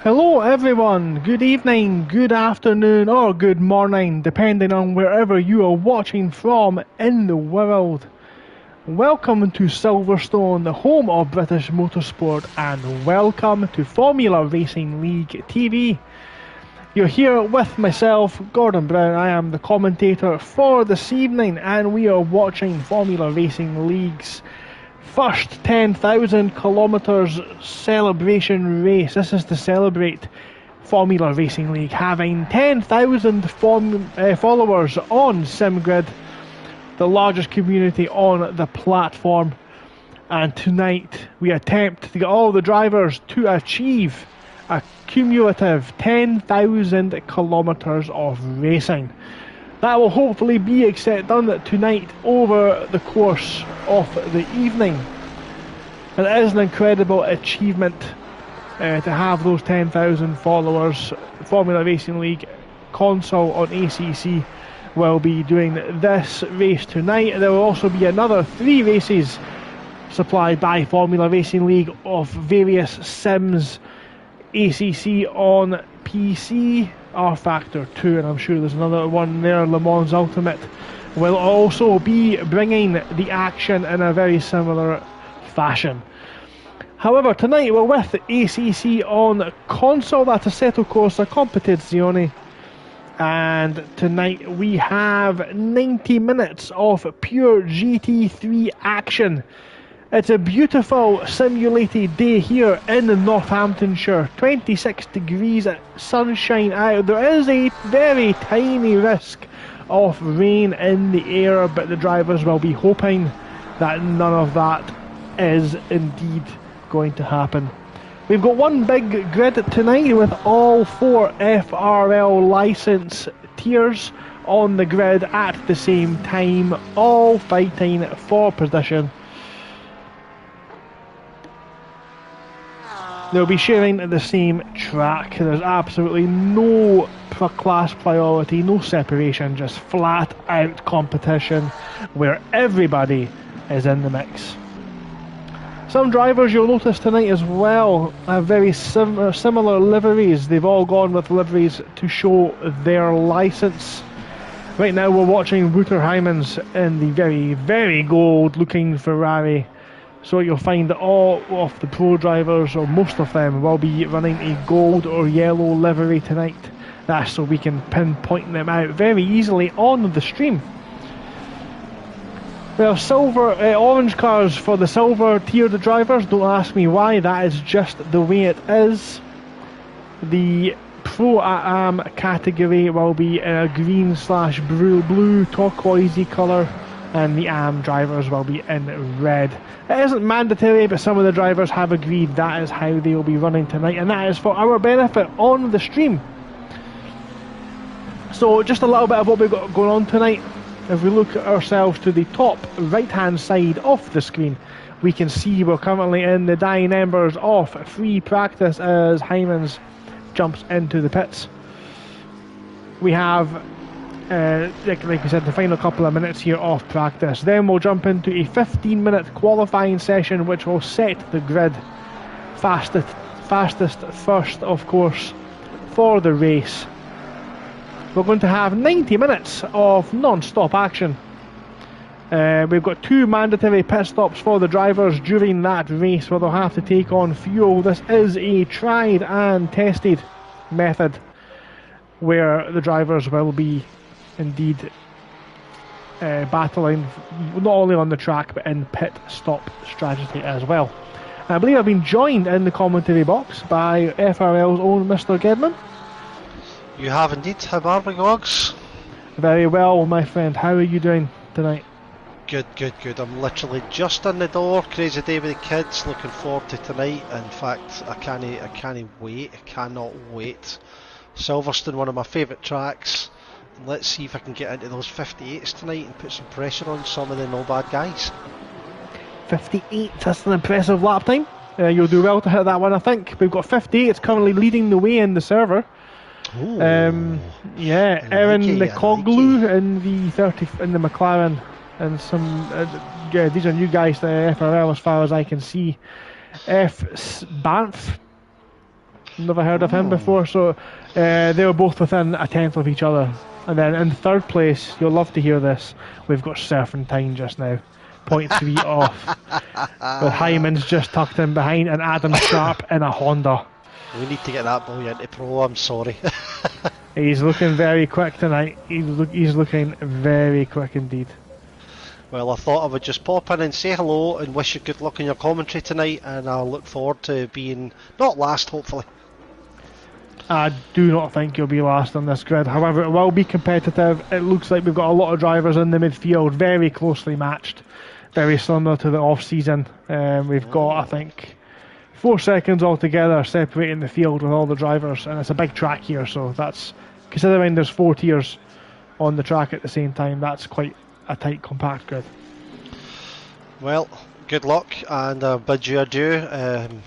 Hello everyone, good evening, good afternoon or good morning depending on wherever you are watching from in the world. Welcome to Silverstone, the home of British motorsport, and welcome to Formula Racing League TV. You're here with myself, Gordon Brown. I am the commentator for this evening and we are watching Formula Racing League's first 10,000 kilometres celebration race. This is to celebrate Formula Racing League having 10,000 followers on Simgrid, the largest community on the platform. And tonight we attempt to get all the drivers to achieve a cumulative 10,000 kilometres of racing. That will hopefully be done tonight over the course of the evening. And it is an incredible achievement to have those 10,000 followers. Formula Racing League console on ACC will be doing this race tonight. There will also be another 3 races supplied by Formula Racing League of various sims. ACC on PC, R Factor 2, and I'm sure there's another one there. Le Mans Ultimate will also be bringing the action in a very similar fashion. However, tonight we're with ACC on console, that's Assetto Corsa Competizione, and tonight we have 90 minutes of pure GT3 action. It's a beautiful simulated day here in Northamptonshire. 26 degrees, sunshine out. There is a very tiny risk of rain in the air, but the drivers will be hoping that none of that is indeed going to happen. We've got one big grid tonight with all 4 FRL licence tiers on the grid at the same time, all fighting for position. They'll be sharing the same track. There's absolutely no class priority, no separation, just flat out competition where everybody is in the mix. Some drivers you'll notice tonight as well have very similar liveries. They've all gone with liveries to show their licence. Right now we're watching Wouter Heijmans in the very, very gold looking Ferrari. So you'll find that all of the pro drivers, or most of them, will be running a gold or yellow livery tonight. That's so we can pinpoint them out very easily on the stream. We have orange cars for the silver tiered drivers. Don't ask me why, that is just the way it is. The Pro AM category will be in a green / blue turquoisey colour, and the AM drivers will be in red. It isn't mandatory, but some of the drivers have agreed that is how they will be running tonight, and that is for our benefit on the stream. So just a little bit of what we've got going on tonight. If we look at ourselves to the top right hand side of the screen, we can see we're currently in the dying embers of free practice as Heijmans jumps into the pits. We have like we said, the final couple of minutes here of practice. Then we'll jump into a 15-minute qualifying session which will set the grid. Fastest first, of course, for the race. We're going to have 90 minutes of non-stop action. We've got 2 mandatory pit stops for the drivers during that race where they'll have to take on fuel. This is a tried and tested method where the drivers will be indeed battling not only on the track but in pit stop strategy as well. I believe I've been joined in the commentary box by FRL's own Mr. Gedman. You have indeed. How are we, Gogs? Very well, my friend. How are you doing tonight? Good. I'm literally just in the door. Crazy day with the kids. Looking forward to tonight. In fact, I can't wait. I cannot wait. Silverstone, one of my favourite tracks. Let's see if I can get into those 58s tonight and put some pressure on some of the no bad guys. 58, that's an impressive lap time. You'll do well to hit that one, I think. We've got 58, it's currently leading the way in the server. Ooh, yeah, Erin Nicoglu in the McLaren, and some yeah, these are new guys to FRL as far as I can see. Banff Never heard of him before. So they were both within a tenth of each other. And then in third place, you'll love to hear this, we've got Serpentine just now. 0.3 off. With Hyman's just tucked in behind and Adam Sharp in a Honda. We need to get that boy into pro, I'm sorry. He's looking very quick tonight. He's looking very quick indeed. Well, I thought I would just pop in and say hello and wish you good luck in your commentary tonight, and I look forward to being not last, hopefully. I do not think you'll be last on this grid. However, it will be competitive. It looks like we've got a lot of drivers in the midfield, very closely matched, very similar to the off-season. We've got, I think, 4 seconds altogether separating the field with all the drivers, and it's a big track here, so that's, considering there's 4 tiers on the track at the same time, that's quite a tight, compact grid. Well, good luck, and bid you adieu, and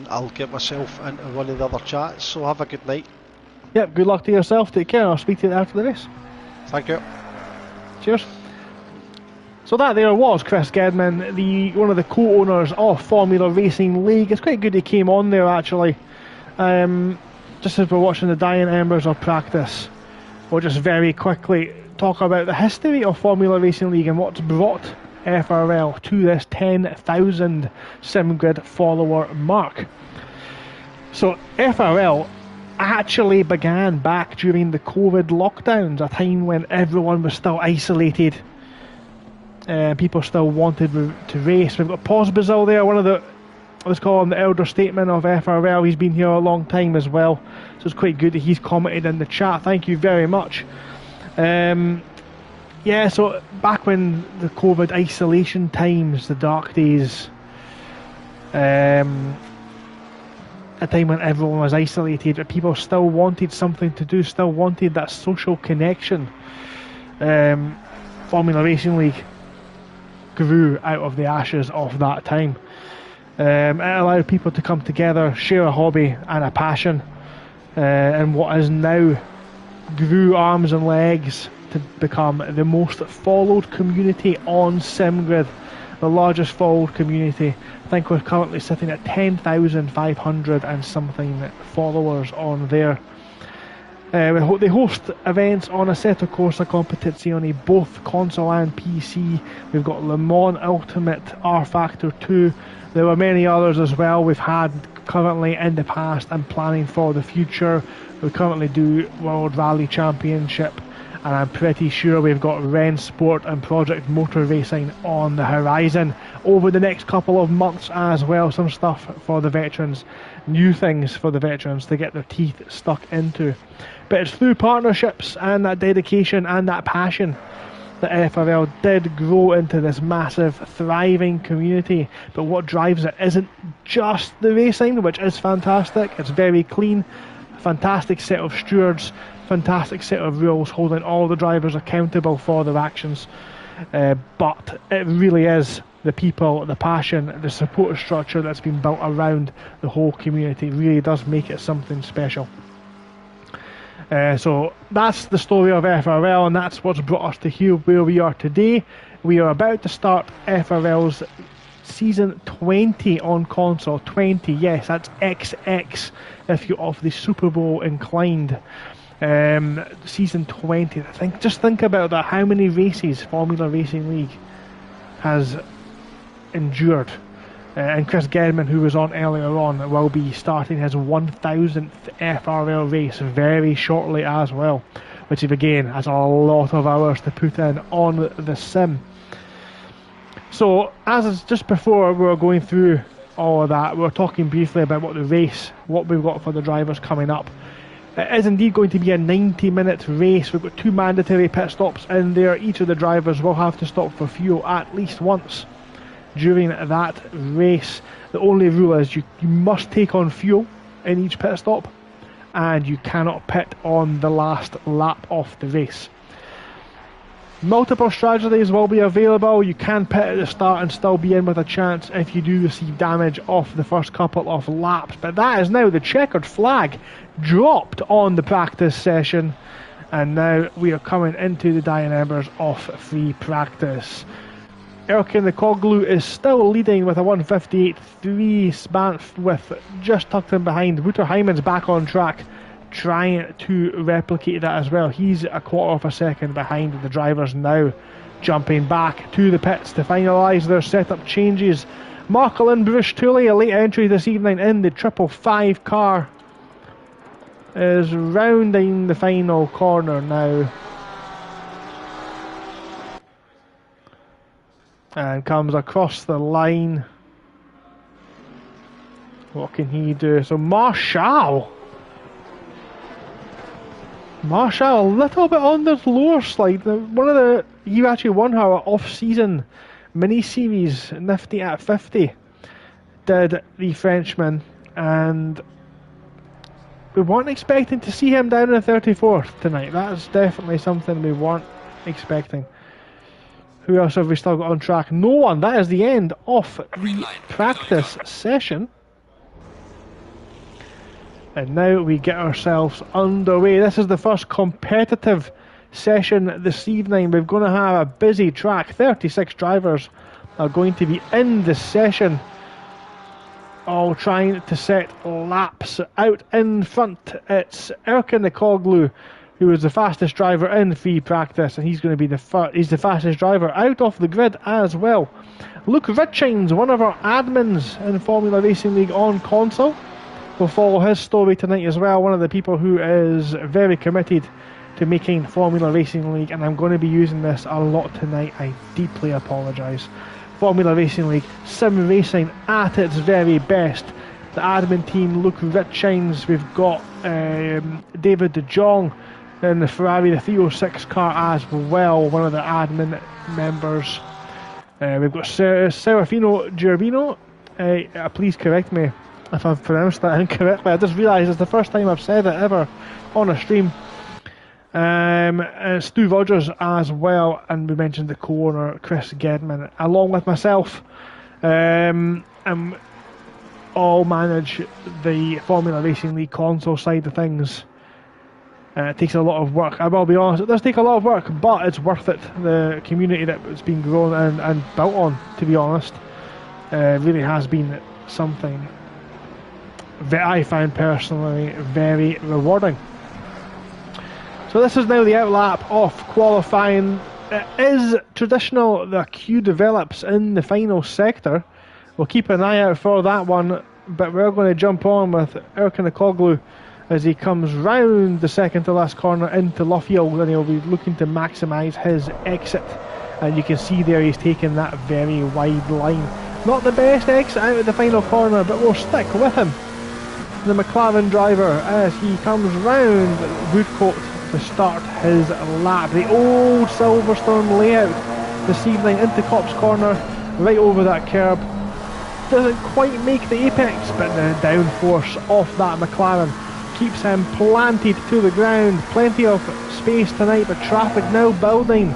I'll get myself into one of the other chats, so have a good night. Yep, good luck to yourself, take care, I'll speak to you after the race. Thank you. Cheers. So that there was Chris Gedman, one of the co-owners of Formula Racing League. It's quite good he came on there actually. Just as we're watching the dying embers of practice, we'll just very quickly talk about the history of Formula Racing League and what's brought FRL to this 10,000 Simgrid follower mark. So FRL actually began back during the COVID lockdowns, a time when everyone was still isolated. People still wanted to race. We've got Pos Bazil there, one of the, let's call him the elder statesman of FRL. He's been here a long time as well, so it's quite good that he's commented in the chat. Thank you very much. Yeah, so back when the COVID isolation times, the dark days, a time when everyone was isolated, but people still wanted something to do, still wanted that social connection. Formula Racing League grew out of the ashes of that time. It allowed people to come together, share a hobby and a passion, and what is now grew arms and legs to become the most followed community on Simgrid, the largest followed community. I think we're currently sitting at 10,500 and something followers on there. They host events on Assetto Corsa Competizione, both console and PC. We've got Le Mans Ultimate, R Factor 2. There are many others as well we've had currently in the past and planning for the future. We currently do World Rally Championship, and I'm pretty sure we've got Ren Sport and Project Motor Racing on the horizon over the next couple of months as well. Some stuff for the veterans, new things for the veterans to get their teeth stuck into. But it's through partnerships and that dedication and that passion that FRL did grow into this massive, thriving community. But what drives it isn't just the racing, which is fantastic. It's very clean, fantastic set of stewards, fantastic set of rules holding all the drivers accountable for their actions. But it really is the people, the passion, the support structure that's been built around the whole community. It really does make it something special. So that's the story of FRL, and that's what's brought us to here where we are today. We are about to start FRL's season 20 on console. 20, yes, that's XX if you're of the Super Bowl inclined. Season 20. Just think about that. How many races Formula Racing League has endured. And Chris Gedman, who was on earlier on, will be starting his 1000th FRL race very shortly as well, which again has a lot of hours to put in on the sim. So as just before we were going through all of that, we were talking briefly about what we've got for the drivers coming up. It is indeed going to be a 90-minute race. We've got 2 mandatory pit stops in there. Each of the drivers will have to stop for fuel at least once during that race. The only rule is you must take on fuel in each pit stop, and you cannot pit on the last lap of the race. Multiple strategies will be available. You can pit at the start and still be in with a chance if you do receive damage off the first couple of laps. But that is now the checkered flag dropped on the practice session, and now we are coming into the dying embers of free practice. Erkin Koglu is still leading with a 158.3. Spanth with just tucked in behind. Wouter Hyman's back on track, trying to replicate that as well. He's a quarter of a second behind the drivers now, jumping back to the pits to finalise their setup changes. Marcolin Bruce Tooley, a late entry this evening in the 555 car, is rounding the final corner now. And comes across the line. What can he do? So Marshall a little bit on the lower slide. He actually won our off-season mini-series, Nifty at 50, did the Frenchman, and we weren't expecting to see him down in 34th tonight. That's definitely something we weren't expecting. Who else have we still got on track? No one. That is the end of the practice session. And now we get ourselves underway. This is the first competitive session this evening. We're going to have a busy track. 36 drivers are going to be in this session, all trying to set laps. Out in front, it's Erkin Koglu, who is the fastest driver in free practice, and he's going to be he's the fastest driver out off the grid as well. Luke Richings, one of our admins in Formula Racing League on console, will follow his story tonight as well. One of the people who is very committed to making Formula Racing League, and I'm going to be using this a lot tonight. I deeply apologise. Formula Racing League, sim racing at its very best. The admin team, Luke Richings, we've got David De Jong in the Ferrari, the 306 car as well, one of the admin members. We've got Serafino Gerbino. Please correct me if I've pronounced that incorrectly. I just realised it's the first time I've said it ever on a stream. Stu Rogers as well, and we mentioned the co-owner Chris Gedman, along with myself. All manage the Formula Racing League console side of things. It takes a lot of work. I will be honest, it does take a lot of work, but it's worth it. The community that it's been grown and built on, to be honest, really has been something that I find personally very rewarding. So this is now the outlap of qualifying. It is traditional that a queue develops in the final sector. We'll keep an eye out for that one, but we're going to jump on with Erkin Koglu as he comes round the second to last corner into Luffield, and he'll be looking to maximise his exit. And you can see there he's taken that very wide line. Not the best exit out of the final corner, but we'll stick with him. The McLaren driver as he comes round Woodcote to start his lap. The old Silverstone layout this evening into Cops Corner, right over that curb. Doesn't quite make the apex, but the downforce of that McLaren keeps him planted to the ground. Plenty of space tonight, but traffic now building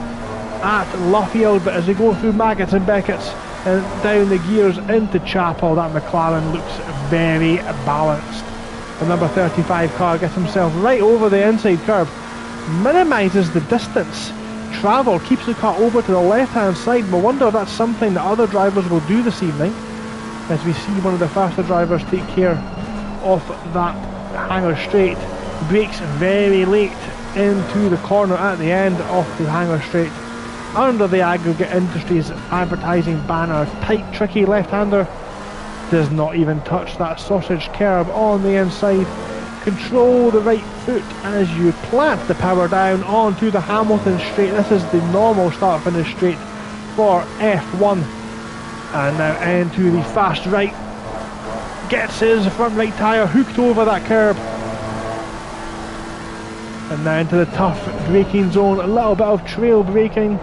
at Luffield. But as we go through Maggots and Beckett's and down the gears into Chapel, that McLaren looks very balanced. The number 35 car gets himself right over the inside curb, minimises the distance travelled, keeps the car over to the left hand side. I wonder if that's something that other drivers will do this evening, as we see one of the faster drivers take care of that hanger straight. Brakes very late into the corner at the end of the hanger straight, under the Aggregate Industries advertising banner. Tight, tricky left-hander, does not even touch that sausage curb on the inside. Control the right foot as you plant the power down onto the Hamilton straight. This is the normal start finish straight for F1. And now into the fast right. Gets his front right tyre hooked over that curb. And now into the tough braking zone. A little bit of trail braking.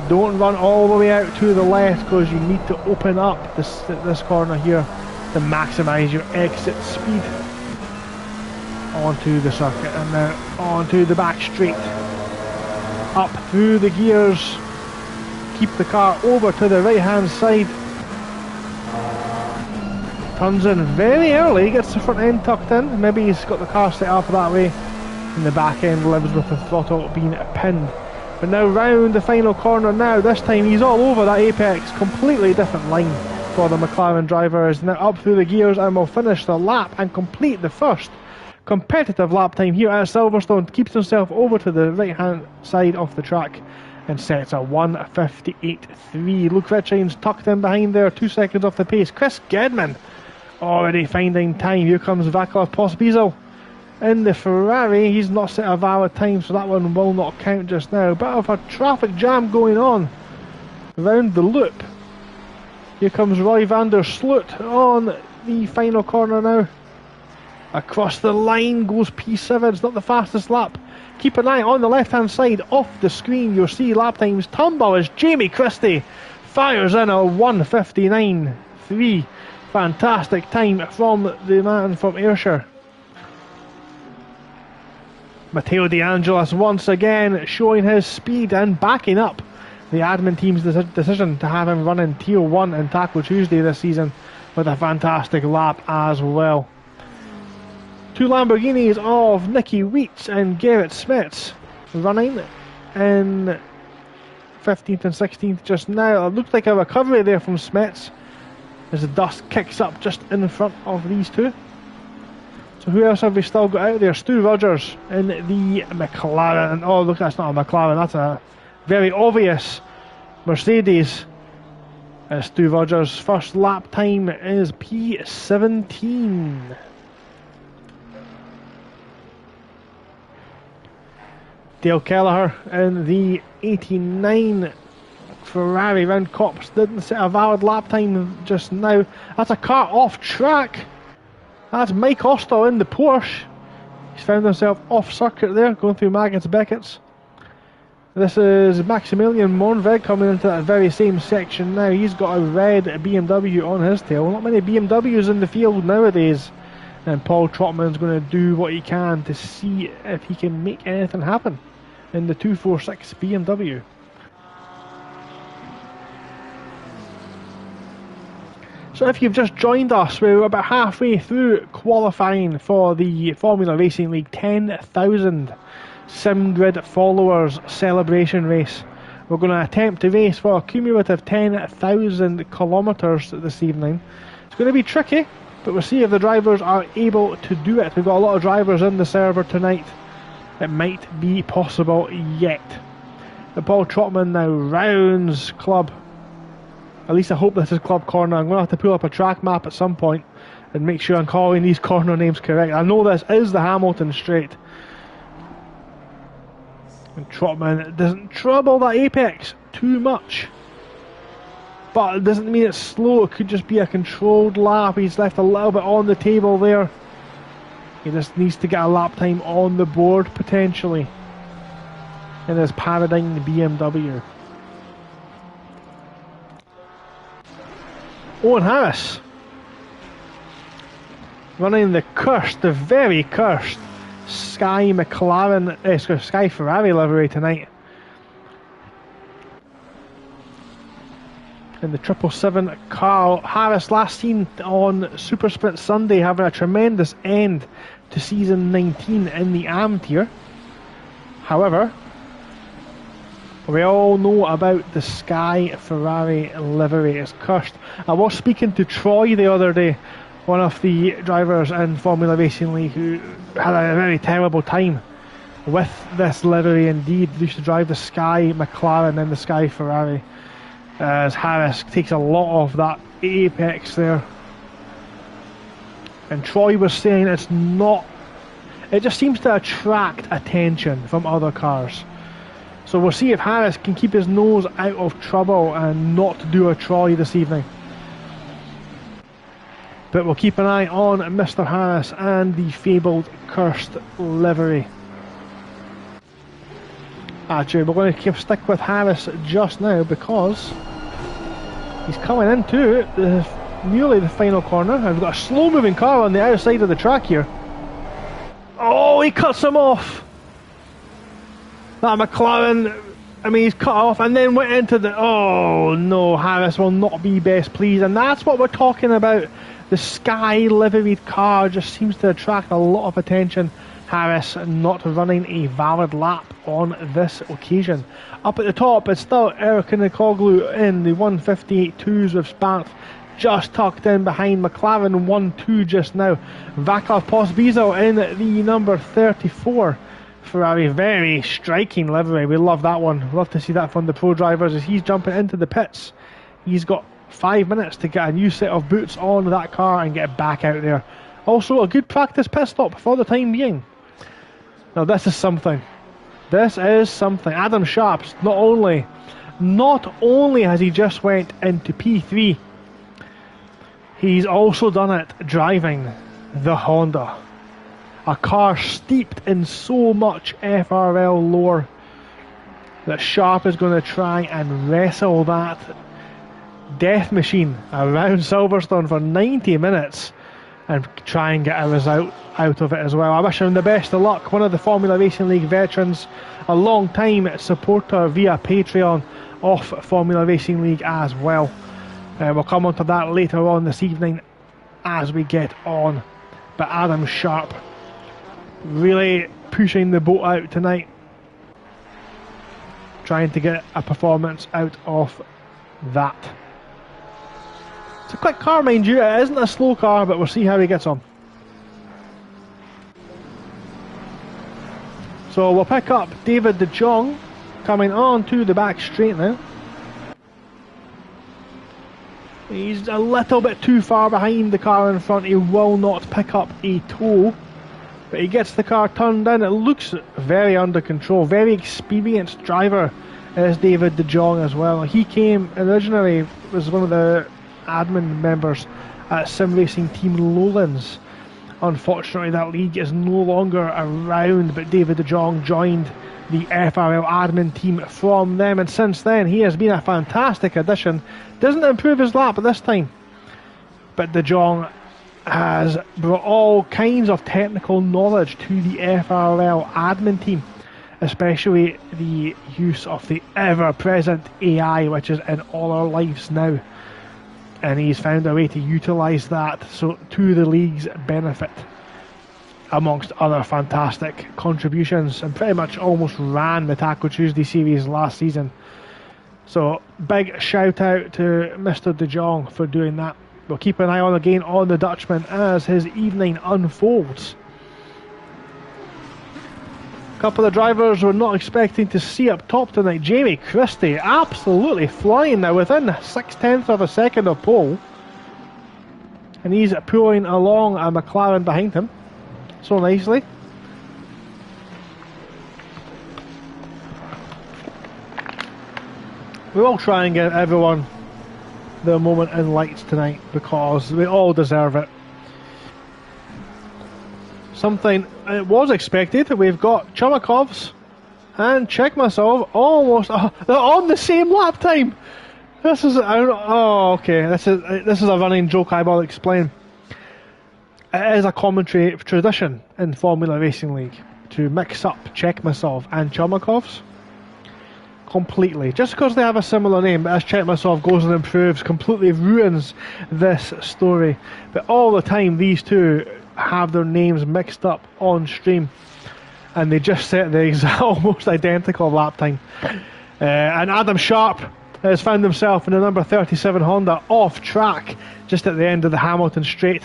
Don't run all the way out to the left, because you need to open up this corner here to maximise your exit speed onto the circuit. And now onto the back straight, up through the gears, keep the car over to the right hand side. Turns in very early, gets the front end tucked in. Maybe he's got the car set up that way, and the back end lives with the throttle being pinned But now round the final corner now, this time he's all over that apex, completely different line for the McLaren driver. Is now up through the gears and will finish the lap and complete the first competitive lap time here at Silverstone. Keeps himself over to the right hand side of the track and sets a 1:58.3. Luke Richards tucked in behind there, 2 seconds off the pace. Chris Gedman already finding time. Here comes Vaclav Pospisil in the Ferrari. He's not set a valid time, so that one will not count just now. Bit of a traffic jam going on around the loop. Here comes Roy van der Sloot on the final corner now. Across the line goes P7. It's not the fastest lap. Keep an eye on the left hand side off the screen. You'll see lap times tumble as Jamie Christie fires in a 1:59.3. Fantastic time from the man from Ayrshire. Matteo De Angelis once again showing his speed and backing up the admin team's decision to have him running Tier 1 in Taco Tuesday this season with a fantastic lap as well. Two Lamborghinis of Nicky Weitz and Garrett Smits running in 15th and 16th just now. It looked like a recovery there from Smits as the dust kicks up just in front of these two. So who else have we still got out there? Stu Rogers in the McLaren. Oh look, that's not a McLaren, that's a very obvious Mercedes. Stu Rogers' first lap time is P17. Dale Kelleher in the 89 Ferrari round Cops didn't set a valid lap time just now. That's a car off track. That's Mike Austell in the Porsche. He's found himself off circuit there, going through Magnus Beckett's. This is Maximilian Monveg coming into that very same section now. He's got a red BMW on his tail. Not many BMWs in the field nowadays. And Paul Trotman's going to do what he can to see if he can make anything happen in the 246 BMW. So if you've just joined us, we're about halfway through qualifying for the Formula Racing League 10,000 Simgrid Followers celebration race. We're going to attempt to race for a cumulative 10,000 kilometres this evening. It's going to be tricky, but we'll see if the drivers are able to do it. We've got a lot of drivers in the server tonight. It might be possible yet. The Paul Trotman now rounds Club. At least I hope this is Club Corner. I'm going to have to pull up a track map at some point and make sure I'm calling these corner names correct. I know this is the Hamilton Straight. And Trotman doesn't trouble that apex too much. But it doesn't mean it's slow. It could just be a controlled lap. He's left a little bit on the table there. He just needs to get a lap time on the board potentially in his Paradigm BMW. Owen Harris running the cursed, the very cursed Sky Ferrari livery tonight. In the 777 car, Harris last seen on Super Sprint Sunday having a tremendous end to season 19 in the AM tier. However, we all know about the Sky Ferrari livery. It's cursed. I was speaking to Troy the other day, one of the drivers in Formula Racing League, who had a very terrible time with this livery indeed. They used to drive the Sky McLaren and the Sky Ferrari, as Harris takes a lot of that apex there. And Troy was saying it just seems to attract attention from other cars. So we'll see if Harris can keep his nose out of trouble and not do a Troy this evening. But we'll keep an eye on Mr. Harris and the fabled cursed livery. Actually, we're going to stick with Harris just now because he's coming into nearly the final corner. I've got a slow moving car on the outside of the track here. Oh, he cuts him off. That McLaren, I mean, he's cut off and then went into the... Oh no, Harris will not be best pleased. And that's what we're talking about. The Sky liveried car just seems to attract a lot of attention. Harris not running a valid lap on this occasion. Up at the top, it's still Eric Nikoglu in the 158.2s with Sparth just tucked in behind McLaren 1-2 just now. Vaclav Pospisil in the number 34 Ferrari. Very striking livery. We love that one. Love to see that from the pro drivers as he's jumping into the pits. He's got 5 minutes to get a new set of boots on that car and get back out there. Also a good practice pit stop for the time being. Now this is something. This is something. Adam Sharps, not only has he just went into P3, he's also done it driving the Honda. A car steeped in so much FRL lore that Sharp is going to try and wrestle that death machine around Silverstone for 90 minutes and try and get a result out of it as well. I wish him the best of luck. One of the Formula Racing League veterans, a long time supporter via Patreon of Formula Racing League as well. We'll come on to that later on this evening as we get on. But Adam Sharp really pushing the boat out tonight, trying to get a performance out of that. It's a quick car, mind you. It isn't a slow car, but we'll see how he gets on. So we'll pick up David De Jong coming on to the back straight now. He's a little bit too far behind the car in front. He will not pick up a tow, but he gets the car turned in. It looks very under control. Very experienced driver is David De Jong as well. He came originally, was one of the admin members at Sim Racing Team Lowlands. Unfortunately, that league is no longer around, but David De Jong joined the FRL admin team from them, and since then he has been a fantastic addition. Doesn't improve his lap at this time, but De Jong has brought all kinds of technical knowledge to the FRL admin team, especially the use of the ever-present AI, which is in all our lives now. And he's found a way to utilise that so to the league's benefit, amongst other fantastic contributions, and pretty much almost ran the Taco Tuesday series last season. So big shout out to Mr. De Jong for doing that. We'll keep an eye on again on the Dutchman as his evening unfolds. A couple of drivers we're not expecting to see up top tonight. Jamie Christie absolutely flying now, within 0.6 of a second of pole, and he's pulling along a McLaren behind him so nicely. We will try and give everyone their moment in lights tonight because we all deserve it. Something it was expected. We've got Chumakovs and Check Myself almost on the same lap time. This is okay. This is a running joke. I will explain. It is a commentary tradition in Formula Racing League to mix up Check Myself and Chumakovs completely. Just because they have a similar name, but as Check Myself goes and improves, completely ruins this story. But all the time, these two have their names mixed up on stream, and they just set the exact, almost identical lap time. And Adam Sharp has found himself in the number 37 Honda off track just at the end of the Hamilton straight.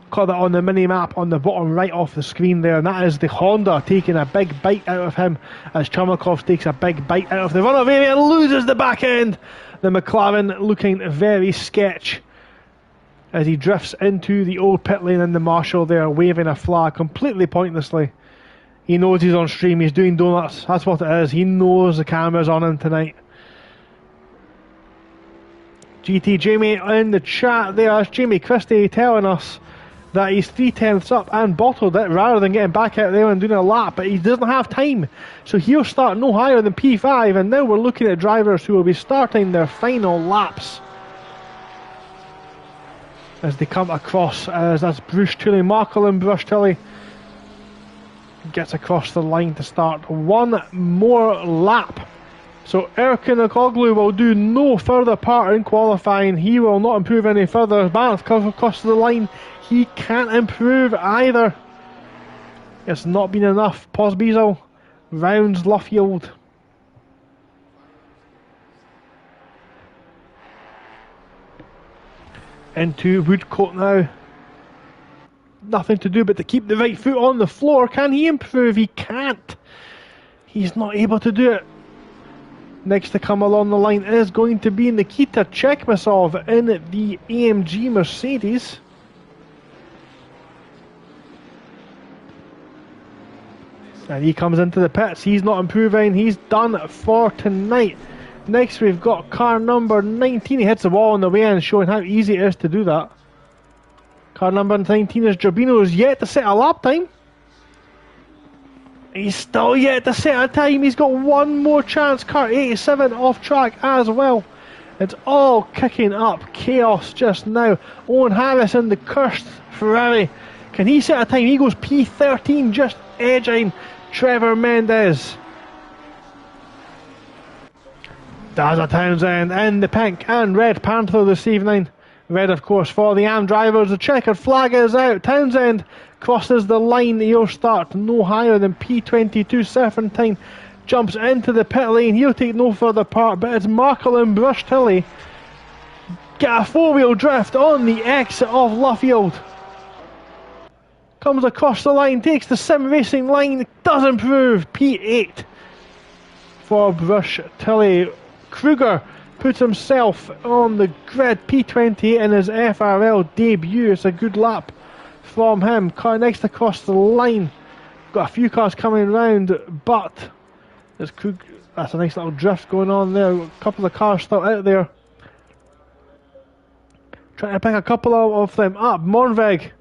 Got that on the mini map on the bottom right off the screen there, and that is the Honda taking a big bite out of him as Chumakov takes a big bite out of the runoff area and loses the back end. The McLaren looking very sketch as he drifts into the old pit lane, and the marshal there waving a flag completely pointlessly. He knows he's on stream, he's doing donuts, that's what it is. He knows the camera's on him tonight. GT Jamie in the chat there, that's Jamie Christie telling us that he's 3/10 up and bottled it rather than getting back out there and doing a lap, but he doesn't have time, so he'll start no higher than P5, and now we're looking at drivers who will be starting their final laps as they come across, as that's Bruce Tully, Markle Bruce Tully gets across the line to start one more lap. So Erkin Okoglu will do no further part in qualifying. He will not improve any further. Barnes comes across the line. He can't improve either. It's not been enough. Posbezel rounds Luffield. Into Woodcote now. Nothing to do but to keep the right foot on the floor. Can he improve? He can't. He's not able to do it. Next to come along the line is going to be Nikita Chekmasov in the AMG Mercedes. And he comes into the pits. He's not improving. He's done for tonight. Next we've got car number 19. He hits the wall on the way in, showing how easy it is to do that. Car number 19 is Gerbino, who's yet to set a lap time. He's still yet to set a time. He's got one more chance. Car 87 off track as well. It's all kicking up chaos just now. Owen Harris in the cursed Ferrari. Can he set a time? He goes P13, just edging Trevor Mendes. Dazza Townsend in the pink and red Panther this evening. Red, of course, for the AM drivers. The checkered flag is out. Townsend crosses the line. He'll start no higher than P22. Serpentine jumps into the pit lane. He'll take no further part, but it's Markle and Brush Tilly get a four-wheel drift on the exit of Luffield. Comes across the line, takes the sim racing line, does improve. P8 for Brush Tilly. Kruger puts himself on the grid, P28 in his FRL debut. It's a good lap from him. Car next across the line. Got a few cars coming round, but there's that's a nice little drift going on there. A couple of cars still out there. Trying to pick a couple of them up. Mornveg.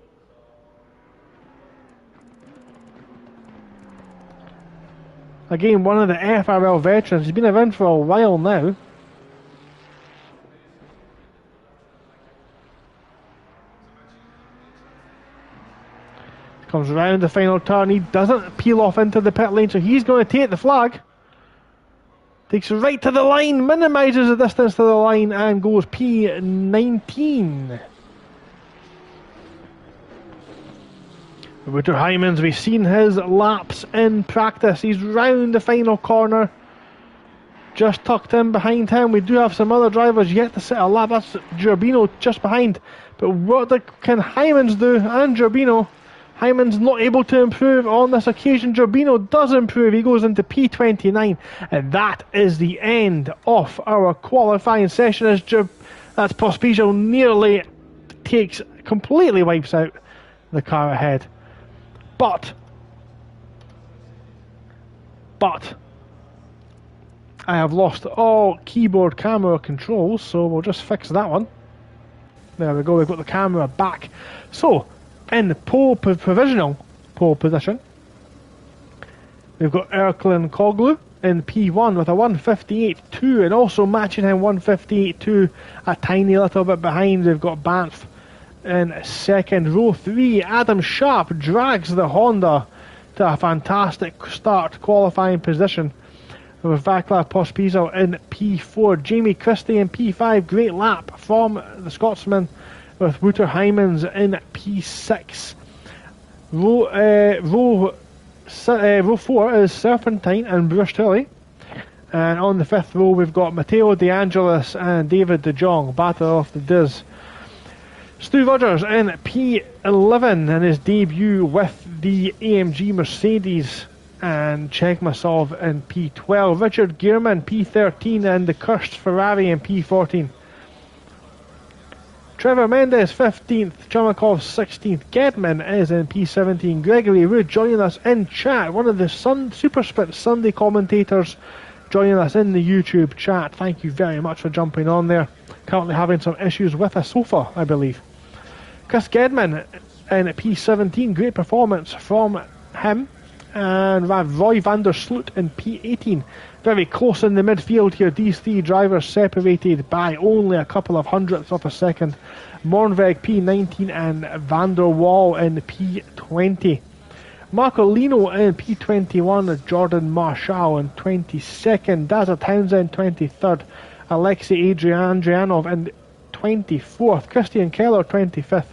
Again, one of the FRL veterans. He's been around for a while now. Comes round the final turn. He doesn't peel off into the pit lane, so he's going to take the flag. Takes it right to the line, minimises the distance to the line, and goes P19. Wouter Hymans, we've seen his laps in practice. He's round the final corner. Just tucked in behind him. We do have some other drivers yet to set a lap. That's Gerbino just behind. But what can Hymans do? And Gerbino. Hyman's not able to improve on this occasion. Gerbino does improve. He goes into P29. And that is the end of our qualifying session as that's Pospisil nearly completely wipes out the car ahead. But I have lost all keyboard camera controls, so we'll just fix that one. There we go, we've got the camera back. So, in the provisional pole position, we've got Erklin Koglu in P1 with a 158.2, and also matching him 158.2, a tiny little bit behind, we've got Banff in second. Row 3, Adam Sharp drags the Honda to a fantastic start qualifying position, with Vaclav Pospisil in P4. Jamie Christie in P5, great lap from the Scotsman, with Wouter Hymans in P6. Row 4 is Serpentine and Bruce Tilly. And on the 5th row we've got Matteo De Angelis and David De Jong, battle of the Diz. Stu Rogers in P11 in his debut with the AMG Mercedes, and Chekmasov in P12. Richard Gearman P13 and the cursed Ferrari in P14. Trevor Mendes 15th, Chumakov 16th, Gedman is in P17. Gregory Wood joining us in chat, one of the Super Split Sunday commentators joining us in the YouTube chat. Thank you very much for jumping on there. Currently having some issues with a sofa, I believe. Chris Gedman in P17, great performance from him. And Roy van der Sloot in P18. Very close in the midfield here. These three drivers separated by only a couple of hundredths of a second. Mornveg P19 and Van der Waal in P20. Marcolino in P21. Jordan Marshall in 22nd. Dazza Townsend 23rd. Alexei Andrianov in 24th. Christian Keller 25th.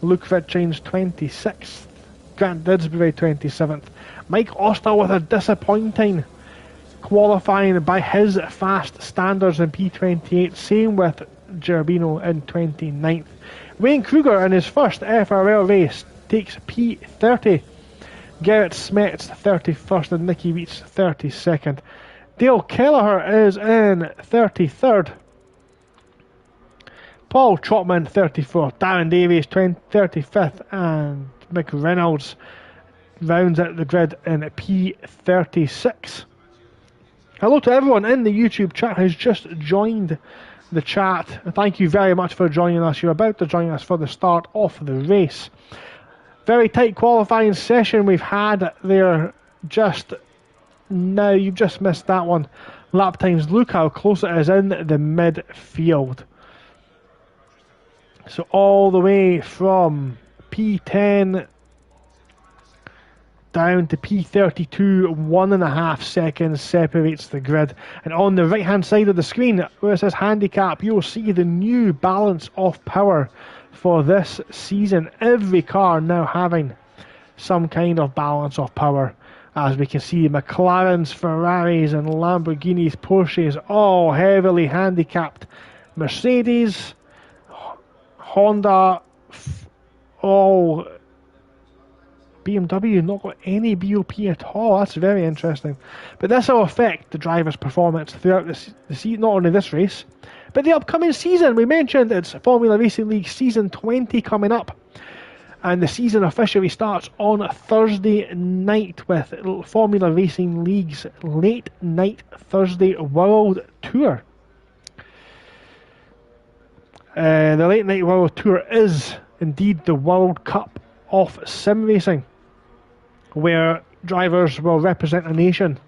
Luke Vitchins 26th. Grant Didsbury 27th. Mike Oster with a disappointing qualifying by his fast standards in P28. Same with Gerbino in 29th. Wayne Kruger in his first FRL race takes P30. Garrett Smets 31st and Nicky Weeks 32nd. Dale Kelleher is in 33rd. Paul Trotman 34th. Darren Davies 35th. And Mick Reynolds rounds out the grid in P36. Hello to everyone in the YouTube chat who's just joined the chat. Thank you very much for joining us. You're about to join us for the start of the race. Very tight qualifying session we've had there just now. You've just missed that one. Lap times, look how close it is in the midfield. So all the way from P10 down to P32, 1.5 seconds separates the grid. And on the right hand side of the screen where it says handicap, you'll see the new balance of power for this season. Every car now having some kind of balance of power. As we can see, McLarens, Ferraris and Lamborghinis, Porsches all heavily handicapped. Mercedes, Honda, all BMW not got any BOP at all. That's very interesting. But this will affect the driver's performance throughout the season, not only this race, but the upcoming season. We mentioned it's Formula Racing League Season 20 coming up. And the season officially starts on Thursday night with Formula Racing League's late night Thursday World Tour. The late night World Tour is indeed the World Cup of Sim Racing, where drivers will represent a nation.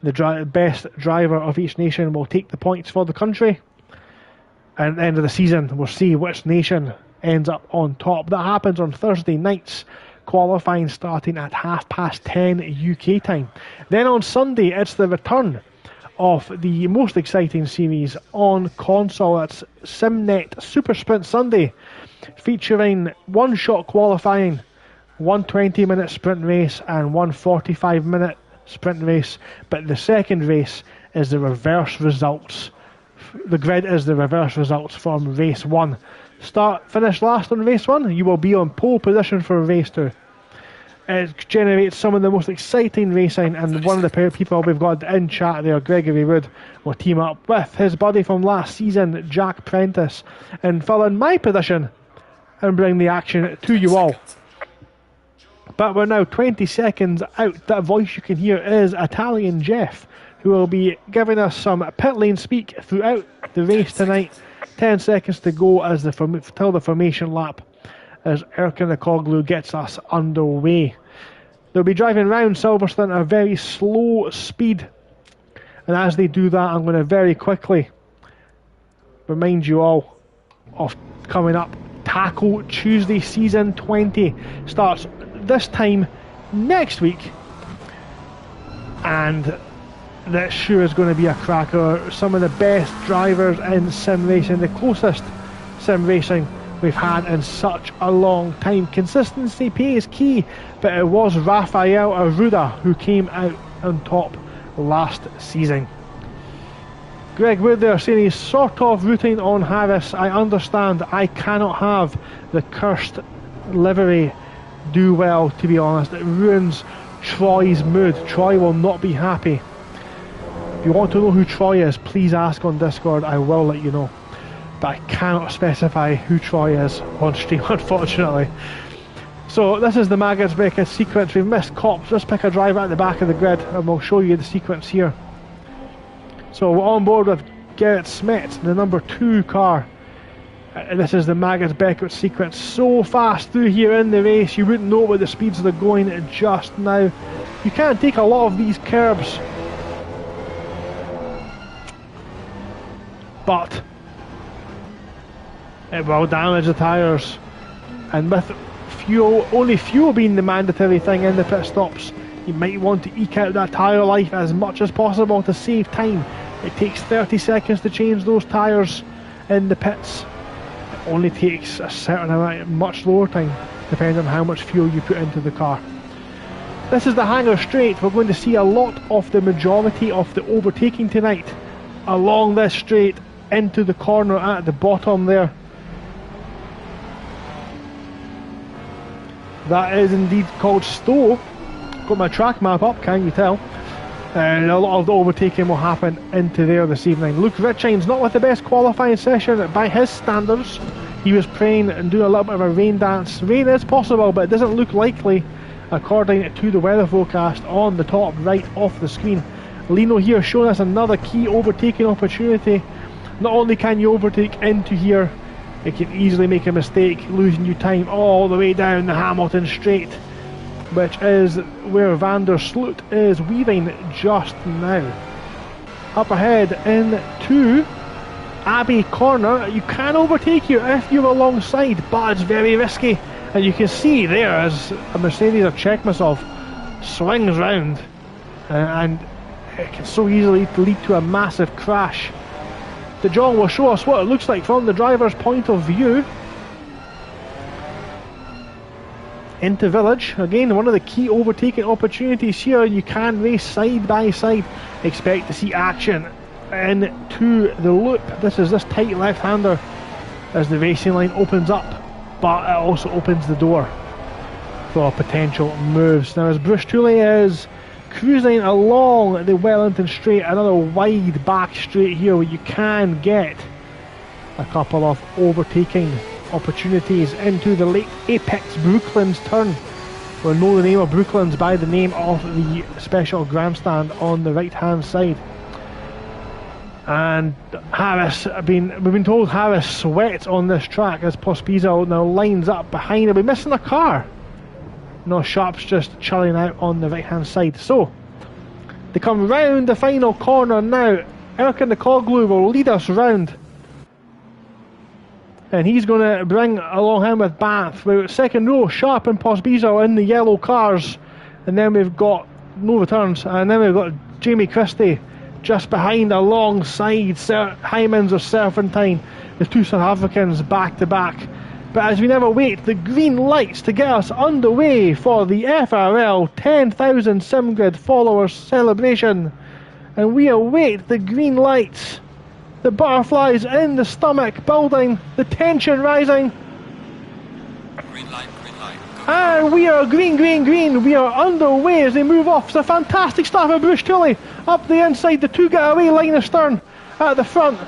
The best driver of each nation will take the points for the country. And at the end of the season, we'll see which nation ends up on top. That happens on Thursday nights, qualifying starting at 10:30 UK time. Then on Sunday, it's the return of the most exciting series on console. That's SimNet Super Sprint Sunday, featuring one-shot qualifying, one 20-minute sprint race and one 45-minute sprint race. But the second race is the reverse results. The grid is the reverse results from race 1. Finish last on race 1, you will be on pole position for race 2. It generates some of the most exciting racing, and one of the people we've got in chat there, Gregory Wood, will team up with his buddy from last season, Jack Prentice, and fill in my position and bring the action to you all. But we're now 20 seconds out. That voice you can hear is Italian Jeff, who will be giving us some pit lane speak throughout the race tonight. 10 seconds to go as till the formation lap, as Erkin Akoglu gets us underway. They'll be driving around Silverstone at a very slow speed, and as they do that, I'm going to very quickly remind you all of coming up. Taco Tuesday Season 20 starts this time next week, and that sure is going to be a cracker. Some of the best drivers in sim racing, the closest sim racing we've had in such a long time. Consistency pays key, but it was Rafael Arruda who came out on top last season. Greg Wood there saying he's sort of rooting on Harris. I understand. I cannot have the cursed livery do well, to be honest. It ruins Troy's mood. Troy will not be happy. If you want to know who Troy is, please ask on Discord. I will let you know. But I cannot specify who Troy is on stream, unfortunately. So this is the Maggotsbecker sequence. We've missed Cops. Just pick a driver at the back of the grid and we'll show you the sequence here. So we're on board with Gerrit Smets, the number 2 car. This is the Maggotsbecker sequence. So fast through here in the race, you wouldn't know what the speeds they're going just now. You can't take a lot of these curbs, but it will damage the tyres. And with fuel, only fuel being the mandatory thing in the pit stops, you might want to eke out that tyre life as much as possible to save time. It takes 30 seconds to change those tyres in the pits. only takes a certain amount, much lower time, depending on how much fuel you put into the car. This is the Hangar Straight. We're going to see a lot of the majority of the overtaking tonight along this straight into the corner at the bottom there. That is indeed called Stowe. Got my track map up, can you tell? And a lot of the overtaking will happen into there this evening. Luke Ritchine's not with the best qualifying session by his standards. He was praying and doing a little bit of a rain dance. Rain is possible, but it doesn't look likely according to the weather forecast on the top right of the screen. Lino here showing us another key overtaking opportunity. Not only can you overtake into here, it can easily make a mistake, losing you time all the way down the Hamilton Straight, which is where Van der Sloot is weaving just now. Up ahead into Abbey Corner, you can overtake here if you're alongside, but it's very risky. And you can see there as a Mercedes of Chekmasov swings round and it can so easily lead to a massive crash. De Jong will show us what it looks like from the driver's point of view. Into Village, again one of the key overtaking opportunities here. You can race side by side. Expect to see action into the loop. This is this tight left-hander as the racing line opens up, but it also opens the door for potential moves. Now as Bruce Tooley is cruising along the Wellington Straight, another wide back straight here where you can get a couple of overtaking opportunities into the late Apex Brooklands turn. We'll know the name of Brooklands by the name of the special grandstand on the right hand side. And Harris, we've been told Harris sweats on this track as Pospisil now lines up behind him. We're missing a car. No, Sharp's just chilling out on the right hand side. So they come round the final corner now. Erkin de Coglu will lead us round, and he's going to bring along him with Bath. We're second row, Sharp and Pospisil in the yellow cars, and then we've got no returns, and then we've got Jamie Christie just behind alongside Hymans of Serpentine, the two South Africans back to back. But as we now await the green lights to get us underway for the FRL 10,000 Simgrid followers celebration, and we await the green lights, the butterflies in the stomach building, the tension rising. Green light, green light. And we are green, green, green. We are underway as they move off. It's a fantastic start for Bruce Tooley. Up the inside, the two get away line astern at the front.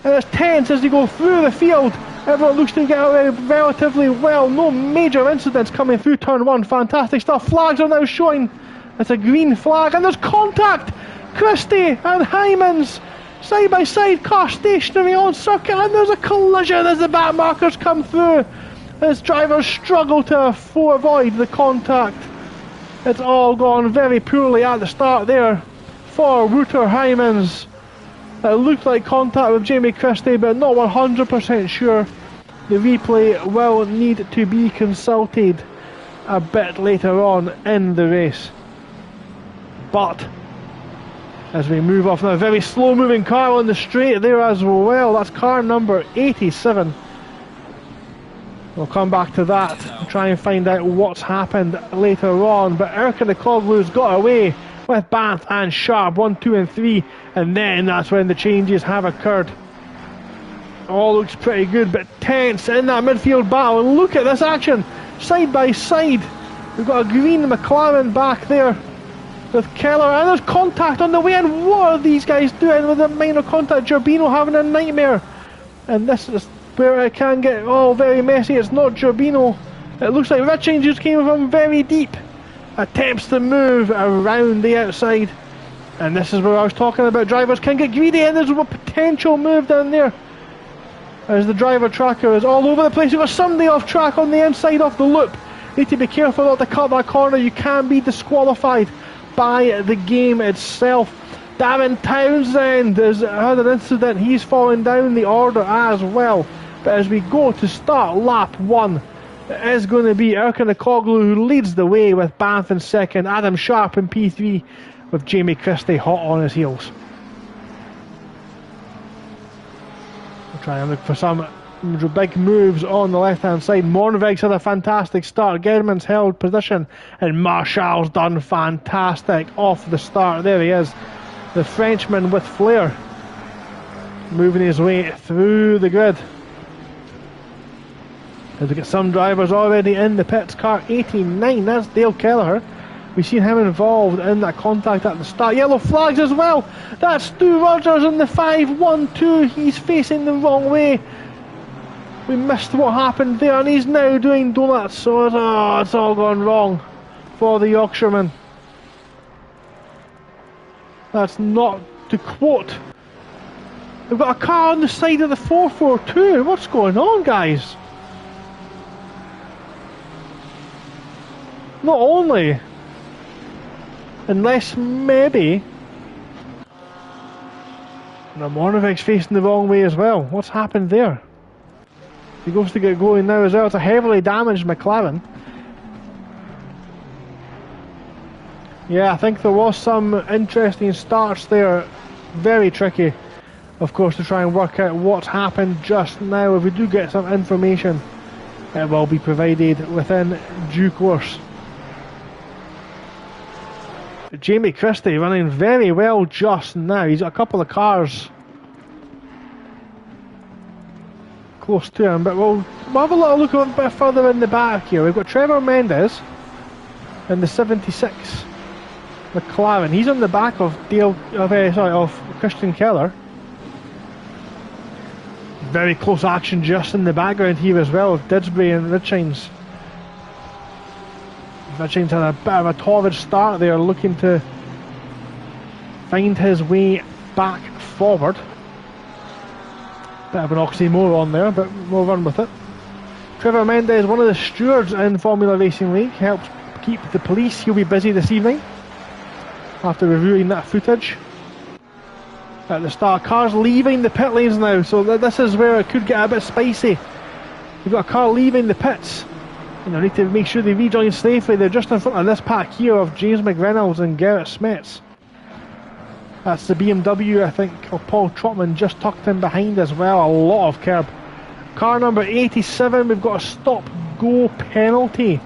And it's tense as they go through the field. Everyone looks to get away relatively well. No major incidents coming through turn one. Fantastic stuff. Flags are now showing. It's a green flag. And there's contact. Christie and Hymans side by side. Car stationary on circuit. And there's a collision as the back markers come through. As drivers struggle to avoid the contact. It's all gone very poorly at the start there for Wouter Hymans. It looked like contact with Jamie Christie, but not 100% sure. The replay will need to be consulted a bit later on in the race. But as we move off now, a very slow moving car on the straight there as well. That's car number 87. We'll come back to that and try and find out what's happened later on. But Erkin de Coglu's got away with Bath and Sharp 1, 2 and 3, and then that's when the changes have occurred. All looks pretty good, but tense in that midfield battle. And look at this action, side by side. We've got a green McLaren back there with Keller, and there's contact on the way in. What are these guys doing with a minor contact? Gerbino having a nightmare, and this is where it can get all very messy. It's not Gerbino. It looks like Ritching just came from very deep. Attempts to move around the outside, and this is where I was talking about. Drivers can get greedy, and there's a potential move down there as the driver tracker is all over the place. You've got somebody off track on the inside of the loop. Need to be careful not to cut that corner. You can be disqualified by the game itself. Darren Townsend has had an incident. He's fallen down the order as well. But as we go to start lap 1, it is going to be Erkin de Coglu who leads the way with Bath in second, Adam Sharp in P3 with Jamie Christie hot on his heels. We'll try and look for some Big moves on the left hand side. Moravec's had a fantastic start. German's held position, and Marshall's done fantastic off the start. There he is, the Frenchman with flair, moving his way through the grid. As we get some drivers already in the pits. Car 89, that's Dale Kelleher. We've seen him involved in that contact at the start. Yellow flags as well. That's Stu Rogers in the 5-1-2. He's facing the wrong way. We missed what happened there, and he's now doing donuts. So it's all gone wrong for the Yorkshireman. That's not to quote. We've got a car on the side of the 442. What's going on, guys? Not only, unless maybe Moravec's facing the wrong way as well. What's happened there? He goes to get going now as well. It's a heavily damaged McLaren. Yeah, I think there was some interesting starts there. Very tricky, of course, to try and work out what's happened just now. If we do get some information, it will be provided within due course. Jamie Christie running very well just now. He's got a couple of cars close to him, but we'll have a little look a bit further in the back here. We've got Trevor Mendes in the 76 McLaren. He's on the back of Christian Keller. Very close action just in the background here as well, Didsbury and Richings. Richings had a bit of a torrid start there, looking to find his way back forward. Bit of an oxymoron there, but we'll run with it. Trevor Mendes, one of the stewards in Formula Racing League, helps keep the police. He'll be busy this evening after reviewing that footage. At the start, cars leaving the pit lanes now, so this is where it could get a bit spicy. We've got a car leaving the pits. You know, need to make sure they rejoin safely. They're just in front of this pack here of James McReynolds and Garrett Smets. That's the BMW, I think, of Paul Trotman, just tucked in behind as well. A lot of curb. Car number 87, we've got a stop-go penalty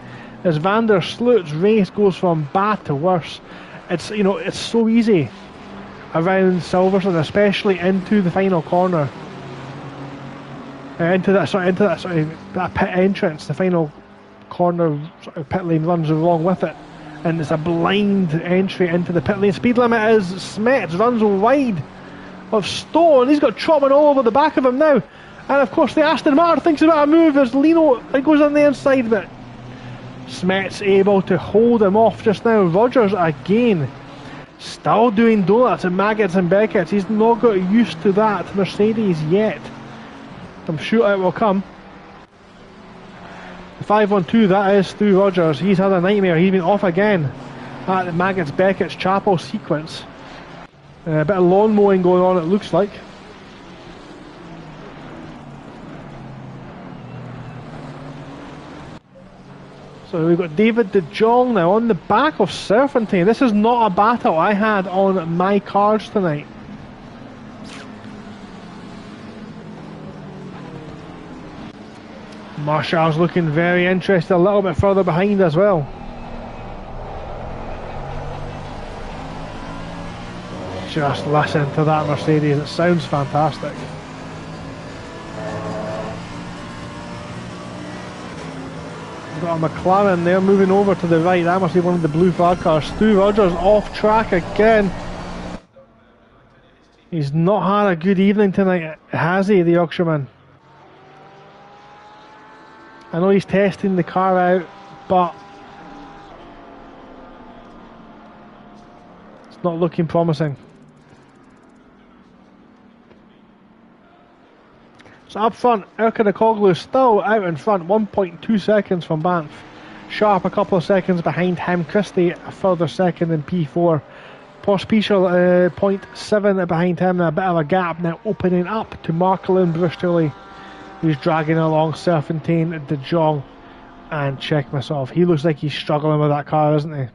as Van der Sloot's race goes from bad to worse. It's, you know, it's so easy around Silverstone, especially into the final corner. Into that pit entrance, the final corner sort of pit lane runs along with it, and it's a blind entry into the pit lane. Speed limit is Smets runs wide of Stone. He's got Trotman all over the back of him now, and of course the Aston Martin thinks about a move as Lino goes on the inside, but Smets able to hold him off just now. Rogers again still doing donuts and maggots and Beckett's. He's not got used to that Mercedes yet. I'm sure it will come. The 5-1-2, that is Stu Rogers. He's had a nightmare. He's been off again at the Maggots Beckett's Chapel sequence. A bit of lawn mowing going on, it looks like. So we've got David De Jong now on the back of Serpentine. This is not a battle I had on my cards tonight. Marshall's looking very interested, a little bit further behind as well. Just listen to that Mercedes, it sounds fantastic. We've got a McLaren there moving over to the right. That must be one of the blue flag cars. Stu Rogers off track again. He's not had a good evening tonight, has he, the Yorkshireman? I know he's testing the car out, but it's not looking promising. So up front, Erkanakoglu still out in front, 1.2 seconds from Banff. Sharp a couple of seconds behind him. Christie a further second in P4. Pospisil 0.7 behind him. A bit of a gap now opening up to Marklin Bristoley, who's dragging along Serpentine, De Jong, and check myself. He looks like he's struggling with that car, isn't he?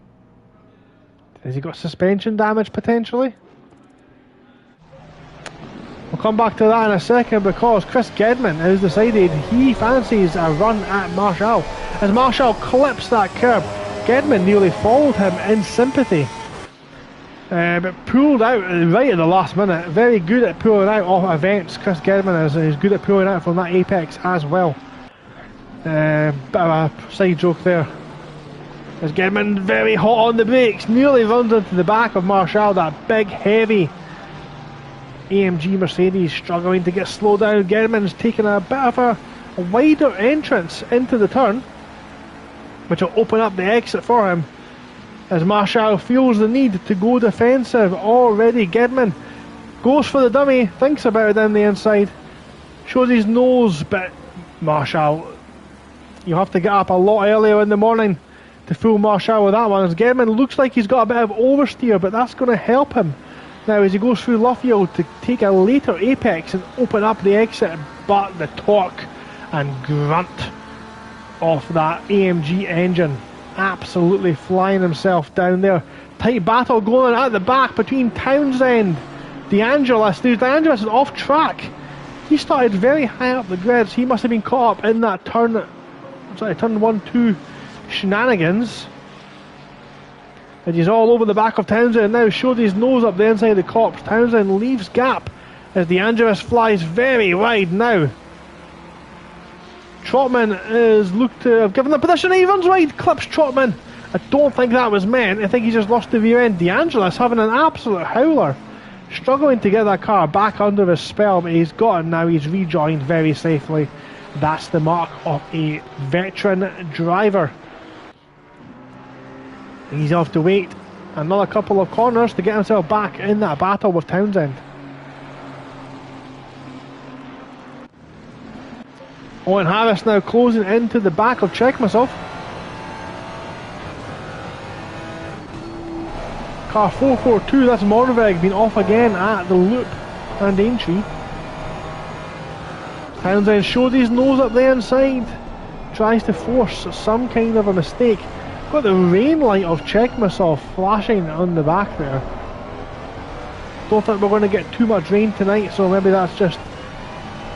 Has he got suspension damage potentially? We'll come back to that in a second because Chris Gedman has decided he fancies a run at Marshall. As Marshall clips that curb, Gedman nearly followed him in sympathy. But pulled out right at the last minute. Very good at pulling out of events. Chris Gedman is good at pulling out from that apex as well. Bit of a side joke there. As Gedman very hot on the brakes, nearly runs into the back of Marshall, that big heavy AMG Mercedes struggling to get slowed down. Gedman's taking a bit of a wider entrance into the turn, which will open up the exit for him. As Marshall feels the need to go defensive already, Gedman goes for the dummy, thinks about it down the inside, shows his nose, but Marshall, you have to get up a lot earlier in the morning to fool Marshall with that one. As Gedman looks like he's got a bit of oversteer, but that's going to help him now as he goes through Luffield to take a later apex and open up the exit. But the torque and grunt of that AMG engine absolutely flying himself down there. Tight battle going on at the back between Townsend, DeAngelis. DeAngelis is off track. He started very high up the grids. He must have been caught up in that turn 1-2 shenanigans. And he's all over the back of Townsend now, showed his nose up the inside of the cops. Townsend leaves gap as DeAngelis flies very wide now. Trotman is looked to have given the position. He runs wide, clips Trotman. I don't think that was meant. I think he just lost the rear end. DeAngelis having an absolute howler, struggling to get that car back under his spell, but he's got it now. He's rejoined very safely. That's the mark of a veteran driver. He's off to wait another couple of corners to get himself back in that battle with Townsend. Owen Harris now closing into the back of Check Myself. Car 442, that's Mornveg, been off again at the loop and Aintree. Townsend showed his nose up the inside, tries to force some kind of a mistake. Got the rain light of Check Myself flashing on the back there. Don't think we're going to get too much rain tonight, so maybe that's just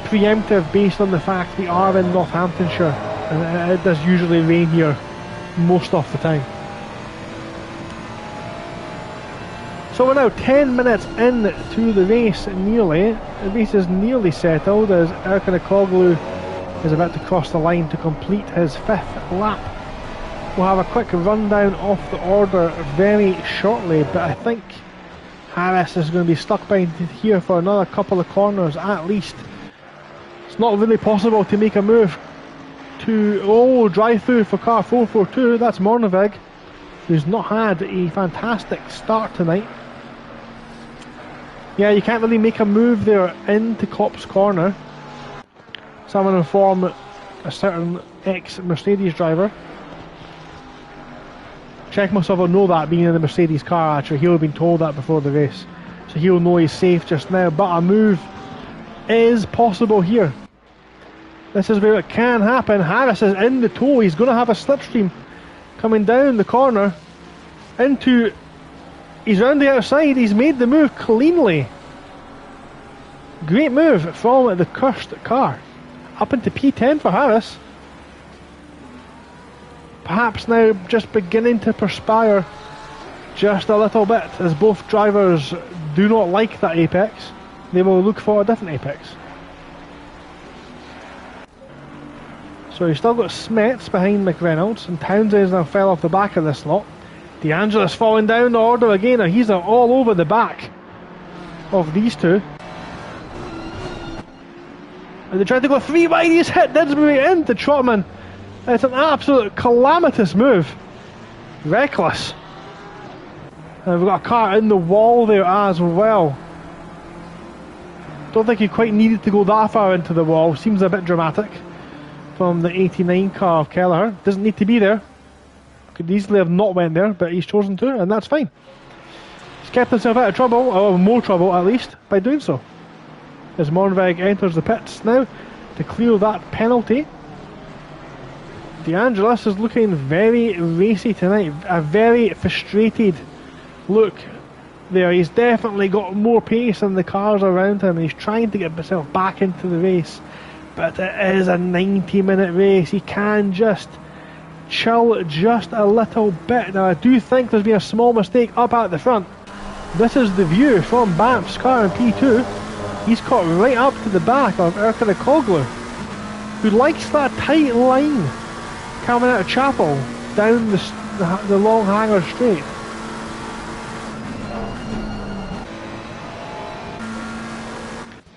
preemptive based on the fact we are in Northamptonshire and it does usually rain here most of the time. So we're now 10 minutes into the race nearly. The race is nearly settled as Erkan Akoglu is about to cross the line to complete his 5th lap. We'll have a quick rundown of the order very shortly, but I think Harris is going to be stuck behind here for another couple of corners at least. It's not really possible to make a move to drive through for car 442. That's Mornevig, who's not had a fantastic start tonight. Yeah, you can't really make a move there into Cop's corner. Someone inform a certain ex-Mercedes driver. Check Myself will know that, being in the Mercedes car. Actually, he'll have been told that before the race, so he'll know he's safe just now. But a move is possible here. This is where it can happen. Harris is in the tow. He's going to have a slipstream coming down the corner into... He's round the outside. He's made the move cleanly. Great move from the cursed car. Up into P10 for Harris. Perhaps now just beginning to perspire just a little bit, as both drivers do not like that apex. They will look for a different apex. So you've still got Smets behind McReynolds, and Townsend's now fell off the back of this lot. DeAngelis falling down the order again, and he's all over the back of these two. And they tried to go 3 wide, he's hit Didsbury into Trotman. It's an absolute calamitous move. Reckless. And we've got a car in the wall there as well. Don't think he quite needed to go that far into the wall. Seems a bit dramatic from the 89 car of Kelleher. Doesn't need to be there. Could easily have not went there, but he's chosen to, and that's fine. He's kept himself out of trouble, or more trouble at least, by doing so. As Mornveg enters the pits now to clear that penalty. DeAngelis is looking very racy tonight. A very frustrated look there. He's definitely got more pace than the cars around him. He's trying to get himself back into the race, but it is a 90-minute race. He can just chill just a little bit. Now, I do think there's been a small mistake up at the front. This is the view from Banff's car in P2. He's caught right up to the back of Erkanakoglu, who likes that tight line coming out of Chapel down the long hanger straight.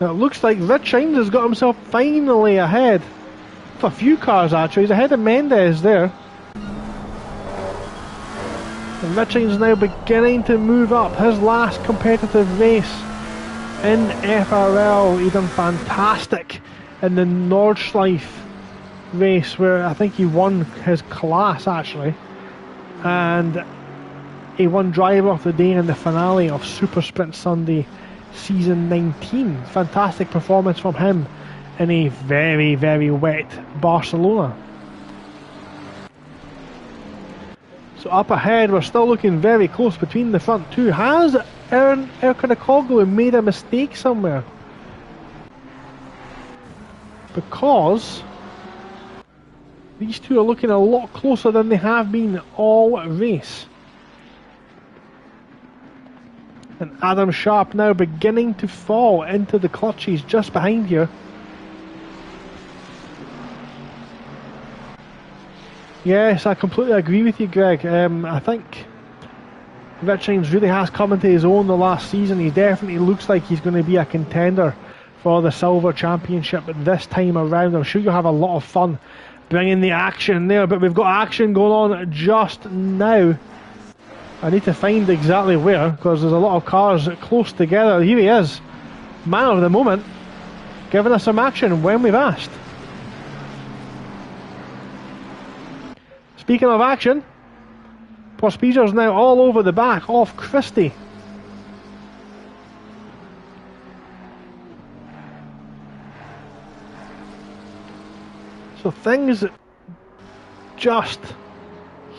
Now it looks like Richings has got himself finally ahead of a few cars actually. He's ahead of Mendes there. And Richings now beginning to move up. His last competitive race in FRL, he done fantastic in the Nordschleife race where I think he won his class actually, and he won driver of the day in the finale of Super Sprint Sunday season 19. Fantastic performance from him in a very, very wet Barcelona. So up ahead we're still looking very close between the front two. Has Erkanakoglu made a mistake somewhere? Because these two are looking a lot closer than they have been all race. And Adam Sharp now beginning to fall into the clutches just behind here. Yes, I completely agree with you, Greg. I think Richings really has come into his own the last season. He definitely looks like he's going to be a contender for the Silver Championship this time around. I'm sure you'll have a lot of fun bringing the action there, but we've got action going on just now. I need to find exactly where, because there's a lot of cars close together. Here he is, man of the moment, giving us some action when we've asked. Speaking of action, Pospiser's now all over the back of Christie. So things just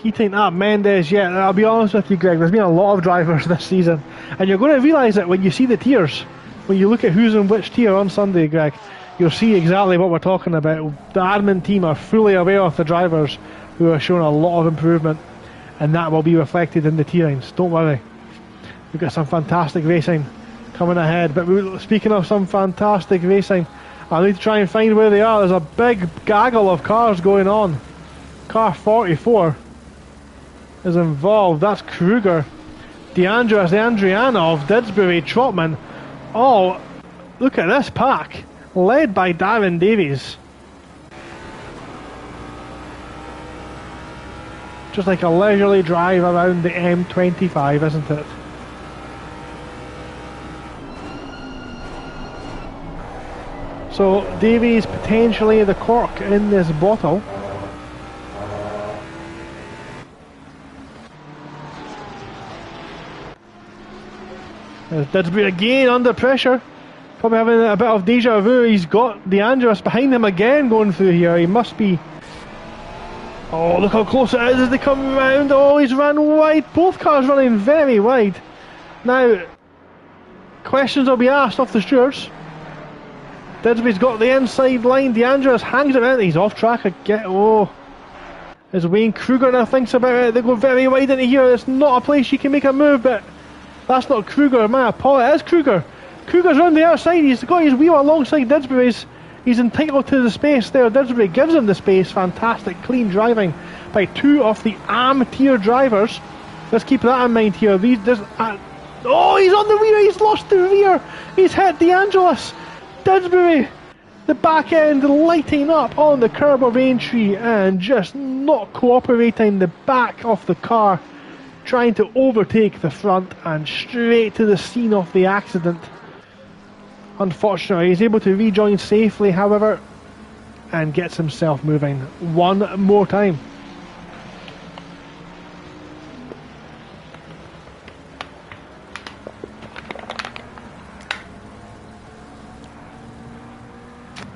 heating up. Mendes, yeah, I'll be honest with you, Greg, there's been a lot of drivers this season, and you're going to realise it when you see the tiers. When you look at who's in which tier on Sunday, Greg, you'll see exactly what we're talking about. The admin team are fully aware of the drivers who are showing a lot of improvement, and that will be reflected in the tierings. Don't worry, we've got some fantastic racing coming ahead. But speaking of some fantastic racing, I need to try and find where they are. There's a big gaggle of cars going on. Car 44 is involved. That's Kruger, DeAndreas, Andrianov, Didsbury, Trotman. Oh, look at this pack, led by Darren Davies. Just like a leisurely drive around the M25, isn't it? So Davies potentially the cork in this bottle. There's Didsbury again under pressure, probably having a bit of deja vu. He's got DeAndreas behind him again going through here. He must be... Oh, look how close it is as they come round. Oh, he's run wide. Both cars running very wide. Now, questions will be asked off the stewards. Didsbury's got the inside line. DeAndreas hangs it out. He's off track again. Oh, as Wayne Kruger now thinks about it, they go very wide into here. It's not a place you can make a move, but that's not Kruger. My apologies. It is Kruger. Kruger's round the outside. He's got his wheel alongside Didsbury's. He's entitled to the space there. Didsbury gives him the space. Fantastic, clean driving by two of the AM tier drivers. Let's keep that in mind here. Oh, he's on the rear. He's lost the rear. He's hit DeAngelis. Didsbury, the back end lighting up on the curb of Aintree and just not cooperating. The back of the car trying to overtake the front and straight to the scene of the accident. Unfortunately, he's able to rejoin safely, however, and gets himself moving one more time.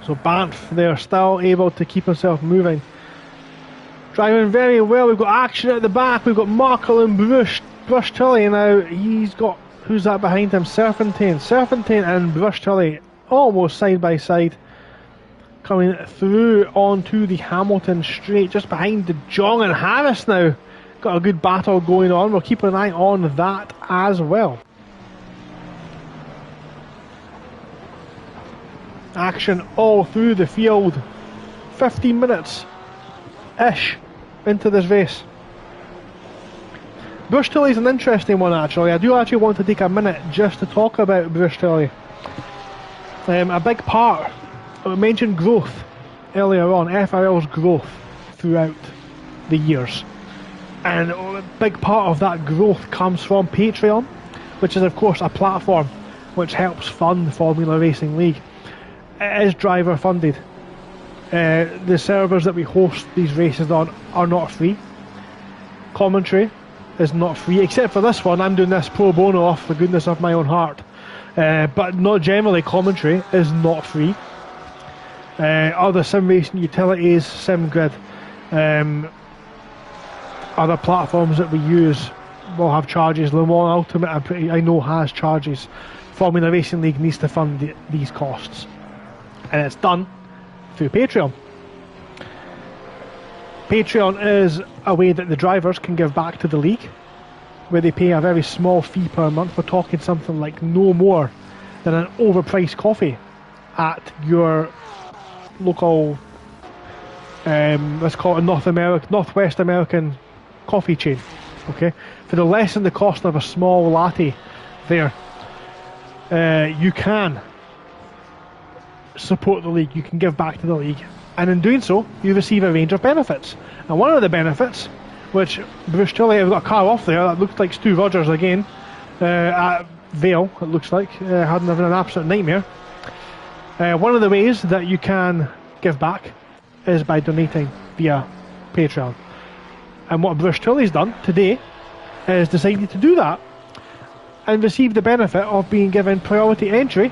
So Banff, they're still able to keep himself moving. Driving very well. We've got action at the back. We've got Markle and Brush Tully now. He's got Who's that behind him? Serpentine. Serpentine and Brush Tully almost side by side. Coming through onto the Hamilton straight, just behind De Jong and Harris now. Got a good battle going on. We'll keep an eye on that as well. Action all through the field. 15 minutes-ish into this race. Brush Tully's an interesting one actually. I do actually want to take a minute just to talk about Brush Tully. A big part, I mentioned growth earlier on, FRL's growth throughout the years. And a big part of that growth comes from Patreon, which is of course a platform which helps fund Formula Racing League. It is driver funded. The servers that we host these races on are not free. Commentary is not free, except for this one. I'm doing this pro bono off the goodness of my own heart. But not generally, commentary is not free. Other sim racing utilities, Simgrid, other platforms that we use will have charges. Le Mans Ultimate, I know, has charges. Formula Racing League needs to fund these costs, and it's done through Patreon. Patreon is a way that the drivers can give back to the league, where they pay a very small fee per month. We're talking something like no more than an overpriced coffee at your local, let's call it Northwest American coffee chain. Okay, for the less than the cost of a small latte there, you can support the league, you can give back to the league, and in doing so you receive a range of benefits. And one of the benefits, which Bruce Tully, I've got a car off there that looks like Stu Rogers again, at Vale, it looks like, having an absolute nightmare. One of the ways that you can give back is by donating via Patreon. And what Bruce Tully's done today is decided to do that and receive the benefit of being given priority entry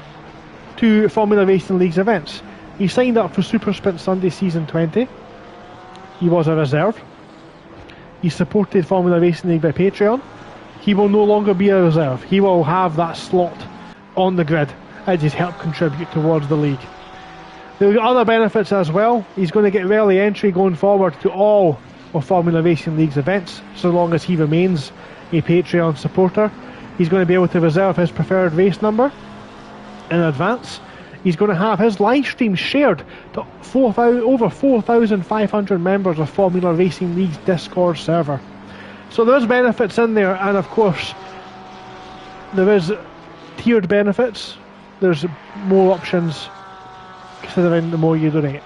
to Formula Racing League's events. He signed up for Super Sprint Sunday Season 20. He was a reserve. He supported Formula Racing League by Patreon. He will no longer be a reserve. He will have that slot on the grid as he's helped contribute towards the league. There are other benefits as well. He's going to get early entry going forward to all of Formula Racing League's events, so long as he remains a Patreon supporter. He's going to be able to reserve his preferred race number in advance. He's going to have his live stream shared to over 4,500 members of Formula Racing League's Discord server. So there's benefits in there, and of course there is tiered benefits. There's more options considering the more you donate.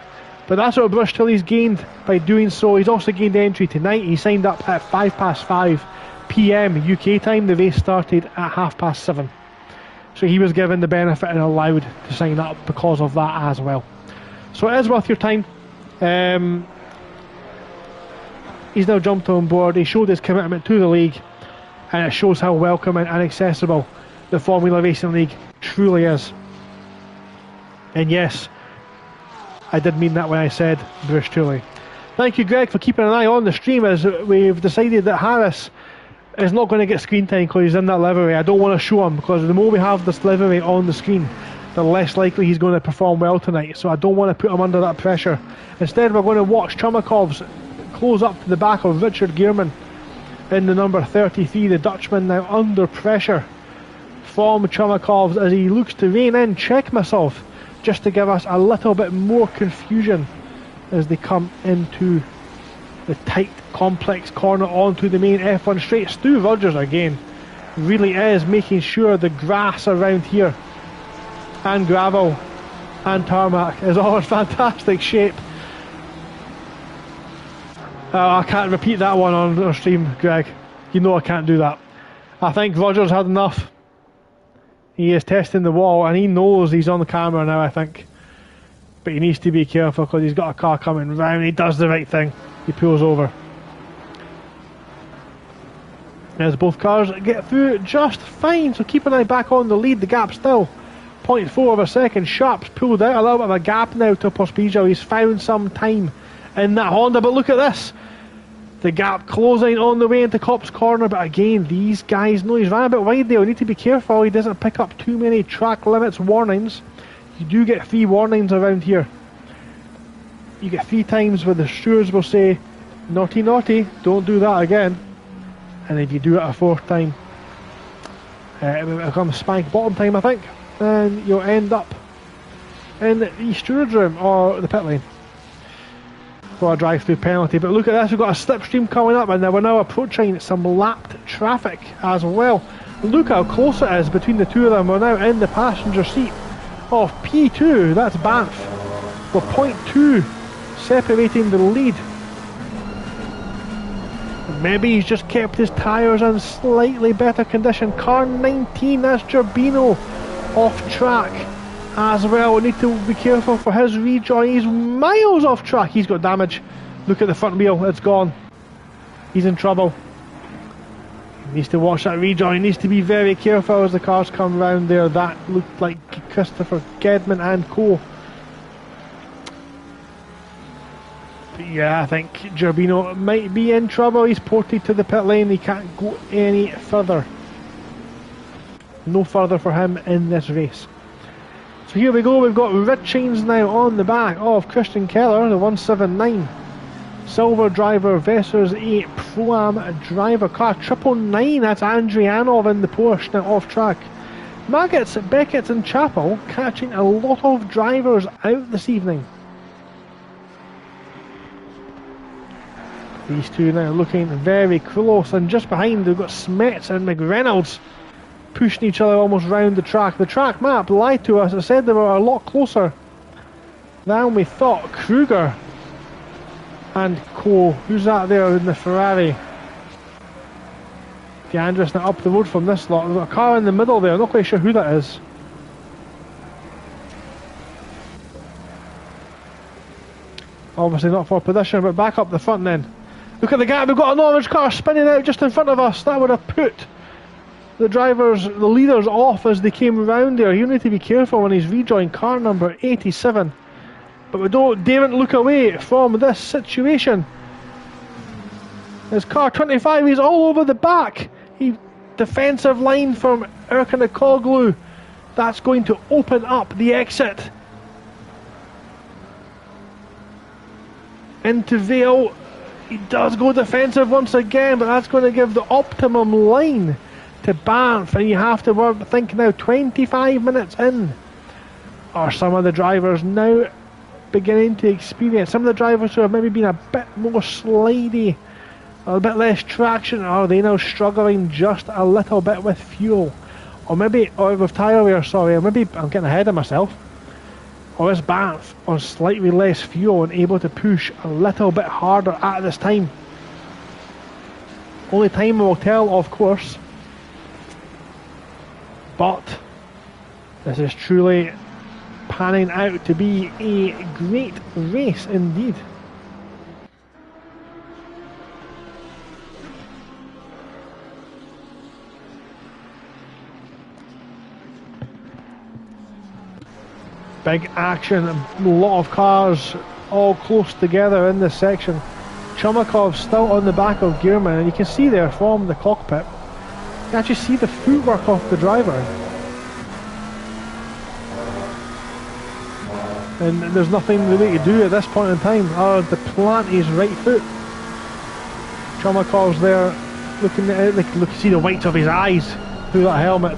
But that's what Bruce Tully's gained by doing so. He's also gained entry tonight. He signed up at 5:05 PM UK time. The race started at 7:30. So he was given the benefit and allowed to sign up because of that as well. So it is worth your time. He's now jumped on board. He showed his commitment to the league, and it shows how welcoming and accessible the Formula Racing League truly is. And yes, I did mean that when I said Bruce Tully. Thank you, Greg, for keeping an eye on the stream, as we've decided that Harris is not going to get screen time because he's in that livery. I don't want to show him, because the more we have this livery on the screen, the less likely he's going to perform well tonight. So I don't want to put him under that pressure. Instead, we're going to watch Chumakov's close up to the back of Richard Gearman in the number 33. The Dutchman now under pressure from Chumakov's as he looks to rein in Check Myself, just to give us a little bit more confusion as they come into the tight, complex corner onto the main F1 straight. Stu Rogers again really is making sure the grass around here and gravel and tarmac is all in fantastic shape. I can't repeat that one on our stream, Greg. You know I can't do that. I think Rogers had enough. He is testing the wall, and he knows he's on the camera now, I think. But he needs to be careful because he's got a car coming round. He does the right thing. He pulls over. As both cars get through just fine, so keep an eye back on the lead. The gap still 0.4 of a second. Sharp's pulled out a little bit of a gap now to Pospisil. He's found some time in that Honda, but look at this. The gap closing on the way into Cop's corner, but again, these guys know he's ran a bit wide there. We need to be careful he doesn't pick up too many track limits warnings. You do get 3 warnings around here. You get 3 times where the stewards will say, naughty, naughty, don't do that again. And if you do it a 4th time, it will become spank bottom time, I think. And you'll end up in the steward's room or the pit lane for a drive-through penalty. But look at this, we've got a slipstream coming up, and we're now approaching some lapped traffic as well. Look how close it is between the two of them. We're now in the passenger seat of P2, that's Banff. We're 0.2 separating the lead. Maybe he's just kept his tyres in slightly better condition. Car 19, that's Gerbino, off track as well. We need to be careful for his rejoin. He's miles off track. He's got damage. Look at the front wheel, it's gone. He's in trouble. He needs to watch that rejoin. He needs to be very careful as the cars come round there. That looked like Christopher Gedman and co. But yeah, I think Gerbino might be in trouble. He's ported to the pit lane. He can't go any further. No further for him in this race. So here we go, we've got Richings now on the back of Christian Keller, the 179. Silver driver versus a Pro-Am driver. Car 999, that's Andrianov in the Porsche now off track. Maggots, Beckett and Chappell catching a lot of drivers out this evening. These two now looking very close, and just behind we've got Smets and McReynolds pushing each other almost round the track. The track map lied to us. It said they were a lot closer than we thought. Kruger and co. Who's that there in the Ferrari? DeAndres now up the road from this lot. We've got a car in the middle there. I'm not quite sure who that is. Obviously not for position, but back up the front then. Look at the gap. We've got an orange car spinning out just in front of us. That would have put the drivers, the leaders off as they came around there. You need to be careful when he's rejoined car number 87. But we daren't look away from this situation. His car 25, he's all over the back. Defensive line from Erkanakoglu. That's going to open up the exit into Vale. He does go defensive once again, but that's going to give the optimum line to Banff, and you have to think now 25 minutes in. Are some of the drivers now beginning to experience, some of the drivers who have maybe been a bit more slidey, a bit less traction, are they now struggling just a little bit with fuel? Or with tyre wear, sorry, or maybe I'm getting ahead of myself. Or is Banff on slightly less fuel and able to push a little bit harder at this time? Only time will tell, of course. But this is truly panning out to be a great race indeed. Big action, a lot of cars all close together in this section. Chumakov still on the back of Gearman, and you can see there from the cockpit, you can actually see the footwork of the driver. And there's nothing really to do at this point in time other to plant his right foot. Chumakov's there looking at it, look, see the whites of his eyes through that helmet.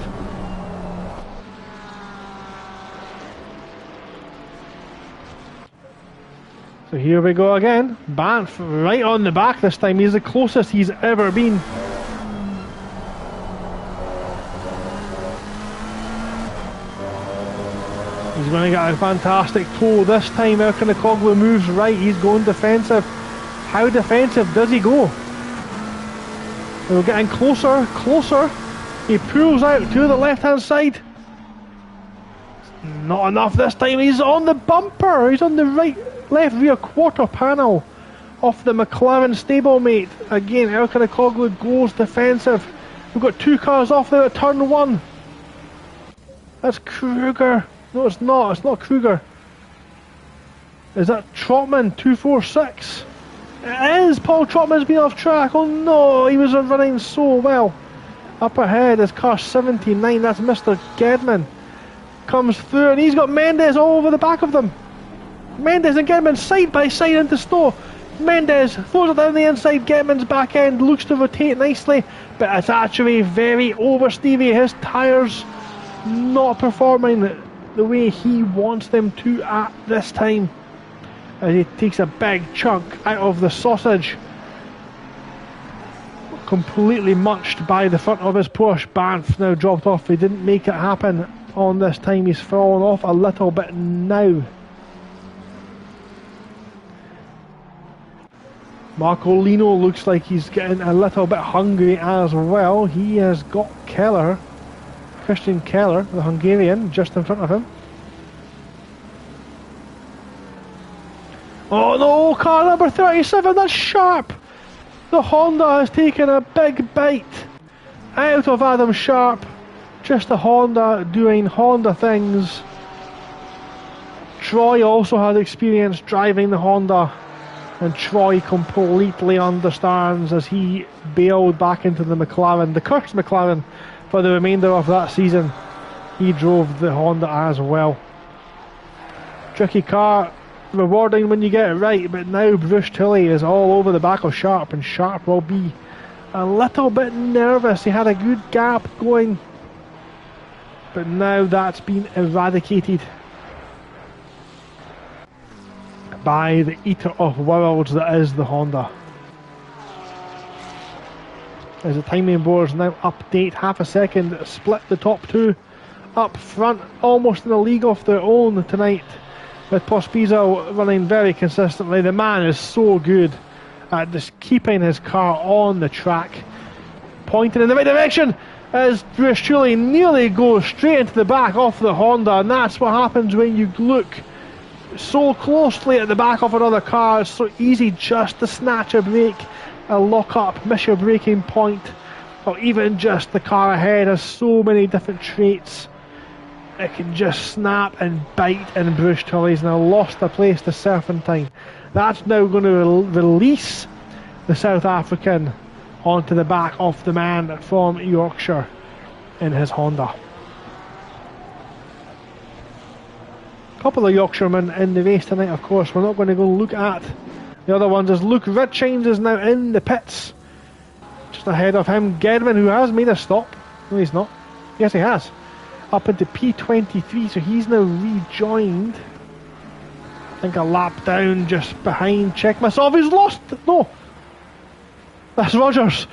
So here we go again. Banff right on the back this time. He's the closest he's ever been. He's going to get a fantastic toll this time. Erkanakoglu moves right. He's going defensive. How defensive does he go? We're getting closer, closer. He pulls out to the left hand side. Not enough this time. He's on the bumper. He's on the left rear quarter panel of the McLaren stablemate. Again, Erkanakoglu goes defensive. We've got two cars off there at turn one. That's Kruger. No, it's not. It's not Kruger. Is that Trotman 246? It is! Paul Trotman's been off track. Oh no, he was running so well. Up ahead is car 79, that's Mr. Gedman. Comes through and he's got Mendes all over the back of them. Mendes and Gedman side by side into Stowe. Mendes throws it down the inside, Gedman's back end looks to rotate nicely, but it's actually very oversteamy. His tyres not performing the way he wants them to at this time, as he takes a big chunk out of the sausage, completely munched by the front of his Porsche. Banff now dropped off. He didn't make it happen on this time. He's fallen off a little bit now. Marco Lino looks like he's getting a little bit hungry as well. He has got Keller, Christian Keller, the Hungarian, just in front of him. Oh no, car number 37, that's Sharp! The Honda has taken a big bite out of Adam Sharp. Just the Honda doing Honda things. Troy also had experience driving the Honda, and Troy completely understands as he bailed back into the McLaren, the cursed McLaren, for the remainder of that season. He drove the Honda as well. Tricky car, rewarding when you get it right, but now Bruce Tilley is all over the back of Sharp, and Sharp will be a little bit nervous. He had a good gap going, but now that's been eradicated by the eater of worlds that is the Honda. As the timing boards now update, half a second split the top two up front, almost in a league of their own tonight, with Pospisil running very consistently. The man is so good at just keeping his car on the track, pointing in the right direction as Bruce Tully nearly goes straight into the back of the Honda, and that's what happens when you look so closely at the back of another car. It's so easy just to snatch a brake, a lock up, miss your braking point, or even just the car ahead has so many different traits. It can just snap and bite, and Bruce Tully's now lost a place to Serpentine. That's now going to release the South African onto the back of the man from Yorkshire in his Honda. A couple of Yorkshiremen in the race tonight, of course. We're not going to go look at the other ones, as Luke Richings is now in the pits, just ahead of him. Gedman, who has made a stop. No, he's not. Yes, he has. Up into P23, so he's now rejoined. I think a lap down just behind Checkmasov. He's lost. No, that's Rogers.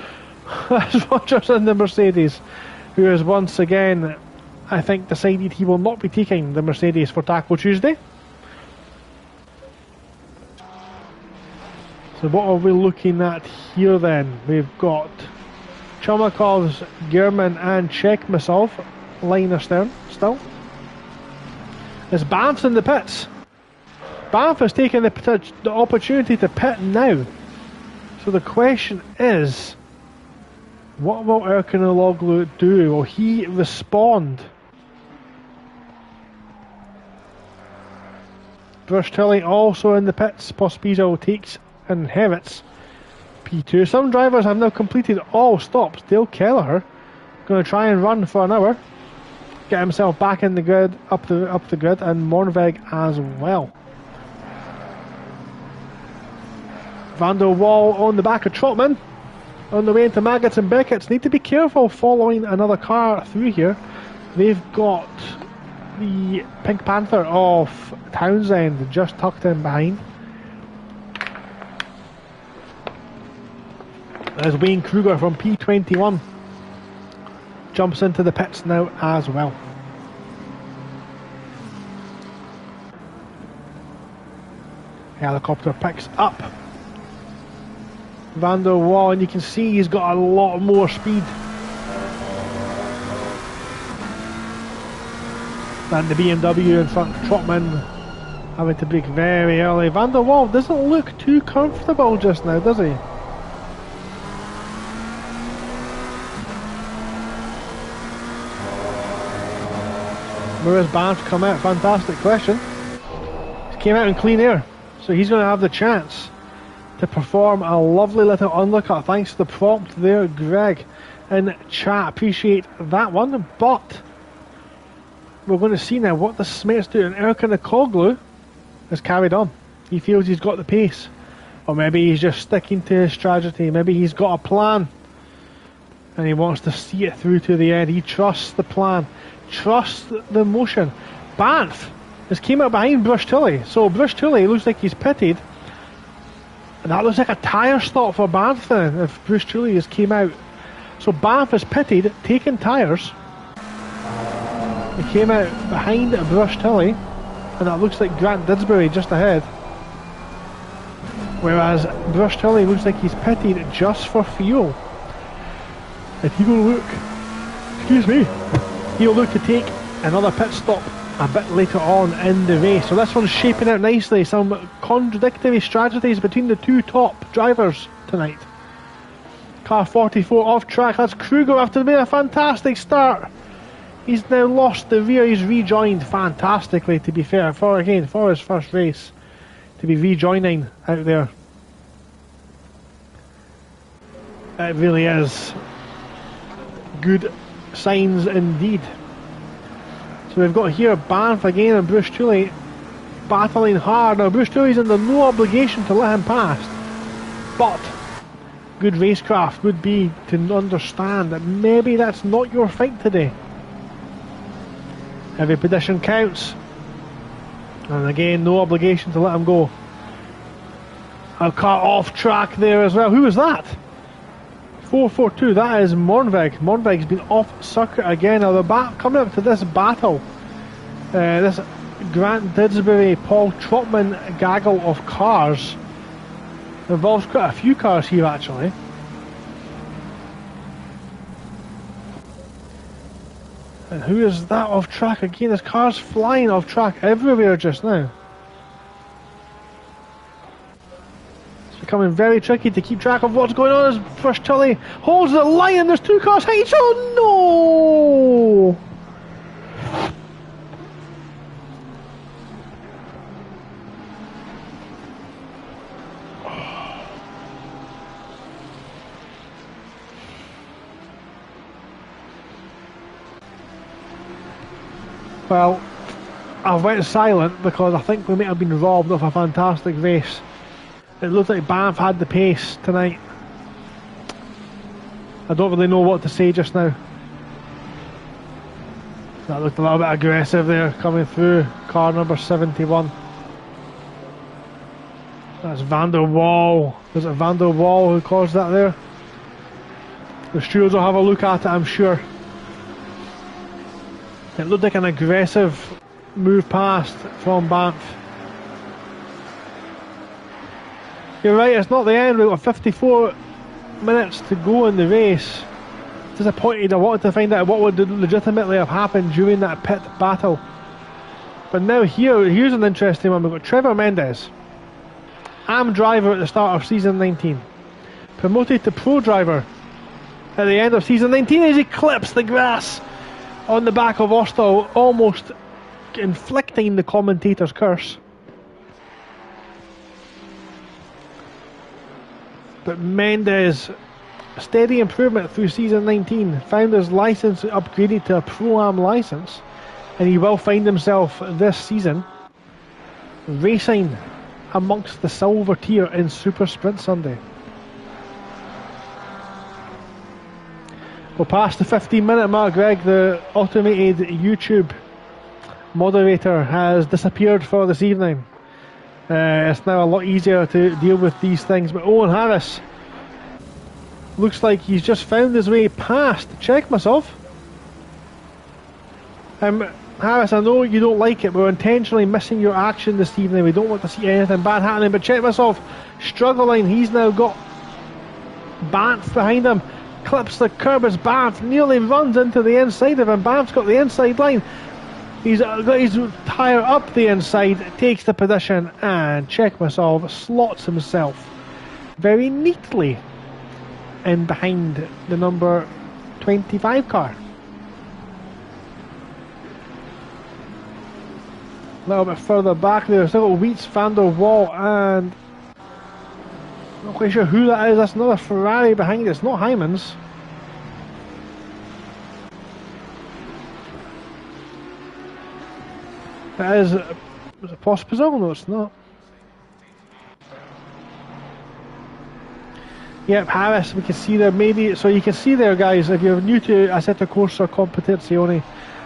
That's Rogers in the Mercedes, who has once again, I think, decided he will not be taking the Mercedes for Taco Tuesday. So what are we looking at here then? We've got Chomakov's, German and Checkmasov line astern still. As Banff's in the pits. Banff has taken the opportunity to pit now. So the question is, what will Erkinologlu do? Will he respond? Bruce Tilley also in the pits. Pospisil takes and inherits P2. Some drivers have now completed all stops. Dale Kelleher going to try and run for an hour, get himself back in the grid, up the grid, and Mornveg as well. Van der Waal on the back of Trotman, on the way into Maggots and Beckett's. Need to be careful following another car through here. They've got the Pink Panther of Townsend just tucked in behind. As Wayne Kruger from P21 jumps into the pits now as well. Helicopter picks up Van der Waal, and you can see he's got a lot more speed than the BMW in front. Trotman having to brake very early. Van der Waal doesn't look too comfortable just now, does he? Where has Banff come out? Fantastic question. He came out in clean air, so he's going to have the chance to perform a lovely little undercut. Thanks to the prompt there, Greg in chat. Appreciate that one. But we're going to see now what the Smiths do. And Erkan Akoglu has carried on. He feels he's got the pace. Or maybe he's just sticking to his strategy. Maybe he's got a plan. And he wants to see it through to the end. He trusts the plan. Trusts the motion. Banff has came out behind Bruce Tully. So Bruce Tully looks like he's pitted. And that looks like a tyre stop for Banff then, if Bruce Tully has came out. So Banff is pitted, taking tyres. He came out behind Bruce Tully. And that looks like Grant Didsbury just ahead. Whereas Bruce Tully looks like he's pitted just for fuel. And he will look, excuse me, he'll look to take another pit stop a bit later on in the race. So this one's shaping out nicely. Some contradictory strategies between the two top drivers tonight. Car 44 off track. That's Kruger after being a fantastic start. He's now lost the rear. He's rejoined fantastically, to be fair, for his first race. To be rejoining out there. It really is good signs indeed. So we've got here Banff again and Bruce Tully battling hard. Now Bruce Tully's under no obligation to let him past, but good racecraft would be to understand that maybe that's not your fight today. Every position counts, and again no obligation to let him go. A car off track there as well. Who was that? 442, that is Mornvig. Mornvig's been off circuit again. Now they're coming up to this battle. This Grant Didsbury, Paul Trotman gaggle of cars. Involves quite a few cars here actually. And who is that off track again? There's cars flying off track everywhere just now. Becoming very tricky to keep track of what's going on as Bruce Tully holds the line. There's two cars. Hey, oh no! Well, I went silent because I think we may have been robbed of a fantastic race. It looked like Banff had the pace tonight. I don't really know what to say just now. That looked a little bit aggressive there, coming through car number 71. That's Van der Waal. Was it Van der Waal who caused that there? The stewards will have a look at it, I'm sure. It looked like an aggressive move past from Banff. You're right, it's not the end. We've got 54 minutes to go in the race. Disappointed. I wanted to find out what would legitimately have happened during that pit battle. But now here's an interesting one. We've got Trevor Mendes, AM driver at the start of season 19, promoted to pro driver at the end of season 19 as he clips the grass on the back of Ostall, almost inflicting the commentator's curse. But Mendes, steady improvement through season 19, found his licence upgraded to a Pro-Am licence, and he will find himself this season racing amongst the silver tier in Super Sprint Sunday. We're past the 15-minute mark, Greg. The automated YouTube moderator has disappeared for this evening. It's now a lot easier to deal with these things. But Owen Harris looks like he's just found his way past. Check myself. Harris, I know you don't like it. We're intentionally missing your action this evening. We don't want to see anything bad happening. But check myself, struggling. He's now got Banff behind him. Clips the curb as Banff nearly runs into the inside of him. Banff's got the inside line. He's got his tyre up the inside, takes the position, and check myself, slots himself very neatly in behind the number 25 car. A little bit further back there, still got Wheats, Van der Waal, and Not quite sure who that is. That's another Ferrari behind it. It's not Hyman's. That is it Pospisil? No, it's not. Yep, Harris, we can see there maybe, so you can see there guys, if you're new to Assetto Corsa Competizione,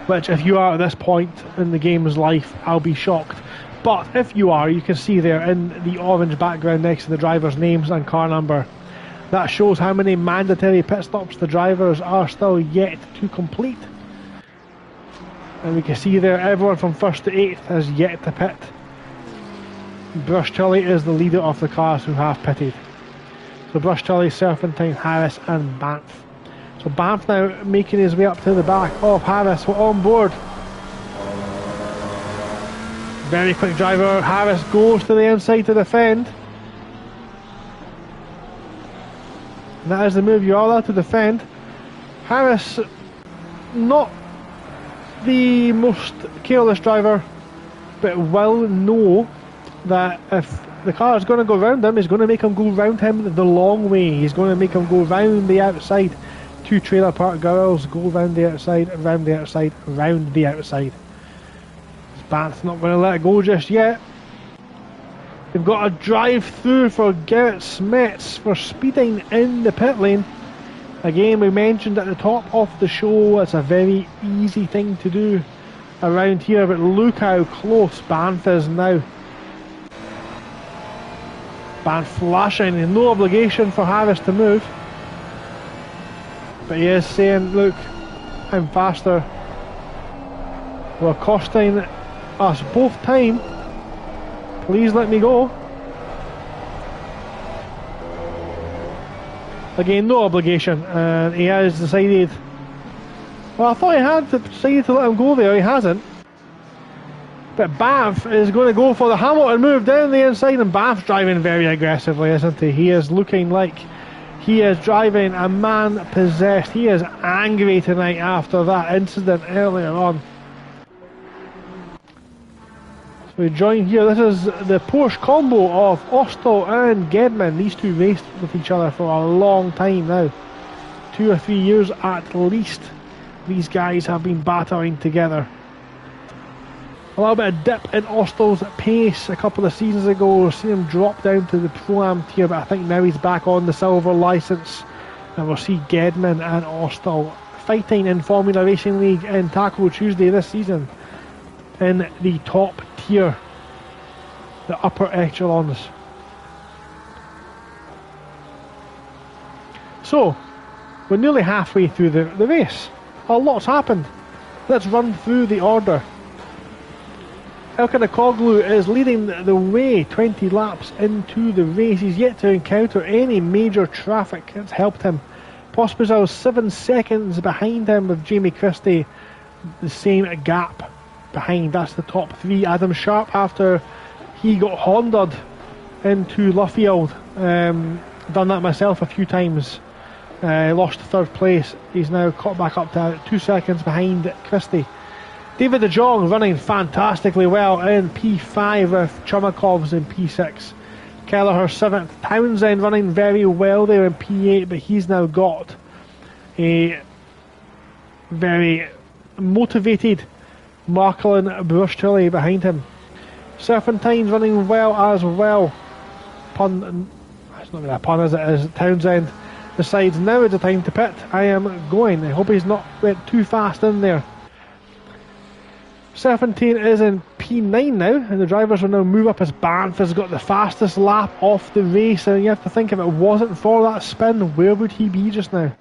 which if you are at this point in the game's life, I'll be shocked. But if you are, you can see there in the orange background next to the driver's names and car number, that shows how many mandatory pit stops the drivers are still yet to complete. And we can see there everyone from 1st to 8th has yet to pit. Brush is the leader of the cars who have pitted. So Brush Serpentine, Harris and Banff. So Banff now making his way up to the back of Harris. We're on board. Very quick driver. Harris goes to the inside to defend. And that is the move. You are allowed to defend. Harris, not the most careless driver, but will know that if the car is going to go round him, he's going to make him go round him the long way. He's going to make him go round the outside. 2 trailer park girls go round the outside, round the outside, round the outside. Banff's not going to let it go just yet. They've got a drive through for Gerrit Smets for speeding in the pit lane. Again, we mentioned at the top of the show, it's a very easy thing to do around here, but look how close Banff is now. Banff flashing, and no obligation for Harris to move. But he is saying, look, I'm faster. We're costing us both time. Please let me go. Again, no obligation, and he has decided, well, I thought he had decided to let him go there. He hasn't. But Banff is going to go for the Hamilton move down the inside, and Banff's driving very aggressively, isn't he? He is looking like he is driving a man possessed. He is angry tonight after that incident earlier on. So we join here. This is the Porsche combo of Ostal and Gedman. These two raced with each other for a long time now. 2 or 3 years at least. These guys have been battling together. A little bit of dip in Ostal's pace a couple of seasons ago. We've seen him drop down to the Pro-Am tier, but I think now he's back on the silver licence. And we'll see Gedman and Ostal fighting in Formula Racing League in Taco Tuesday this season in the top tier, the upper echelons. So, we're nearly halfway through the race. A lot's happened. Let's run through the order. Elkanoglu is leading the way 20 laps into the race. He's yet to encounter any major traffic that's helped him. Pospisil 7 seconds behind him, with Jamie Christie the same gap behind. That's the top 3. Adam Sharp, after he got Honda'd into Luffield, done that myself a few times, lost 3rd place. He's now caught back up to 2 seconds behind Christie. David De Jong running fantastically well in P5 with Chumakovs in P6. Kelleher 7th. Townsend running very well there in P8, but he's now got a very motivated Marklin Brushtilly behind him. Serpentine's running well as well. It's not really a pun, is it? As Townsend decides now is the time to pit. I am going. I hope he's not went too fast in there. Serpentine is in P9 now, and the drivers will now move up as Banff has got the fastest lap of the race. And you have to think, if it wasn't for that spin, where would he be just now?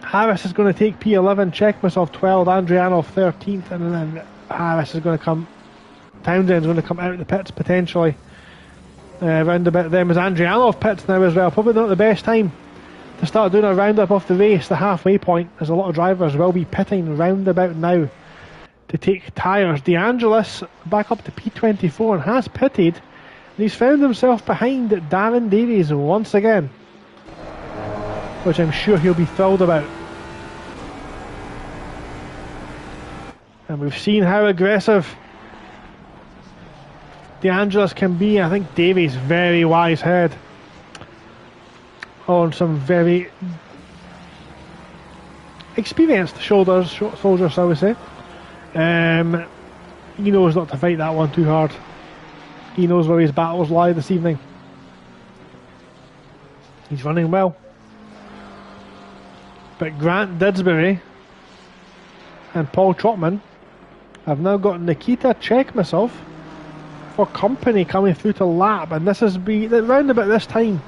Harris is going to take P11, Checkmas off 12, Andrianov 13th, and then Harris is going to come, Townsend's going to come out of the pits potentially. Round about them as Andrianov pits now as well. Probably not the best time to start doing a roundup of the race, the halfway point, as a lot of drivers will be pitting round about now to take tyres. De Angelis back up to P24 and has pitted, and he's found himself behind Darren Davies once again, which I'm sure he'll be thrilled about. And we've seen how aggressive DeAngelis can be. I think Davy's very wise head on some very experienced soldiers, I would say. He knows not to fight that one too hard. He knows where his battles lie this evening. He's running well. But Grant Didsbury and Paul Trotman have now got Nikita Chekhmasov for company coming through to lap, and this is round about this time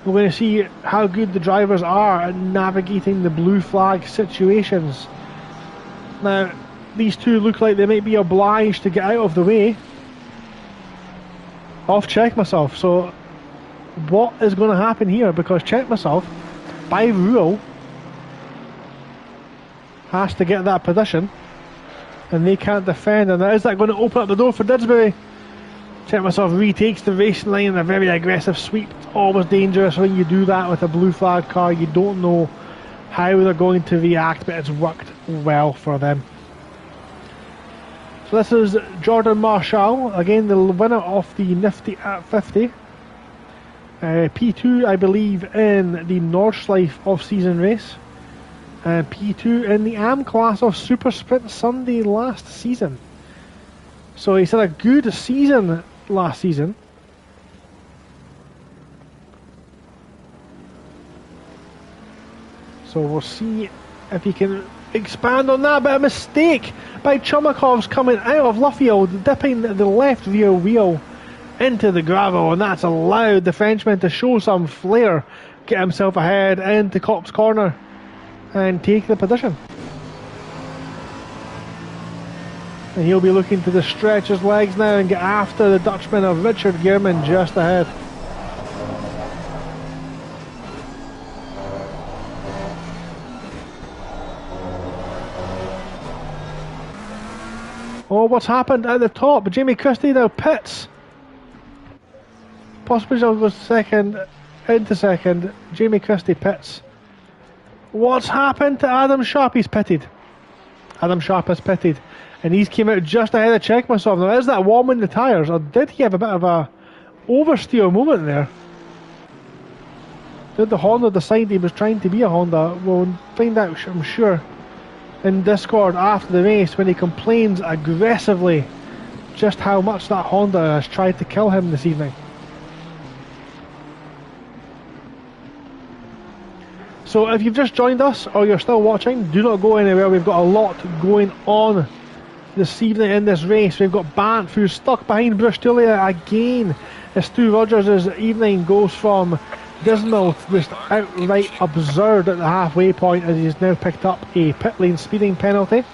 we're going to see how good the drivers are at navigating the blue flag situations. Now these two look like they might be obliged to get out of the way of Chekhmasov, so what is going to happen here? Because Chekhmasov, by rule, has to get that position, and they can't defend, and is that going to open up the door for Didsbury? Chekhmasov retakes the racing line in a very aggressive sweep. It's always dangerous when you do that with a blue flag car. You don't know how they're going to react, but it's worked well for them. So this is Jordan Marshall, again the winner of the Nifty at 50. P2 I believe in the Nordschleife off-season race, and P2 in the AM class of Super Sprint Sunday last season. So he's had a good season last season. So we'll see if he can expand on that. But a mistake by Chumakov's coming out of Luffield, dipping the left rear wheel into the gravel, and that's allowed the Frenchman to show some flair, get himself ahead into Cop's corner and take the position. And he'll be looking to stretch his legs now and get after the Dutchman of Richard Gearman just ahead. Oh, what's happened at the top? Jamie Christie now pits. Pospisil goes second, into second. Jamie Christie pits. What's happened to Adam Sharp? He's pitted. Adam Sharp has pitted. And he's came out just ahead of Chekhmasov. Now, is that warming the tyres, or did he have a bit of a oversteer moment there? Did the Honda decide he was trying to be a Honda? We'll find out, I'm sure, in Discord after the race, when he complains aggressively just how much that Honda has tried to kill him this evening. So if you've just joined us or you're still watching, do not go anywhere. We've got a lot going on this evening in this race. We've got Banff, who's stuck behind Brustulia again, as Stu Rogers' evening goes from dismal to just outright absurd at the halfway point, as he's now picked up a pit lane speeding penalty.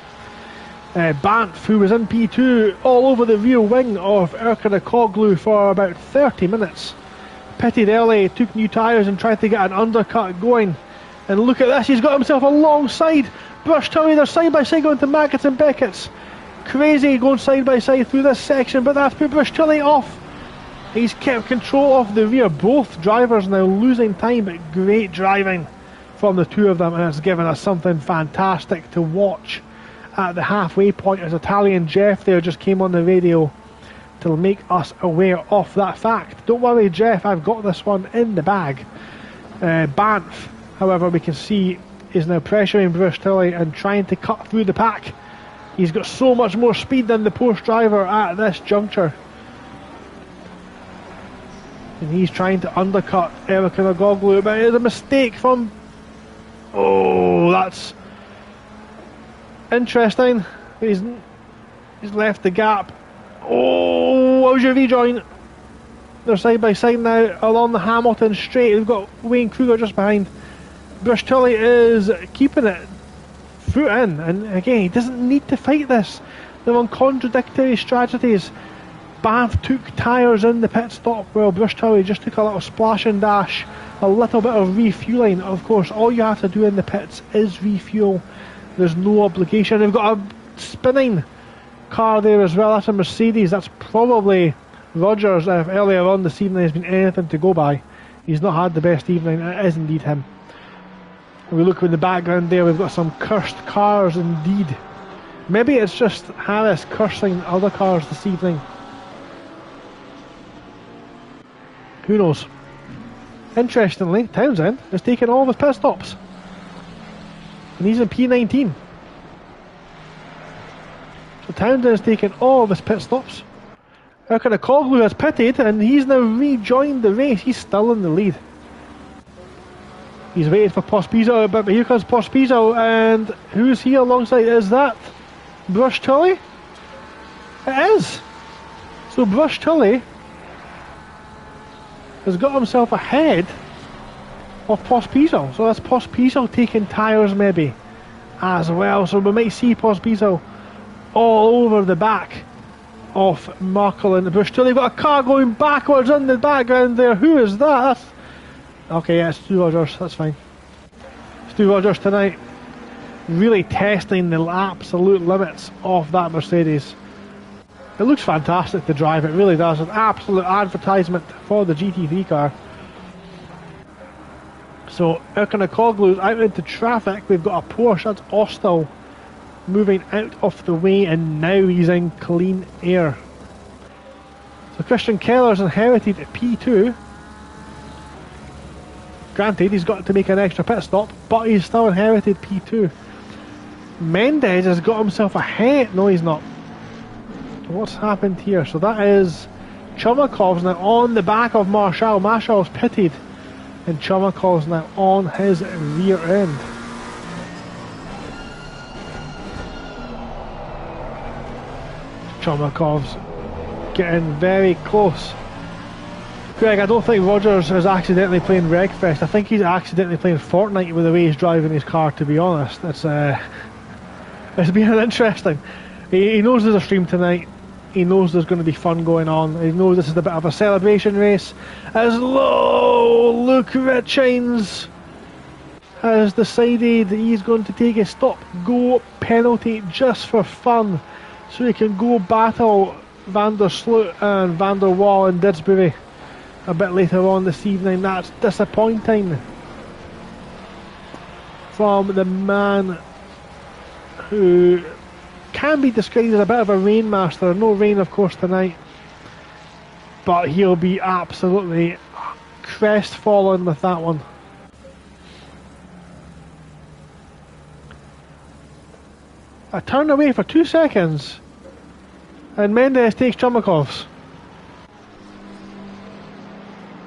Banff, who was in P2 all over the rear wing of Erkan Akoglu for about 30 minutes, pitted early, took new tyres and tried to get an undercut going. And look at this, he's got himself alongside Brustulia. They're side by side going to Mackett's and Beckett's. Crazy going side by side through this section, but that's put Brustulia off. He's kept control of the rear. Both drivers now losing time, but great driving from the two of them, and it's given us something fantastic to watch at the halfway point, as Italian Jeff there just came on the radio to make us aware of that fact. Don't worry, Jeff, I've got this one in the bag. Banff, however, we can see is now pressuring Brustulia and trying to cut through the pack. He's got so much more speed than the Porsche driver at this juncture. And he's trying to undercut Erkan Akoglu, but it's a mistake from... Oh, that's interesting. He's left the gap. Oh, what was your V-join? They're side by side now along the Hamilton straight. We've got Wayne Kruger just behind. Brustulia is keeping it foot in, and again, he doesn't need to fight this. They're on contradictory strategies. Banff took tyres in the pit stop, while Brustulia just took a little splash and dash, a little bit of refueling. Of course, all you have to do in the pits is refuel. There's no obligation. They've got a spinning car there as well. That's a Mercedes. That's probably Rogers, if earlier on this evening has been anything to go by. He's not had the best evening. It is indeed him. If we look in the background there, we've got some cursed cars indeed. Maybe it's just Harris cursing other cars this evening. Who knows? Interestingly, Townsend is taking all of his pit stops. And he's in P19. So Townsend is taking all of his pit stops. Koglu has pitted and he's now rejoined the race. He's still in the lead. He's waited for Pospisil, but here comes Pospisil, and who's he alongside? Is that Brush Tully? It is! So Brush Tully has got himself ahead of Pospisil. So that's Pospisil taking tyres maybe as well. So we might see Pospisil all over the back of Merkel and Brush Tully. Got a car going backwards in the background there. Who is that? Okay, yeah, it's Stu Rogers, that's fine. Stu Rogers tonight really testing the absolute limits of that Mercedes. It looks fantastic to drive, it really does. An absolute advertisement for the GT3 car. So Koglu's out into traffic. We've got a Porsche, that's Ostel, moving out of the way, and now he's in clean air. So Christian Keller's inherited P2. Granted, he's got to make an extra pit stop, but he's still inherited P2. Mendes has got himself ahead. No, he's not. What's happened here? So that is Chumakov's now on the back of Marshall. Marshall's pitted, and Chumakov's now on his rear end. Chumakov's getting very close. Greg, I don't think Rogers is accidentally playing Wreckfest. I think he's accidentally playing Fortnite with the way he's driving his car, to be honest. It's been interesting. He knows there's a stream tonight. He knows there's going to be fun going on. He knows this is a bit of a celebration race. As Luke Richings has decided that he's going to take a stop-go penalty just for fun, so he can go battle Van der Sloot and Van der Waal in Didsbury a bit later on this evening. That's disappointing from the man who can be described as a bit of a rain master. No rain, of course, tonight, but he'll be absolutely crestfallen with that one. I turn away for 2 seconds, and Mendes takes Chumakov's.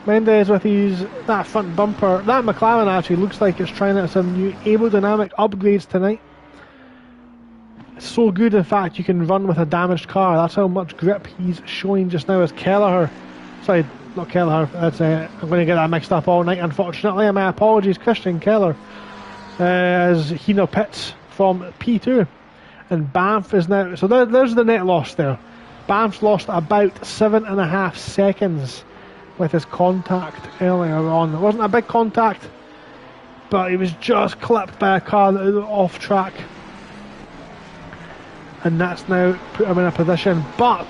Mendes with that front bumper. That McLaren actually looks like it's trying out some new aerodynamic upgrades tonight. It's so good, in fact, you can run with a damaged car. That's how much grip he's showing just now as Kelleher. Sorry, not Kelleher. I'm going to get that mixed up all night, unfortunately. My apologies, Christian Keller. As he now pits from P2. And Banff is now... So there's the net loss there. Banff's lost about 7.5 seconds with his contact earlier on. It wasn't a big contact, but he was just clipped by a car that was off track, and that's now put him in a position. But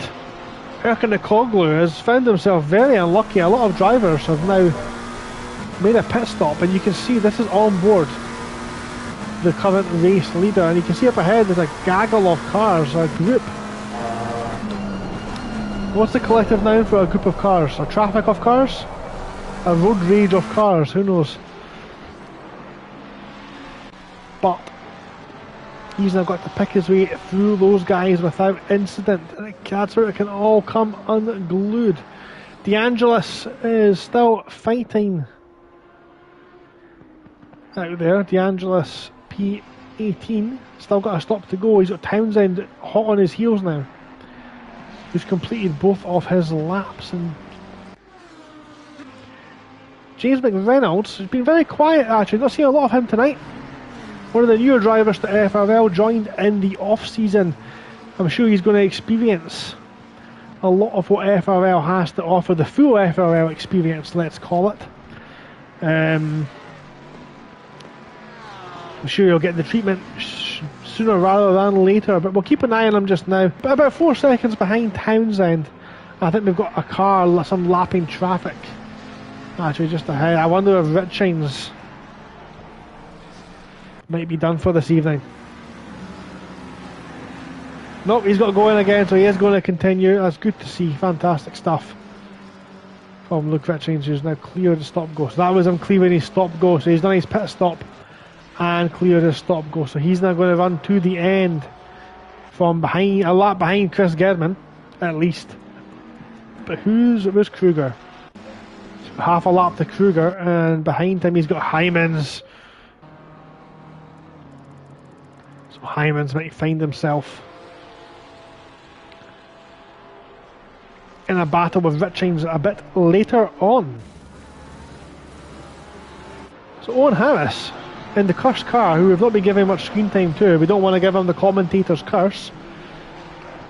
Koglu has found himself very unlucky. A lot of drivers have now made a pit stop, and you can see this is on board the current race leader, and you can see up ahead there's a gaggle of cars, a group. What's the collective noun for a group of cars? A traffic of cars? A road rage of cars? Who knows? But he's now got to pick his way through those guys without incident. That's where it can all come unglued. DeAngelis is still fighting out there. DeAngelis P18 still got a stop to go. He's got Townsend hot on his heels now, who's completed both of his laps. And James McReynolds has been very quiet, actually. Not seen a lot of him tonight. One of the newer drivers to FRL, joined in the off-season. I'm sure he's going to experience a lot of what FRL has to offer, the full FRL experience, let's call it. I'm sure he'll get the treatment sooner rather than later, but we'll keep an eye on him just now. But about 4 seconds behind Townsend. I think we've got a car, some lapping traffic actually just ahead. I wonder if Richings might be done for this evening. Nope, he's got going again, so he is going to continue. That's good to see. Fantastic stuff. from Luke Richings, who's now cleared the stop go. So that was him clearing his stop go. So he's done his pit stop and cleared his stop go. So he's now going to run to the end from behind, a lap behind Chris Gerdman, at least. But it was Kruger. So half a lap to Kruger, and behind him he's got Hyman's. So Hyman's might find himself in a battle with Richings a bit later on. So Owen Harris, in the cursed car, who we've not been giving much screen time to, we don't want to give him the commentator's curse,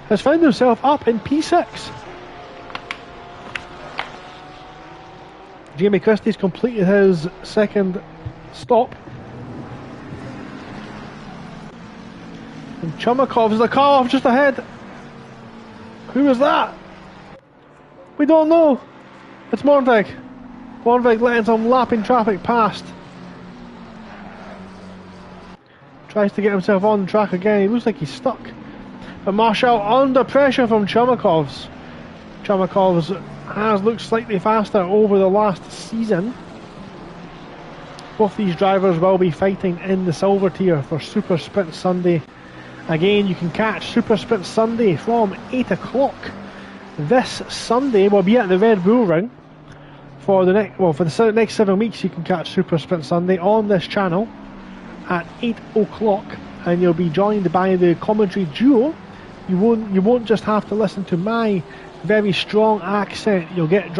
has found himself up in P6. Jamie Christie's completed his second stop. And Chumakov's the car off just ahead. Who is that? We don't know. It's Mornvig. Mornvig letting some lapping traffic past. Tries to get himself on track again. He looks like he's stuck. But Marshall under pressure from Chumakov's. Chumakov's has looked slightly faster over the last season. Both these drivers will be fighting in the silver tier for Super Sprint Sunday. Again, you can catch Super Sprint Sunday from 8 o'clock. This Sunday we'll be at the Red Bull Ring for the next 7 weeks. You can catch Super Sprint Sunday on this channel at 8 o'clock, and you'll be joined by the commentary duo. You won't just have to listen to my very strong accent. You'll get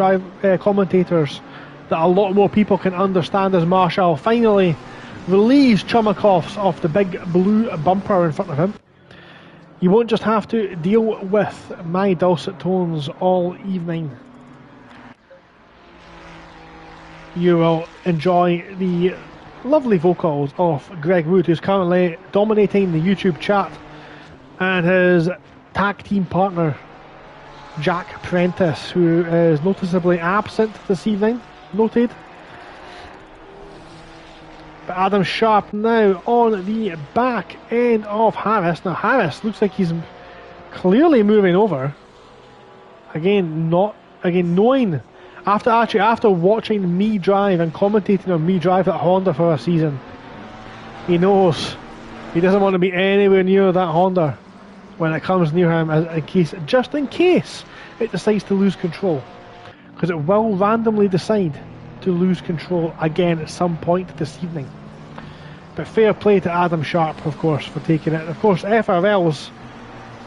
commentators that a lot more people can understand, as Marshall finally relieves Chumakov's off the big blue bumper in front of him. You won't just have to deal with my dulcet tones all evening. You will enjoy the lovely vocals of Greg Wood, who's currently dominating the YouTube chat, and his tag team partner Jack Prentice, who is noticeably absent this evening. Noted. But Adam Sharp now on the back end of Harris. Now Harris looks like he's clearly moving over. Knowing after watching me drive and commentating on me drive that Honda for a season, he knows he doesn't want to be anywhere near that Honda when it comes near him, just in case it decides to lose control, because it will randomly decide to lose control again at some point this evening. But fair play to Adam Sharp, of course, for taking it. Of course, FRL's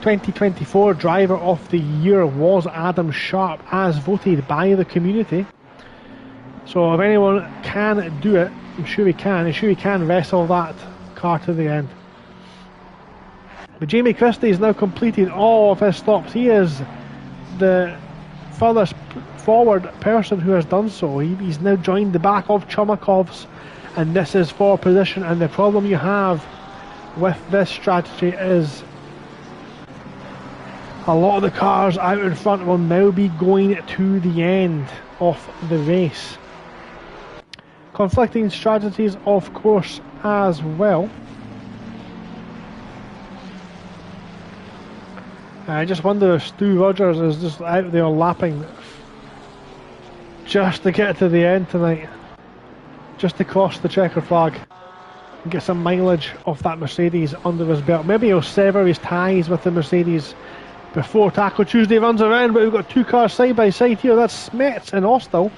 2024 Driver of the Year was Adam Sharp, as voted by the community. So if anyone can do it, I'm sure he can wrestle that car to the end. But Jamie Christie has now completed all of his stops. He is the furthest forward person who has done so. He's now joined the back of Chumakov's, and this is for position. And the problem you have with this strategy is a lot of the cars out in front will now be going to the end of the race. Conflicting strategies, of course, as well. I just wonder if Stu Rogers is just out there lapping just to get to the end tonight, just to cross the checker flag and get some mileage off that Mercedes under his belt. Maybe he'll sever his ties with the Mercedes before Taco Tuesday runs around. But we've got two cars side by side here. That's Smets and Austell.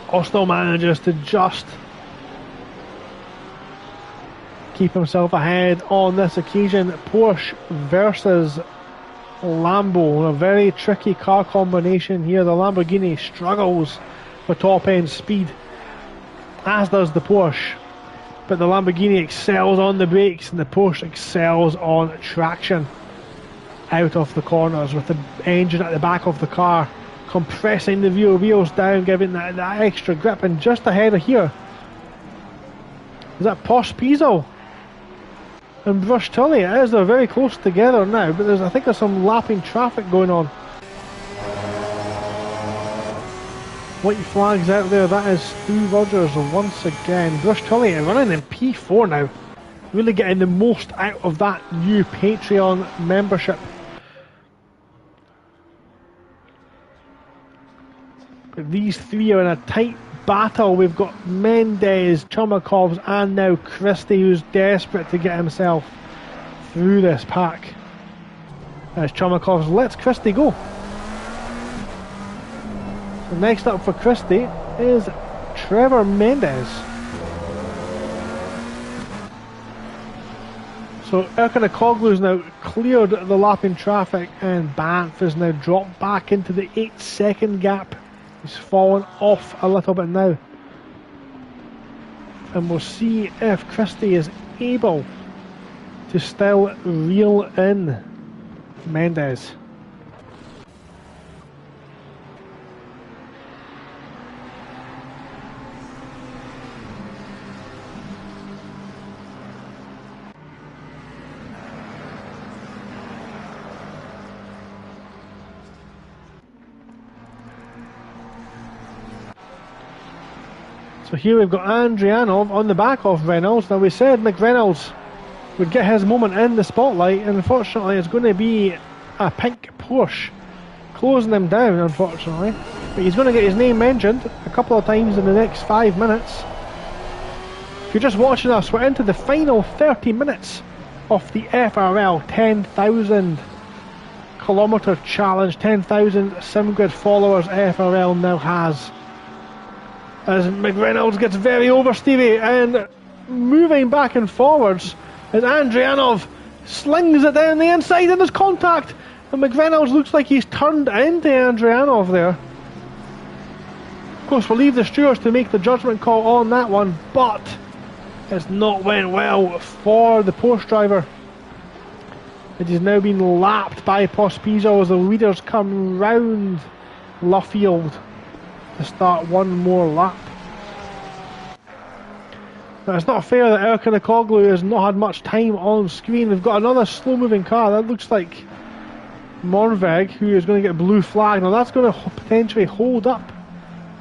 Austell manages to just keep himself ahead on this occasion. Porsche versus Lambo, a very tricky car combination here. The Lamborghini struggles for top end speed, as does the Porsche, but the Lamborghini excels on the brakes and the Porsche excels on traction out of the corners, with the engine at the back of the car compressing the wheels down, giving that extra grip. And just ahead of here is that Porsche Pizzo and Brush Tully. It is, they're very close together now, but I think there's some lapping traffic going on. White flags out there, that is Stu Rogers once again. Brush Tully running in P4 now, really getting the most out of that new Patreon membership. But these three are in a tight battle. We've got Mendes, Chumakovs, and now Christie, who's desperate to get himself through this pack. As Chumakovs lets Christie go. So next up for Christie is Trevor Mendes. So Erkanakoglu's now cleared the lap in traffic, and Banff has now dropped back into the 8-second gap. He's fallen off a little bit now. And we'll see if Christie is able to still reel in Mendes. So here we've got Andrianov on the back of Reynolds. Now we said McReynolds would get his moment in the spotlight, and unfortunately it's going to be a pink Porsche closing him down, unfortunately. But he's going to get his name mentioned a couple of times in the next 5 minutes. If you're just watching us, we're into the final 30 minutes of the FRL 10,000 kilometre challenge. 10,000 Simgrid followers FRL now has. As McReynolds gets very oversteery and moving back and forwards, as Andrianov slings it down the inside and there's contact, and McReynolds looks like he's turned into Andrianov there. Of course, we'll leave the stewards to make the judgment call on that one, but it's not went well for the Porsche driver. It has now been lapped by Pospizo as the leaders come round Luffield to start one more lap. Now, it's not fair that Erkanakoglu has not had much time on screen. We've got another slow moving car. That looks like Morveg, who is going to get blue flag. Now that's going to potentially hold up.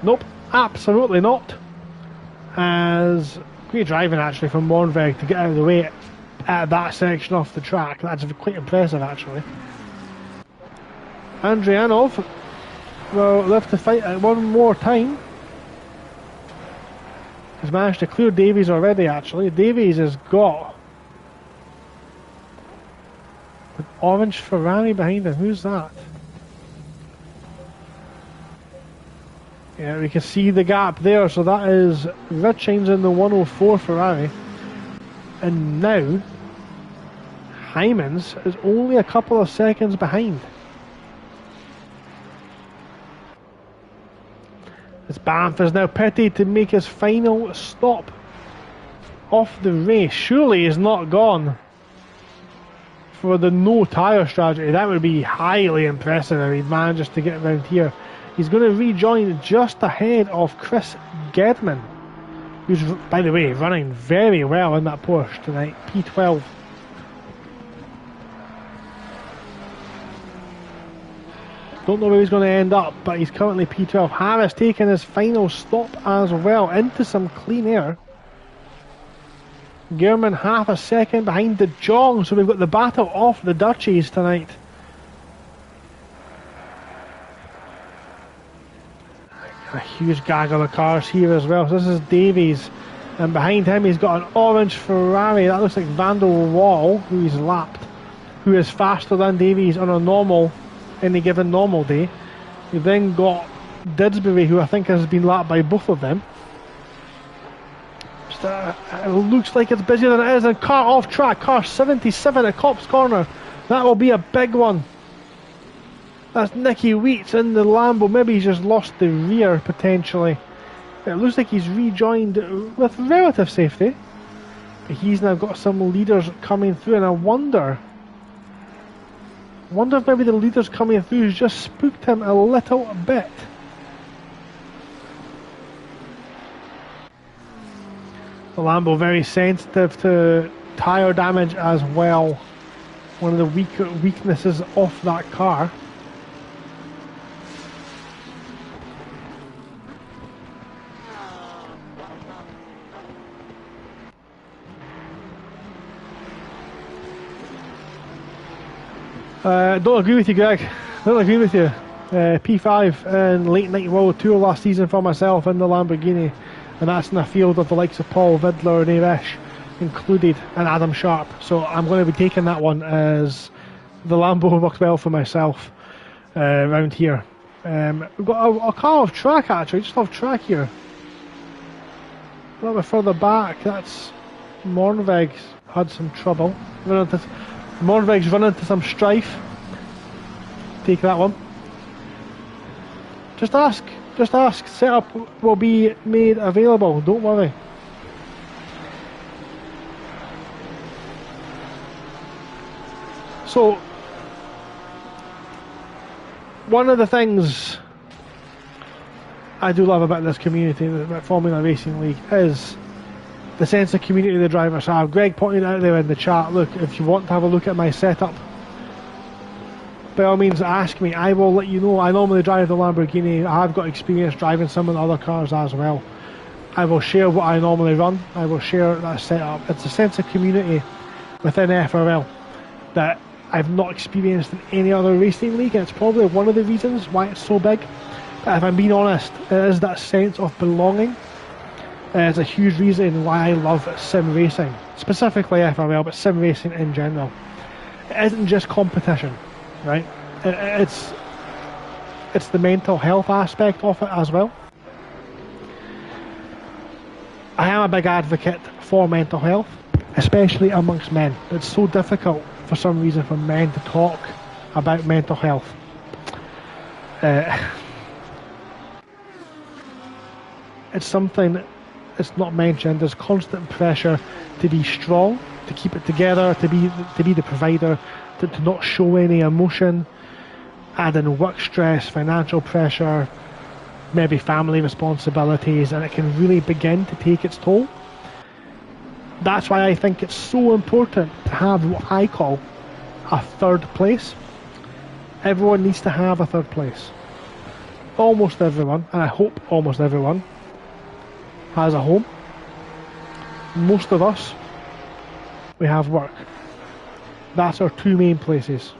Nope, absolutely not. As great driving actually from Morveg to get out of the way at that section off the track. That's quite impressive actually. Andrianov will live to fight it one more time. He's managed to clear Davies already actually. Davies has got an orange Ferrari behind him. Who's that? Yeah, we can see the gap there. So that is Richings in the 104 Ferrari. And now Hymans is only a couple of seconds behind. As Banff is now pitted to make his final stop off the race. Surely he's not gone for the no tyre strategy. That would be highly impressive if he manages to get around here. He's going to rejoin just ahead of Chris Gedman, who's, by the way, running very well in that Porsche tonight. P12. Don't know where he's going to end up, but he's currently P12. Harris taking his final stop as well into some clean air. Gehrman half a second behind De Jong, so we've got the battle of the Duchies tonight. A huge gaggle of cars here as well. So this is Davies, and behind him he's got an orange Ferrari. That looks like Vandal Wall, who he's lapped, who is faster than Davies on a normal, any given normal day. We've then got Didsbury, who I think has been lapped by both of them. It looks like it's busier than it is, and car off track, car 77 at Cops Corner. That will be a big one. That's Nicky Wheats in the Lambo. Maybe he's just lost the rear potentially. It looks like he's rejoined with relative safety, but he's now got some leaders coming through, and I wonder if maybe the leaders coming through has just spooked him a little bit. The Lambo very sensitive to tyre damage as well. One of the weaknesses of that car. Don't agree with you, Greg. Don't agree with you. P5 in late night World Tour last season for myself in the Lamborghini, and that's in a field of the likes of Paul Vidler and Aresh included, and Adam Sharp. So I'm going to be taking that one as the Lambo works well for myself around here. We've got a car off track actually, just off track here. A little bit further back, that's Mornveg's had some trouble. Mornveg's run into some strife. Take that one. Just ask. Setup will be made available, don't worry. So, one of the things I do love about this community, about Formula Racing League, is the sense of community the drivers have. Greg pointed out there in the chat, look, if you want to have a look at my setup, by all means ask me, I will let you know. I normally drive the Lamborghini, I have got experience driving some of the other cars as well. I will share what I normally run, I will share that setup. It's a sense of community within FRL that I've not experienced in any other racing league, and it's probably one of the reasons why it's so big. But if I'm being honest, it is that sense of belonging. It's a huge reason why I love sim racing, specifically FRL, but sim racing in general. It isn't just competition, right? It's the mental health aspect of it as well. I am a big advocate for mental health, especially amongst men. It's so difficult for some reason for men to talk about mental health. It's something that's not mentioned. There's constant pressure to be strong, to keep it together, to be the provider, to not show any emotion, add in work stress, financial pressure, maybe family responsibilities, and it can really begin to take its toll. That's why I think it's so important to have what I call a third place. Everyone needs to have a third place. Almost everyone, and I hope almost everyone, has a home. Most of us, we have work. That's our two main places.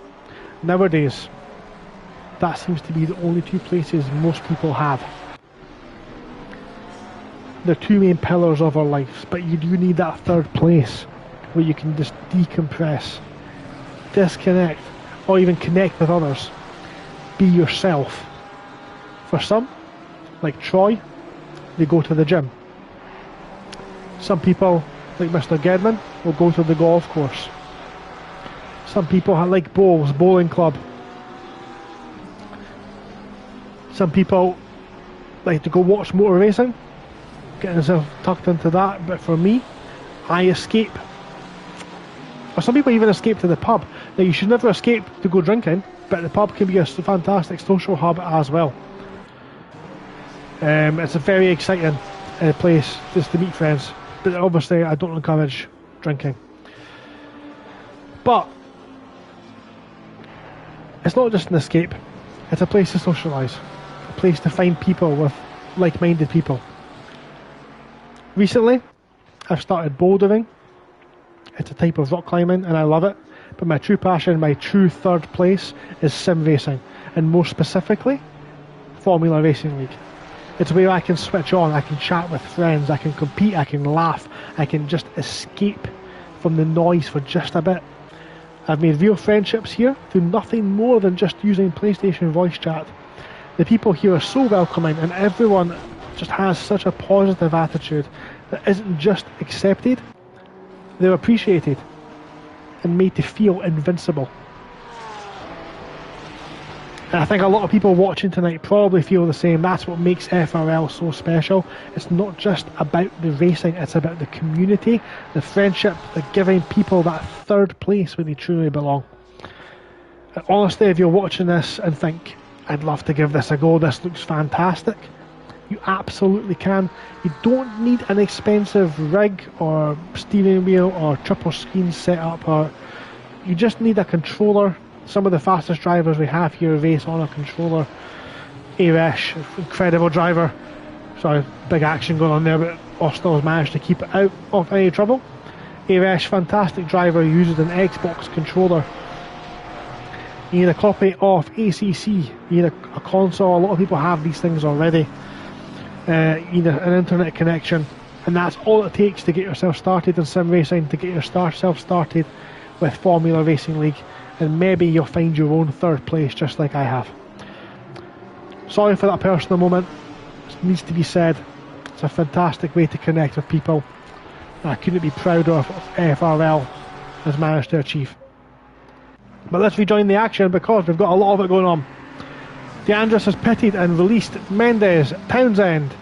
Nowadays, that seems to be the only two places most people have. They're two main pillars of our lives, but you do need that third place where you can just decompress, disconnect, or even connect with others. Be yourself. For some, like Troy, they go to the gym. Some people, like Mr. Gedman, will go to the golf course. Some people like Bowls, bowling club. Some people like to go watch motor racing, getting themselves tucked into that. But for me, I escape. Or some people even escape to the pub. Now, you should never escape to go drinking, but the pub can be a fantastic social hub as well. It's a very exciting place just to meet friends, but obviously I don't encourage drinking. But it's not just an escape, it's a place to socialise, a place to find people with like-minded people. Recently, I've started bouldering. It's a type of rock climbing and I love it, but my true passion, my true third place is sim racing, and more specifically, Formula Racing League. It's where I can switch on, I can chat with friends, I can compete, I can laugh, I can just escape from the noise for just a bit. I've made real friendships here through nothing more than just using PlayStation voice chat. The people here are so welcoming and everyone just has such a positive attitude that isn't just accepted, they're appreciated and made to feel invincible. And I think a lot of people watching tonight probably feel the same. That's what makes FRL so special. It's not just about the racing, it's about the community, the friendship, the giving people that third place where they truly belong. And honestly, if you're watching this and think, I'd love to give this a go, this looks fantastic, you absolutely can. You don't need an expensive rig or steering wheel or triple screen setup, or you just need a controller. Some of the fastest drivers we have here race on a controller. Aresh, incredible driver. Sorry, big action going on there, but Austell has managed to keep it out of any trouble. Aresh, fantastic driver, uses an Xbox controller. You need a copy of ACC. You need a console. A lot of people have these things already. You need an internet connection, and that's all it takes to get yourself started in sim racing, to get yourself started with Formula Racing League, and maybe you'll find your own third place just like I have. Sorry for that personal moment. It needs to be said. It's a fantastic way to connect with people. I couldn't be prouder of what FRL has managed to achieve. But let's rejoin the action because we've got a lot of it going on. DeAndres has pitted and released Mendes. Townsend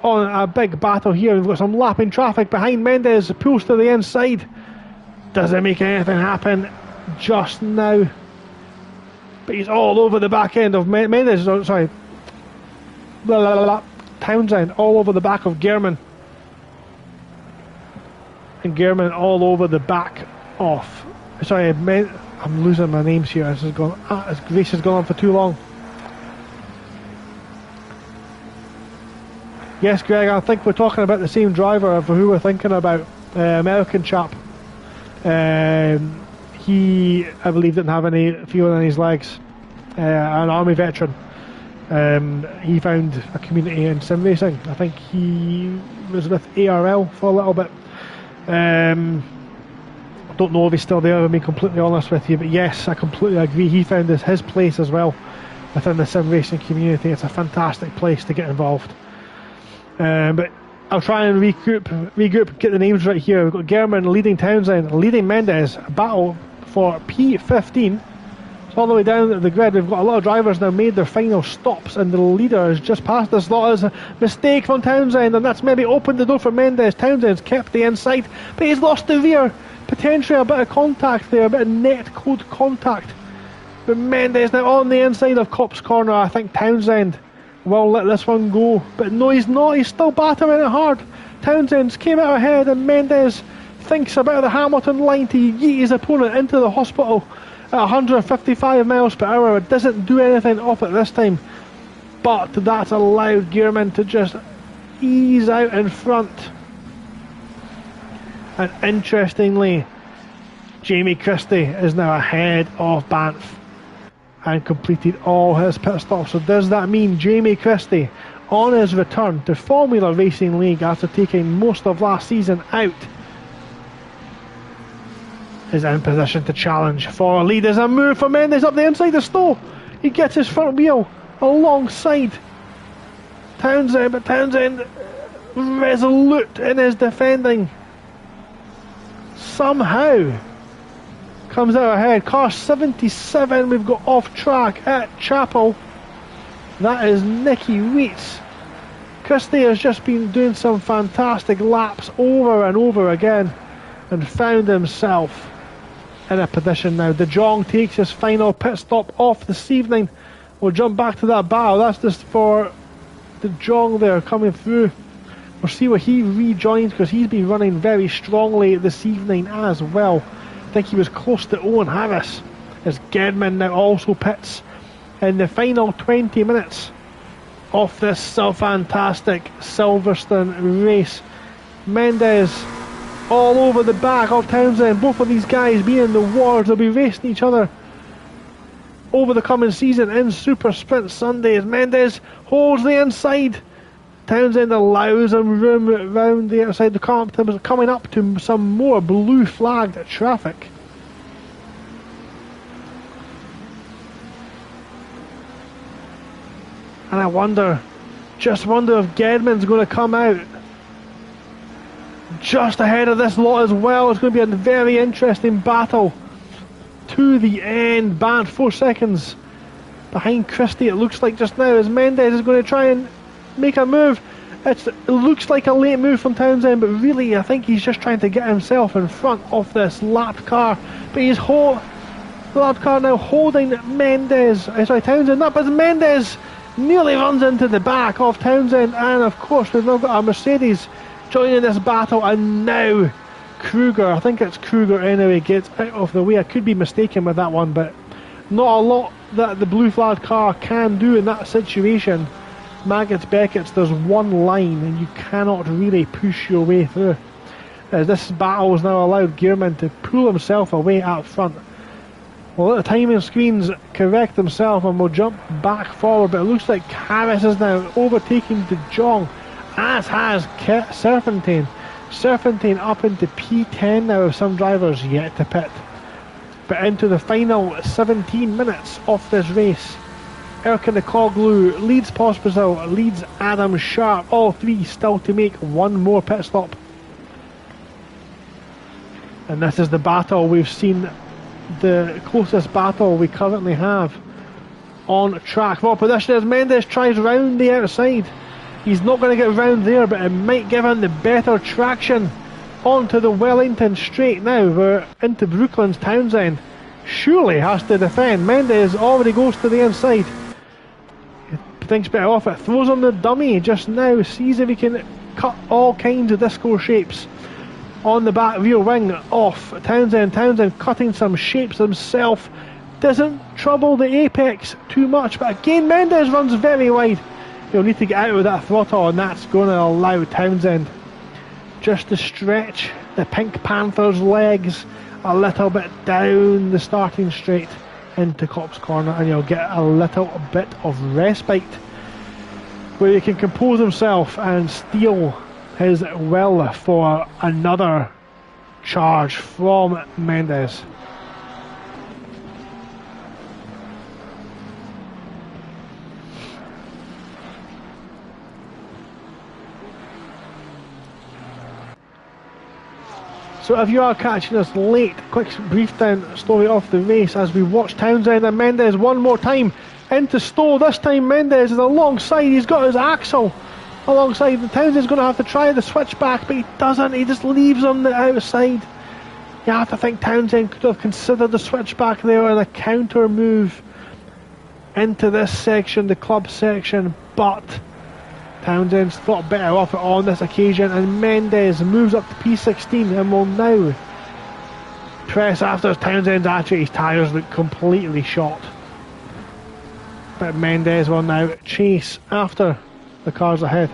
on a big battle here. We've got some lapping traffic behind Mendes. Pulls to the inside. Doesn't make anything happen just now. But he's all over the back end of Mendes. Sorry. Blah, blah, blah, blah. Townsend all over the back of Gehrman. And Gehrman all over the back of... Sorry, I'm losing my names here. This race has gone on for too long. Yes, Greg, I think we're talking about the same driver of who we're thinking about. American chap. He, I believe, didn't have any fuel in his legs. An army veteran. He found a community in sim racing. I think he was with ARL for a little bit. I don't know if he's still there, to be completely honest with you, but yes, I completely agree. He found his place as well within the sim racing community. It's a fantastic place to get involved. But I'll try and regroup, get the names right here. We've got Gehrman leading Townsend, leading Mendes. A battle for P15. It's all the way down the grid. We've got a lot of drivers now made their final stops, and the leader has just passed us. That is a mistake from Townsend, and that's maybe opened the door for Mendes. Townsend's kept the inside, but he's lost the rear. Potentially a bit of contact there, a bit of net code contact. But Mendes now on the inside of Cop's corner. I think Townsend will let this one go, but no, he's not. He's still battering it hard. Townsend's came out ahead, and Mendes thinks about the Hamilton line to yeet his opponent into the hospital at 155 miles per hour. It doesn't do anything off it this time, but that's allowed Gehrman to just ease out in front. And interestingly, Jamie Christie is now ahead of Banff and completed all his pit stops. So does that mean Jamie Christie, on his return to Formula Racing League after taking most of last season out, is in position to challenge for a lead? There's a move for Mendes up the inside of Stowe. He gets his front wheel alongside Townsend, but Townsend resolute in his defending. Somehow comes out ahead. Car 77 we've got off track at Chapel. That is Nicky Wheats. Christie has just been doing some fantastic laps over and over again and found himself in a position now. De Jong takes his final pit stop off this evening. We'll jump back to that battle. That's just for De Jong there coming through. We'll see what he rejoins, because he's been running very strongly this evening as well. I think he was close to Owen Harris, as Gehrman now also pits in the final 20 minutes of this so fantastic Silverstone race. Mendes all over the back of Townsend. Both of these guys being in the wars, they'll be racing each other over the coming season in Super Sprint Sundays. Mendes holds the inside. Townsend allows him room around the outside. The car coming up to some more blue flagged traffic. And I just wonder if Gehrman's going to come out just ahead of this lot as well. It's going to be a very interesting battle to the end. Banned 4 seconds behind Christie, it looks like just now, as Mendes is going to try and make a move. It looks like a late move from Townsend, but really I think he's just trying to get himself in front of this lapped car. But he's the lapped car now holding Townsend up, as Mendes nearly runs into the back of Townsend. And of course we've now got a Mercedes joining this battle, and now Kruger, I think it's Kruger anyway, gets out of the way. I could be mistaken with that one, but not a lot that the blue flag car can do in that situation. Beckett's, there's one line and you cannot really push your way through. As this battle has now allowed Gehrman to pull himself away out front. Well, the timing screens correct themselves and we'll jump back forward, but it looks like Harris is now overtaking De Jong, as has Serpentine. Serpentine up into P10 now, with some drivers yet to pit. But into the final 17 minutes of this race, Erkin Koglu leads Pospisil, leads Adam Sharp, all three still to make one more pit stop. And this is the battle we've seen, the closest battle we currently have on track. For position as Mendes tries round the outside. He's not going to get round there, but it might give him the better traction onto the Wellington straight. Now we're into Brooklands Townsend. Surely has to defend. Mendes already goes to the inside. He thinks better off it. Throws on the dummy just now. Sees if he can cut all kinds of disco shapes on the back rear wing off Townsend. Townsend cutting some shapes himself. Doesn't trouble the apex too much, but again Mendes runs very wide. He'll need to get out with that throttle, and that's going to allow Townsend just to stretch the Pink Panther's legs a little bit down the starting straight into Copse Corner, and he'll get a little bit of respite where he can compose himself and steal his will for another charge from Mendes. So if you are catching us late, quick brief down story of the race as we watch Townsend and Mendes one more time into Stowe. This time Mendes is alongside, he's got his axle alongside. Townsend's going to have to try the switchback, but he doesn't, he just leaves on the outside. You have to think Townsend could have considered the switchback there and a counter move into this section, the club section, but Townsend's thought better of it on this occasion, and Mendes moves up to P16 and will now press after Townsend's actually, his tyres look completely shot. But Mendes will now chase after the cars ahead.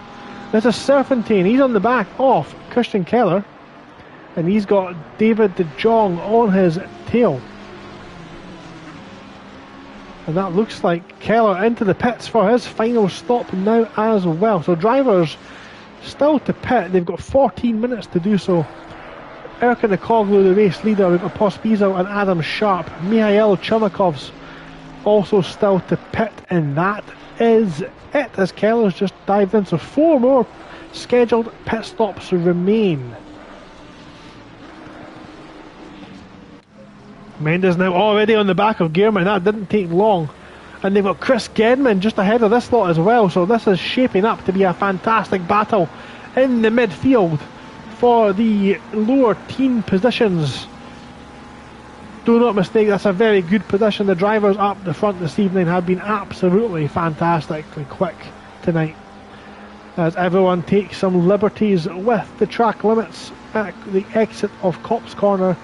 There's a Serpentine, he's on the back of Christian Keller, and he's got David De Jong on his tail. And that looks like Keller into the pits for his final stop now as well. So drivers still to pit. They've got 14 minutes to do so. Erkin Koglu, the race leader. We've got Pospisil and Adam Sharp. Mihail Chernikov's also still to pit. And that is it as Keller's just dived in. So 4 more scheduled pit stops remain. Mendes now already on the back of Gearman. That didn't take long. And they've got Chris Gedman just ahead of this lot as well. So this is shaping up to be a fantastic battle in the midfield for the lower teen positions. Do not mistake, that's a very good position. The drivers up the front this evening have been absolutely fantastically quick tonight, as everyone takes some liberties with the track limits at the exit of Copse Corner.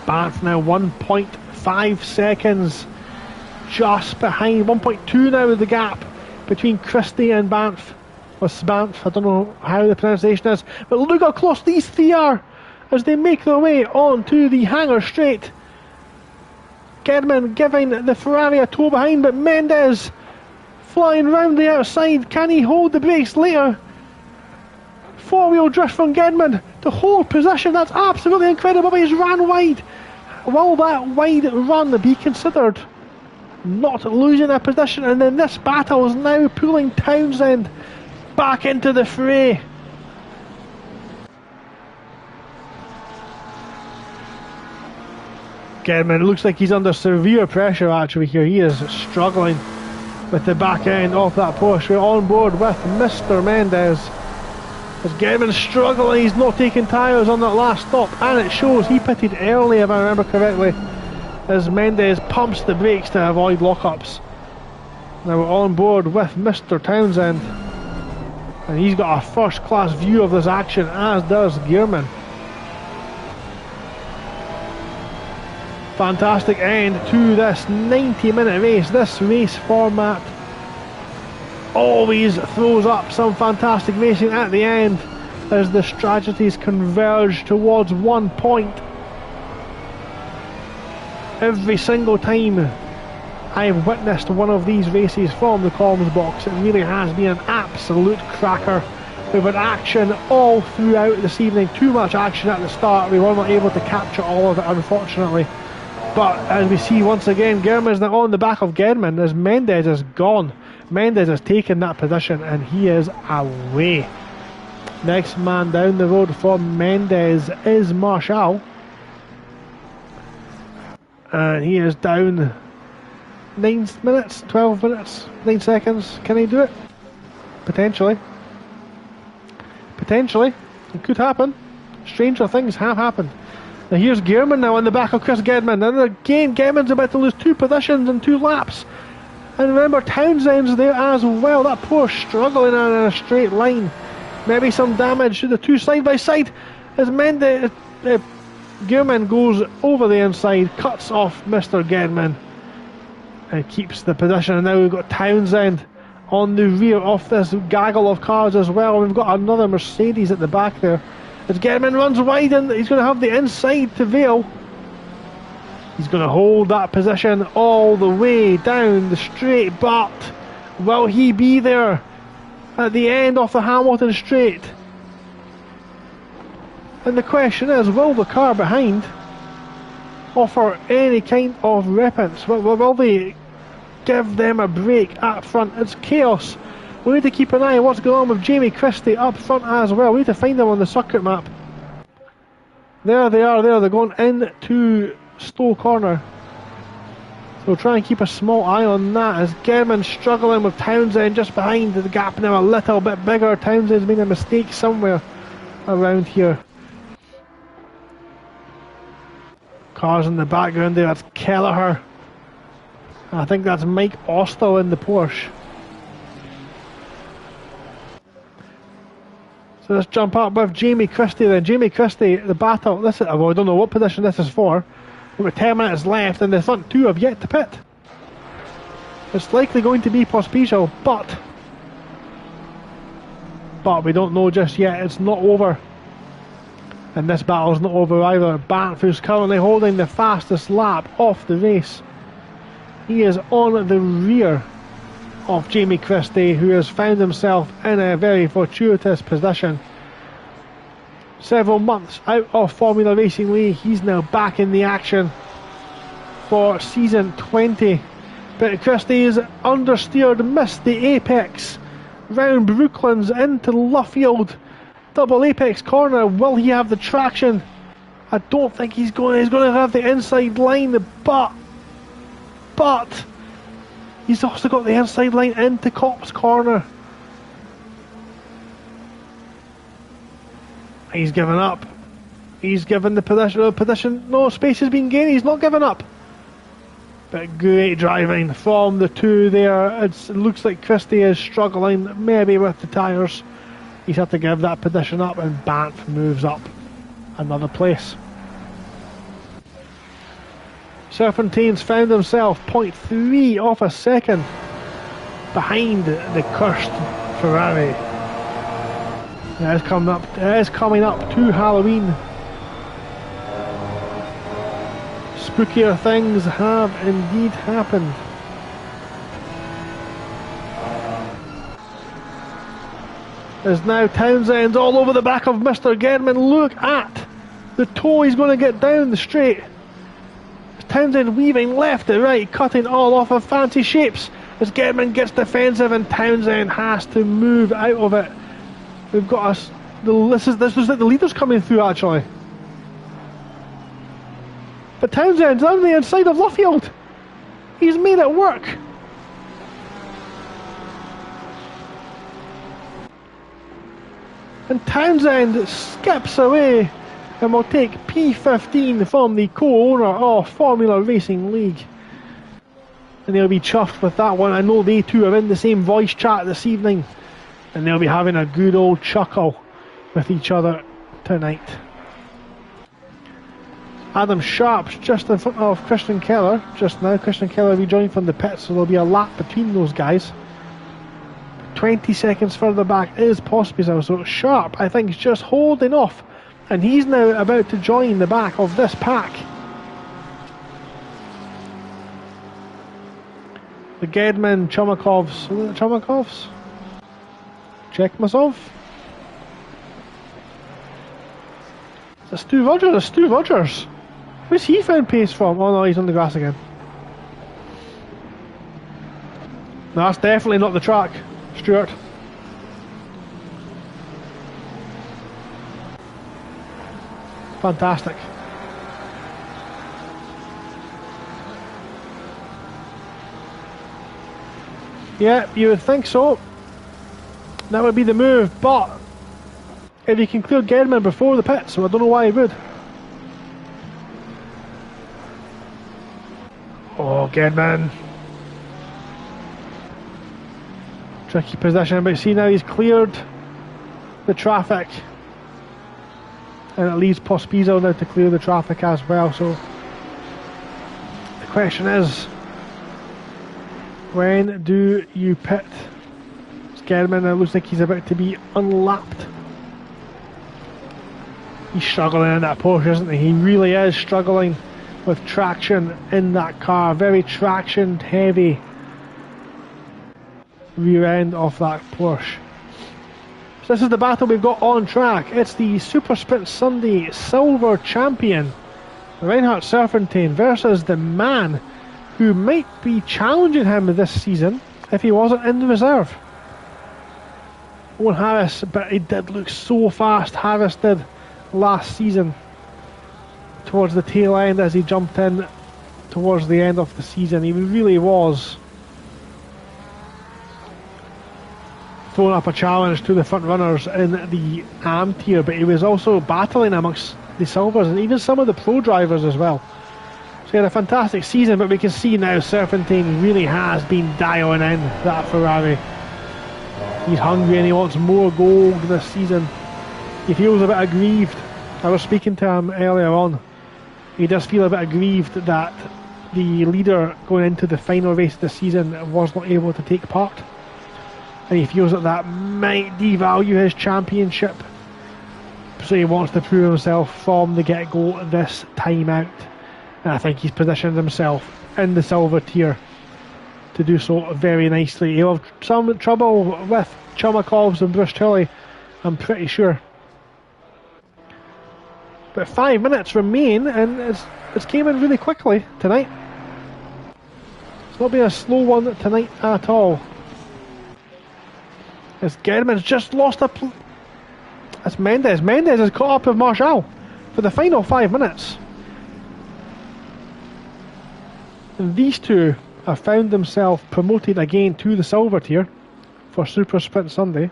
Banff now 1.5 seconds just behind. 1.2 now is the gap between Christie and Banff. Or Banff, I don't know how the pronunciation is, but look how close these three are as they make their way onto the hangar straight. Gedman giving the Ferrari a tow behind, but Mendes flying round the outside. Can he hold the brakes later? Four-wheel drift from Gedman to hold position. That's absolutely incredible, but he's ran wide. Will that wide run be considered not losing a position? And then this battle is now pulling Townsend back into the fray. Gedman looks like he's under severe pressure actually here. He is struggling with the back end of that Porsche. We're on board with Mr. Mendes. As Gedman's struggling, he's not taking tyres on that last stop, and it shows he pitted early if I remember correctly, as Mendes pumps the brakes to avoid lockups. Now we're on board with Mr. Townsend, and he's got a first class view of this action, as does Gearman. Fantastic end to this 90-minute race. This race format always throws up some fantastic racing at the end as the strategies converge towards one point. every single time I've witnessed one of these races from the comms box. It really has been an absolute cracker. We've had action all throughout this evening. Too much action at the start. We were not able to capture all of it, unfortunately. But as we see once again, German's now on the back of German as Mendes is gone. Mendes has taken that position and he is away. Next man down the road for Mendes is Marshall. And he is down 9 minutes, 12 minutes, 9 seconds. Can he do it? Potentially. Potentially. It could happen. Stranger things have happened. Now here's Gehrman now on the back of Chris Gedman. And again, Gedman's about to lose 2 positions in 2 laps. And remember, Townsend's there as well. That poor struggling in a straight line. Maybe some damage to the 2 side by side as Gehrman goes over the inside, cuts off Mr. Gedman and keeps the position. And now we've got Townsend on the rear of this gaggle of cars as well. We've got another Mercedes at the back there. As Gedman runs wide and he's going to have the inside to Vale. He's going to hold that position all the way down the straight, but will he be there at the end of the Hamilton straight? And the question is, will the car behind offer any kind of weapons? Will they give them a break up front? It's chaos. We need to keep an eye on what's going on with Jamie Christie up front as well. We need to find them on the circuit map. There they are there. They're going into Stowe Corner. So we'll try and keep a small eye on that as German struggling with Townsend just behind. The gap now a little bit bigger. Townsend's made a mistake somewhere around here. Cars in the background there. That's Kelleher. I think that's Mike Austell in the Porsche. So let's jump up with Jamie Christie then. Jamie Christie, the battle. This is, well, I don't know what position this is for. We've got 10 minutes left and the front 2 have yet to pit. It's likely going to be Pospisil, but we don't know just yet. It's not over. And this battle's not over either. Banff, who's currently holding the fastest lap of the race. He is on the rear of Jamie Christie, who has found himself in a very fortuitous position. Several months out of Formula Racing League, he's now back in the action for season 20. But Christie is understeered, missed the apex round Brooklands into Luffield. Double apex corner. Will he have the traction? I don't think he's going to have the inside line, but he's also got the inside line into Cops Corner. He's given up. He's given the position. No, space has been gained. He's not given up. But great driving from the 2 there. It looks like Christie is struggling maybe with the tyres. He's had to give that position up and Banff moves up another place. Serpentine's found himself 0.3 of a second behind the cursed Ferrari. It is coming up to Halloween. Spookier things have indeed happened. There's now Townsend's all over the back of Mr. German. Look at the toe he's going to get down the straight. Townsend weaving left to right, cutting all off of fancy shapes as German gets defensive and Townsend has to move out of it. We've got us. This was like the leaders coming through actually. But Townsend's on the inside of Luffield. He's made it work. And Townsend skips away and will take P15 from the co-owner of Formula Racing League. And they'll be chuffed with that one. I know they two are in the same voice chat this evening. And they'll be having a good old chuckle with each other tonight. Adam Sharp's just in front of Christian Keller just now. Christian Keller rejoined from the pits, so there'll be a lap between those guys. 20 seconds further back is Pospisil, so Sharp I think is just holding off, and he's now about to join the back of this pack. the Gedman Chumakovs. Was it the Chumakovs? Check myself. Is it Stu Rogers? It's Stu Rogers. Where's he found pace from? Oh no, he's on the grass again. No, that's definitely not the track, Stuart. Fantastic. Yeah, you would think so. That would be the move, but if he can clear Gedman before the pits, so I don't know why he would. Oh, Gedman. Tricky position, but see now he's cleared the traffic. And it leaves Pospizo now to clear the traffic as well, so the question is, when do you pit? Gedman, it looks like he's about to be unlapped. He's struggling in that Porsche, isn't he? He really is struggling with traction in that car. Very traction heavy rear end of that Porsche. So this is the battle we've got on track. It's the Super Sprint Sunday Silver Champion, Reinhard Serpentine, versus the man who might be challenging him this season if he wasn't in the reserve. Owen Harris, but he did look so fast, Harris did, last season towards the tail end as he jumped in towards the end of the season. He really was throwing up a challenge to the front runners in the AM tier, but he was also battling amongst the Silvers and even some of the pro drivers as well. So he had a fantastic season, but we can see now Serpentine really has been dialing in that Ferrari. He's hungry and he wants more gold this season. He feels a bit aggrieved. I was speaking to him earlier on. He does feel a bit aggrieved that the leader going into the final race of the season was not able to take part. And he feels that that might devalue his championship. So he wants to prove himself from the get-go this time out. And I think he's positioned himself in the silver tier to do so very nicely. He'll have some trouble with Chumakovs and Bruce Tully, I'm pretty sure. But 5 minutes remain, and it's came in really quickly tonight. It's not been a slow one tonight at all. As Gedman's just lost that's Mendes. Mendes has caught up with Marshall for the final 5 minutes. And these two have found themselves promoted again to the silver tier for Super Sprint Sunday.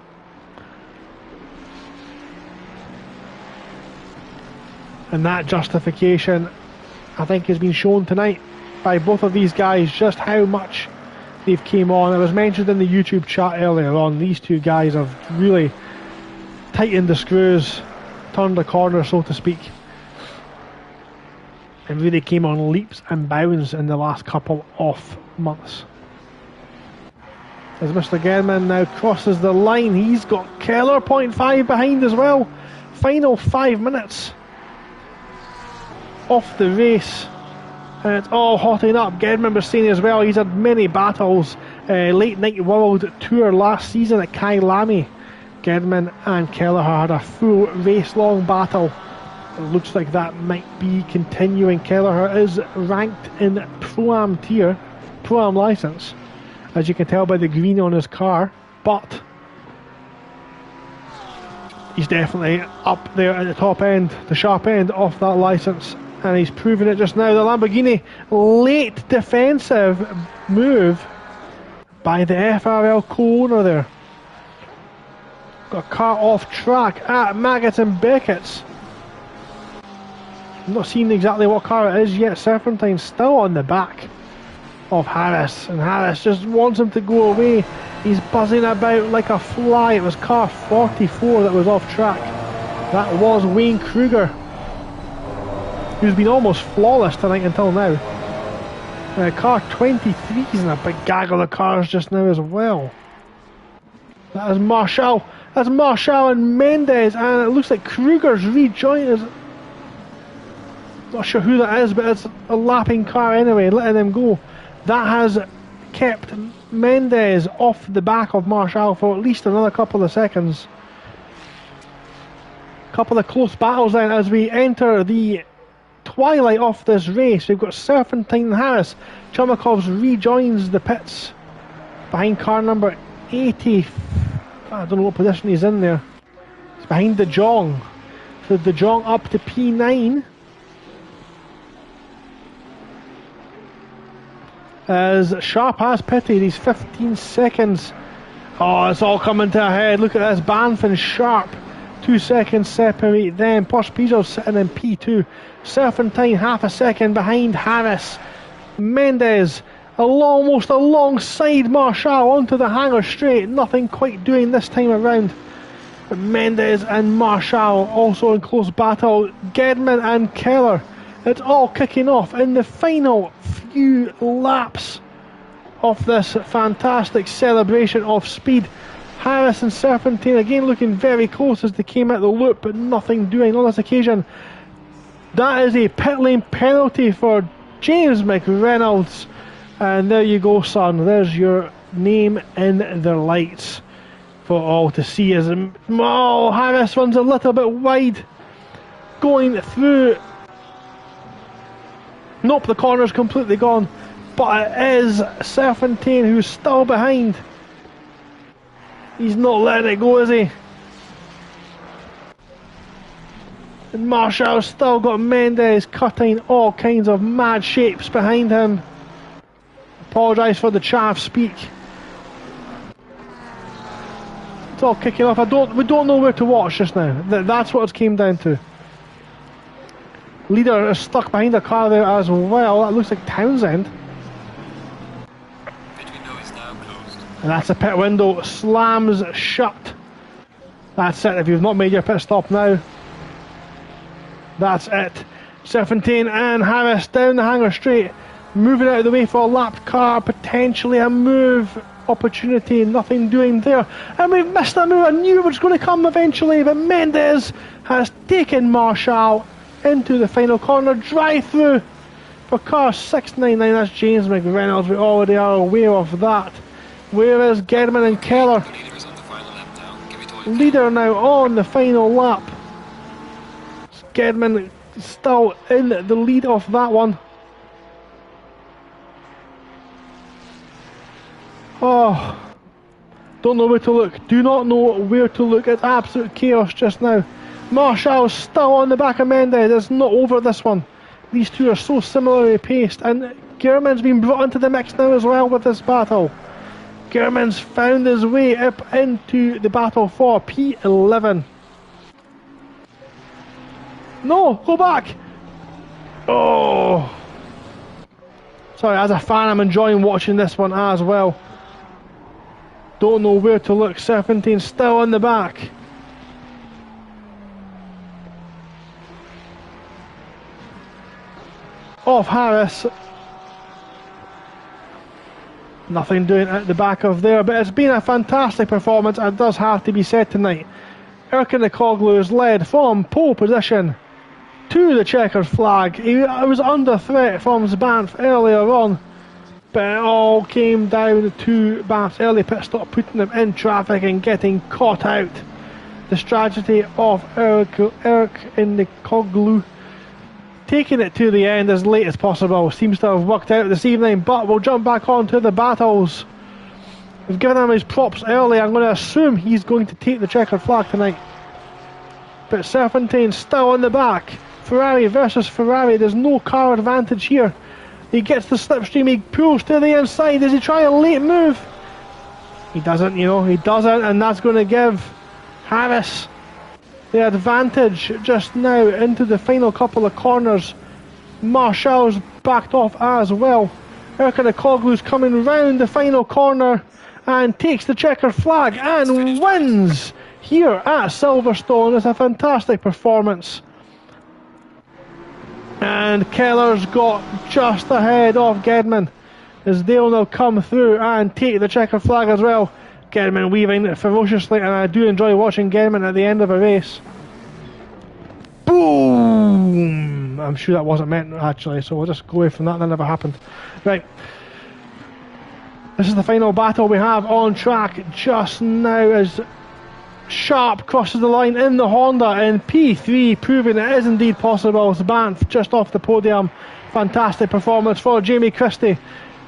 And that justification, I think, has been shown tonight by both of these guys, just how much they've came on. It was mentioned in the YouTube chat earlier on, these two guys have really tightened the screws, turned the corner, so to speak, and really came on leaps and bounds in the last couple of months. As Mr. Gedman now crosses the line, he's got Keller 0.5 behind as well. Final 5 minutes off the race, and it's all hotting up. Gedman was saying as well, he's had many battles. Late Night World Tour last season at Kailami, Gedman and Kelleher had a full race long battle. It looks like that might be continuing. Kelleher is ranked in Pro-Am tier, Pro-Am license, as you can tell by the green on his car, but he's definitely up there at the top end, the sharp end of that license, and he's proving it just now. The Lamborghini late defensive move by the FRL co-owner there. Got a car off track at Maggots and Beckett's. I'm not seeing exactly what car it is yet. Serpentine's still on the back of Harris, and Harris just wants him to go away. He's buzzing about like a fly. It was car 44 that was off track. That was Wayne Kruger, who's been almost flawless tonight until now. Car 23 is in a big gaggle of cars just now as well. That is Marshall. That's Marshall and Mendes, and it looks like Kruger's rejoined us. Not sure who that is, but it's a lapping car anyway, letting them go. That has kept Mendes off the back of Marshall for at least another couple of seconds. Couple of close battles then as we enter the twilight of this race. We've got Serpentine and Harris. Chumakovs rejoins the pits behind car number 80. I don't know what position he's in there. It's behind De Jong. So De Jong up to P9. As Sharp has pitted, he's 15 seconds. Oh, it's all coming to a head. Look at this. Banff and Sharp. 2 seconds separate them. Pospisil sitting in P2. Serpentine half a second behind Harris. Mendes almost alongside Marshall onto the hangar straight. Nothing quite doing this time around. But Mendes and Marshall also in close battle. Gedman and Keller. It's all kicking off in the final few laps of this fantastic celebration of speed. Harris and Serpentine again looking very close as they came out the loop, but nothing doing on this occasion. That is a pit lane penalty for James McReynolds. And there you go, son. There's your name in the lights for all to see. As Harris runs a little bit wide going through. Nope, the corner's completely gone. But it is Serpentine who's still behind. He's not letting it go, is he? And Marshall's still got Mendes cutting all kinds of mad shapes behind him. Apologise for the chaff speak. It's all kicking off. We don't know where to watch just now. That's what it came down to. Leader is stuck behind a car there as well. That looks like Townsend. And that's the pit window slams shut. That's it. If you've not made your pit stop now, that's it. Serpentine and Harris down the hangar straight, moving out of the way for a lapped car, potentially a move opportunity. Nothing doing there, and we've missed a move. I knew it was going to come eventually, but Mendes has taken Marshall into the final corner. Drive through for car 699. That's James McReynolds. We already are aware of that. Where is Gedman and Keller? Leader now on the final lap. Gedman still in the lead of that one. Oh, don't know where to look. Do not know where to look. It's absolute chaos just now. Marshall's still on the back of Mendes. It's not over this one. These two are so similarly paced, and Gehrman's been brought into the mix now as well with this battle. Gehrman's found his way up into the battle for P11. No, go back! Oh! Sorry, as a fan I'm enjoying watching this one as well. Don't know where to look. Serpentine still on the back. Off Harris. Nothing doing at the back of there, but it's been a fantastic performance, and it does have to be said tonight. Erkin Ekoglu is led from pole position to the checkered flag. He was under threat from Banff earlier on, but it all came down to Banff's early pit stop, putting them in traffic and getting caught out. The strategy of Erkin Ekoglu, taking it to the end as late as possible, seems to have worked out this evening. But we'll jump back on to the battles. We've given him his props early. I'm going to assume he's going to take the checkered flag tonight. But Serpentine still on the back. Ferrari versus Ferrari. There's no car advantage here. He gets the slipstream. He pulls to the inside. Does he try a late move? He doesn't, he doesn't. And that's going to give Harris the advantage just now into the final couple of corners. Marshall's backed off as well. Erkin Ekoglu's coming round the final corner and takes the checkered flag and wins here at Silverstone. It's a fantastic performance. And Keller's got just ahead of Gedman as they'll now come through and take the checkered flag as well. Gedman weaving ferociously, and I do enjoy watching Gedman at the end of a race. Boom! I'm sure that wasn't meant actually, so we'll just go away from that. That never happened. Right. This is the final battle we have on track just now as Sharp crosses the line in the Honda in P3, proving it is indeed possible. It's Banff just off the podium. Fantastic performance for Jamie Christie,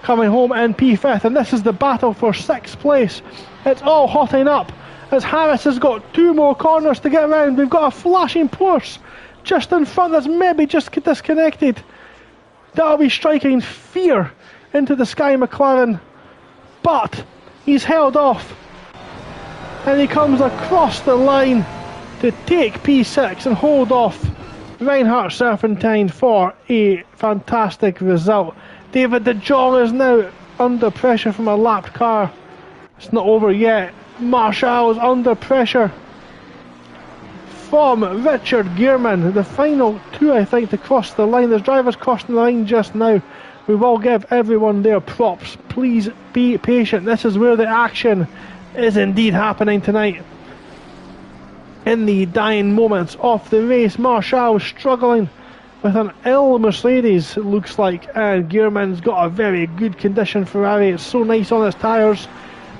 coming home in P5th, and this is the battle for 6th place. It's all hotting up as Harris has got 2 more corners to get around. We've got a flashing Porsche just in front that's maybe just disconnected. That'll be striking fear into the Sky McLaren, but he's held off and he comes across the line to take P6 and hold off Reinhard Serpentine for a fantastic result. David De Jong is now under pressure from a lapped car. It's not over yet. Marshall's under pressure from Richard Gearman. The final 2, I think, to cross the line. There's drivers crossing the line just now. We will give everyone their props. Please be patient. This is where the action is indeed happening tonight. In the dying moments of the race, Marshall struggling with an ill Mercedes, it looks like, and Gearman's got a very good condition Ferrari. It's so nice on its tyres,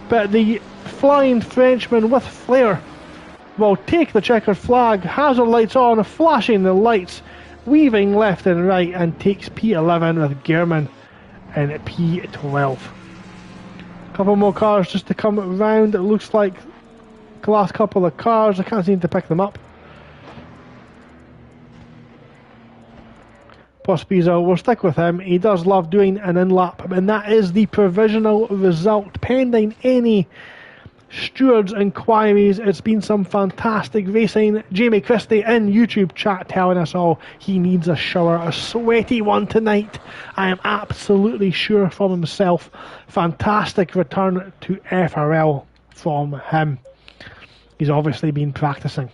but the flying Frenchman with flair will take the checkered flag, hazard lights on, flashing the lights, weaving left and right, and takes P11 with Gearman in P12. A couple more cars just to come round. It looks like the last couple of cars, I can't seem to pick them up. Pospizo, we'll stick with him. He does love doing an in-lap, and that is the provisional result pending any stewards' inquiries. It's been some fantastic racing. Jamie Christie in YouTube chat telling us all he needs a shower, a sweaty one tonight. I am absolutely sure from himself. Fantastic return to FRL from him. He's obviously been practicing.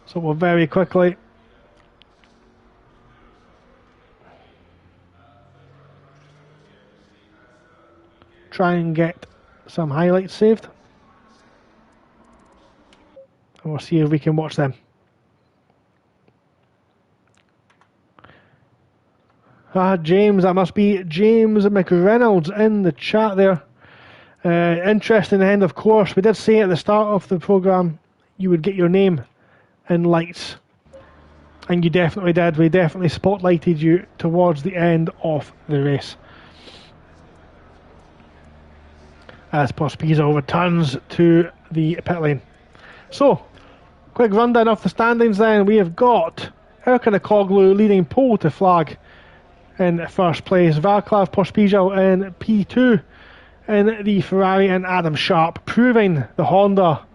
So we'll very quickly try and get some highlights saved, and we'll see if we can watch them. James, that must be James McReynolds in the chat there. Interesting end, of course. We did say at the start of the programme you would get your name in lights, and you definitely did. We definitely spotlighted you towards the end of the race. As Pospizo returns to the pit lane. So, quick rundown of the standings then. We have got Erkan Akoglu leading pole to flag in first place. Vaclav Pospizo in P2 in the Ferrari, and Adam Sharp proving the Honda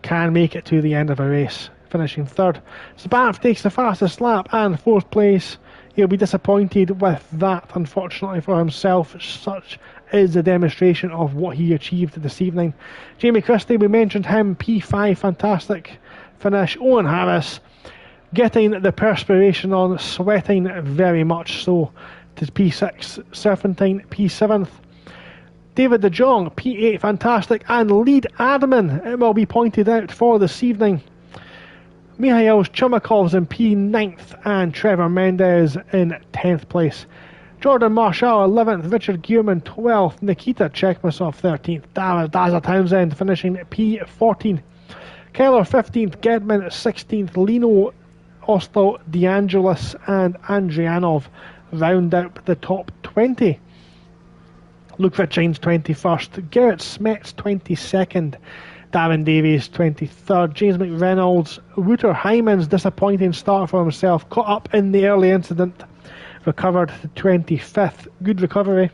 can make it to the end of a race, finishing third. Banff takes the fastest lap and fourth place. He'll be disappointed with that, unfortunately for himself. Such is the demonstration of what he achieved this evening. Jamie Christie, we mentioned him, P5, fantastic finish. Owen Harris getting the perspiration on, sweating very much so, to P6. Serpentine, P7th. David De Jong, P8, fantastic, and lead admin, it will be pointed out for this evening. Mikhail Chumakov's in P9th and Trevor Mendez in 10th place. Jordan Marshall 11th, Richard Gearman 12th, Nikita Chekmasov 13th, Daza Townsend finishing P14. Keller 15th, Gedman 16th, Lino Oslo, DeAngelis and Andrianov round out the top 20. Luke Richings 21st, Garrett Smets 22nd, Darren Davies 23rd, James McReynolds, Wouter Hyman's disappointing start for himself, caught up in the early incident, recovered to 25th, good recovery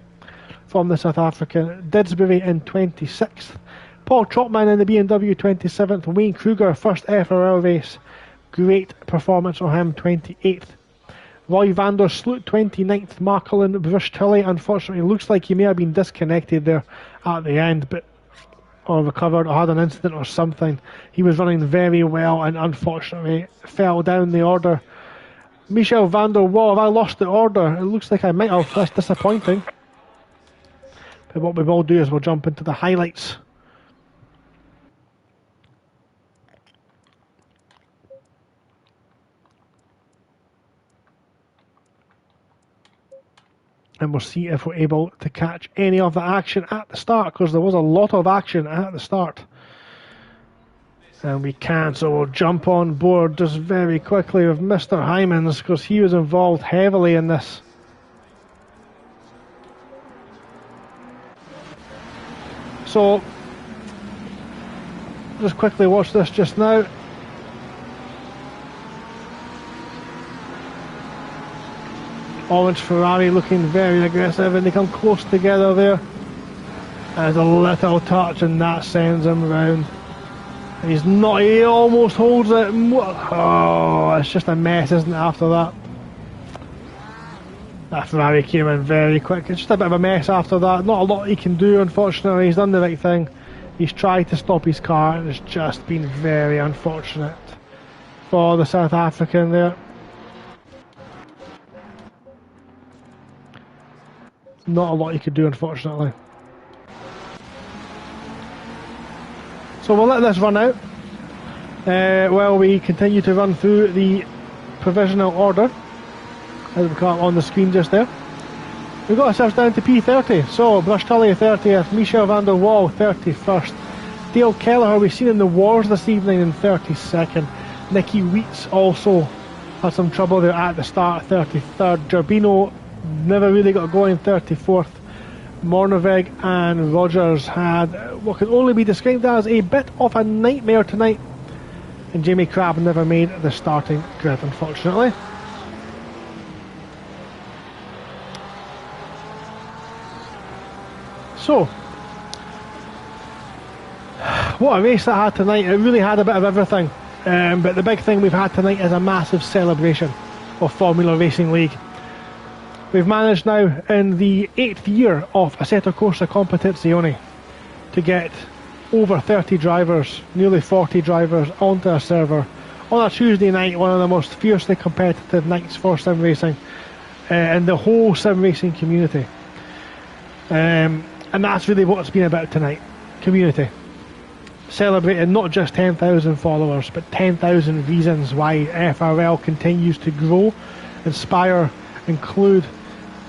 from the South African. Didsbury in 26th, Paul Trotman in the BMW 27th, Wayne Kruger first FRL race, great performance on him, 28th. Roy van der Sloot 29th, Marcolin Brush-Tully unfortunately looks like he may have been disconnected there at the end, but or recovered or had an incident or something. He was running very well and unfortunately fell down the order. Michel van der Waal, have I lost the order? It looks like I might have. That's disappointing. But what we will do is we'll jump into the highlights. and we'll see if we're able to catch any of the action at the start, because there was a lot of action at the start. And we can, so we'll jump on board just very quickly with Mr. Hymans, because he was involved heavily in this. So, just quickly watch this just now. Orange Ferrari looking very aggressive, and they come close together there. There's a little touch, and that sends him round. He's not, he almost holds it. Oh, it's just a mess, isn't it, after that? That Ferrari came in very quick. It's just a bit of a mess after that. Not a lot he can do, unfortunately. He's done the right thing. He's tried to stop his car, and it's just been very unfortunate for the South African there. Not a lot he could do, unfortunately. So we'll let this run out while we continue to run through the provisional order, as we've got on the screen just there. We've got ourselves down to P30. So Brush Tully 30th, Michel van der Waal 31st, Dale Kelleher we've seen in the wars this evening in 32nd, Nicky Wheats also had some trouble there at the start, 33rd, Gerbino never really got going, 34th. Morneveg and Rogers had what could only be described as a bit of a nightmare tonight, and Jamie Crabb never made the starting grid, unfortunately. So, what a race that had tonight. It really had a bit of everything, but the big thing we've had tonight is a massive celebration of Formula Racing League. We've managed now in the 8th year of Assetto Corsa Competizione to get over 30 drivers, nearly 40 drivers onto a server on a Tuesday night, one of the most fiercely competitive nights for sim racing in the whole sim racing community. And that's really what it's been about tonight, community. Celebrating not just 10,000 followers, but 10,000 reasons why FRL continues to grow, inspire, include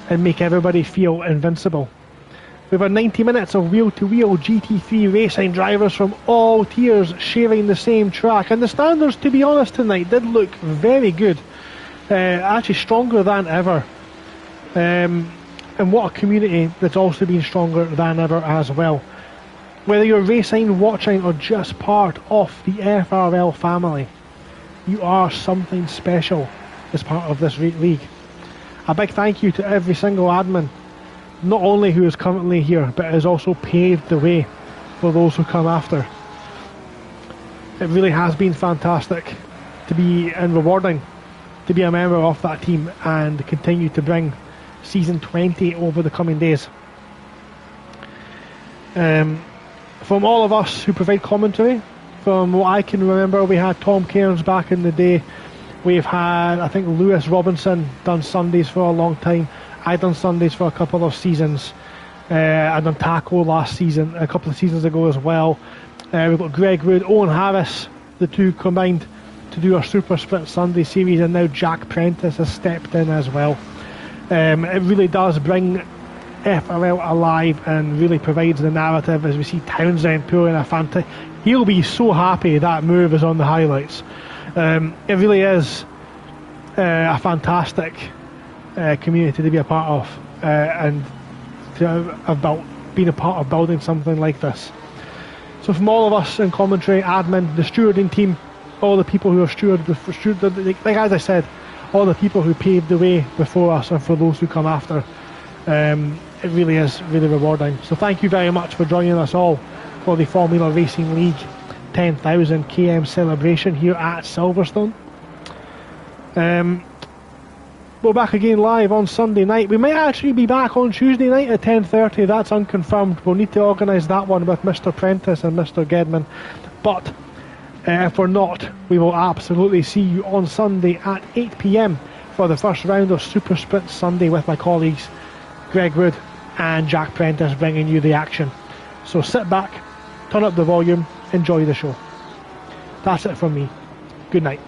and make everybody feel invincible. We've had 90 minutes of wheel-to-wheel GT3 racing, drivers from all tiers sharing the same track, and the standards, to be honest, tonight did look very good, actually stronger than ever, and what a community that's also been stronger than ever as well. Whether you're racing, watching or just part of the FRL family, you are something special as part of this league. A big thank you to every single admin, not only who is currently here, but has also paved the way for those who come after. It really has been fantastic to be, and rewarding to be a member of that team and continue to bring season 20 over the coming days. From all of us who provide commentary, from what I can remember, we had Tom Cairns back in the day. We've had, I think, Lewis Robinson done Sundays for a long time. I've done Sundays for a couple of seasons. I've done Taco last season, a couple of seasons ago as well. We've got Greg Wood, Owen Harris, the two combined to do our Super Sprint Sunday series, and now Jack Prentice has stepped in as well. It really does bring FRL alive and really provides the narrative as we see Townsend pulling a fantastic. He'll be so happy that move is on the highlights. It really is a fantastic community to be a part of, and to have been a part of building something like this. So from all of us in commentary, admin, the stewarding team, all the people who have stewarded, like as I said, all the people who paved the way before us and for those who come after, it really is really rewarding. So thank you very much for joining us all for the Formula Racing League 10,000 km celebration here at Silverstone. We're back again live on Sunday night. We might actually be back on Tuesday night at 10:30. That's unconfirmed. We'll need to organise that one with Mr. Prentice and Mr. Gedman. But if we're not, we will absolutely see you on Sunday at 8 PM for the first round of Super Sprint Sunday with my colleagues Greg Wood and Jack Prentice bringing you the action. So sit back, turn up the volume, enjoy the show. That's it from me. Good night.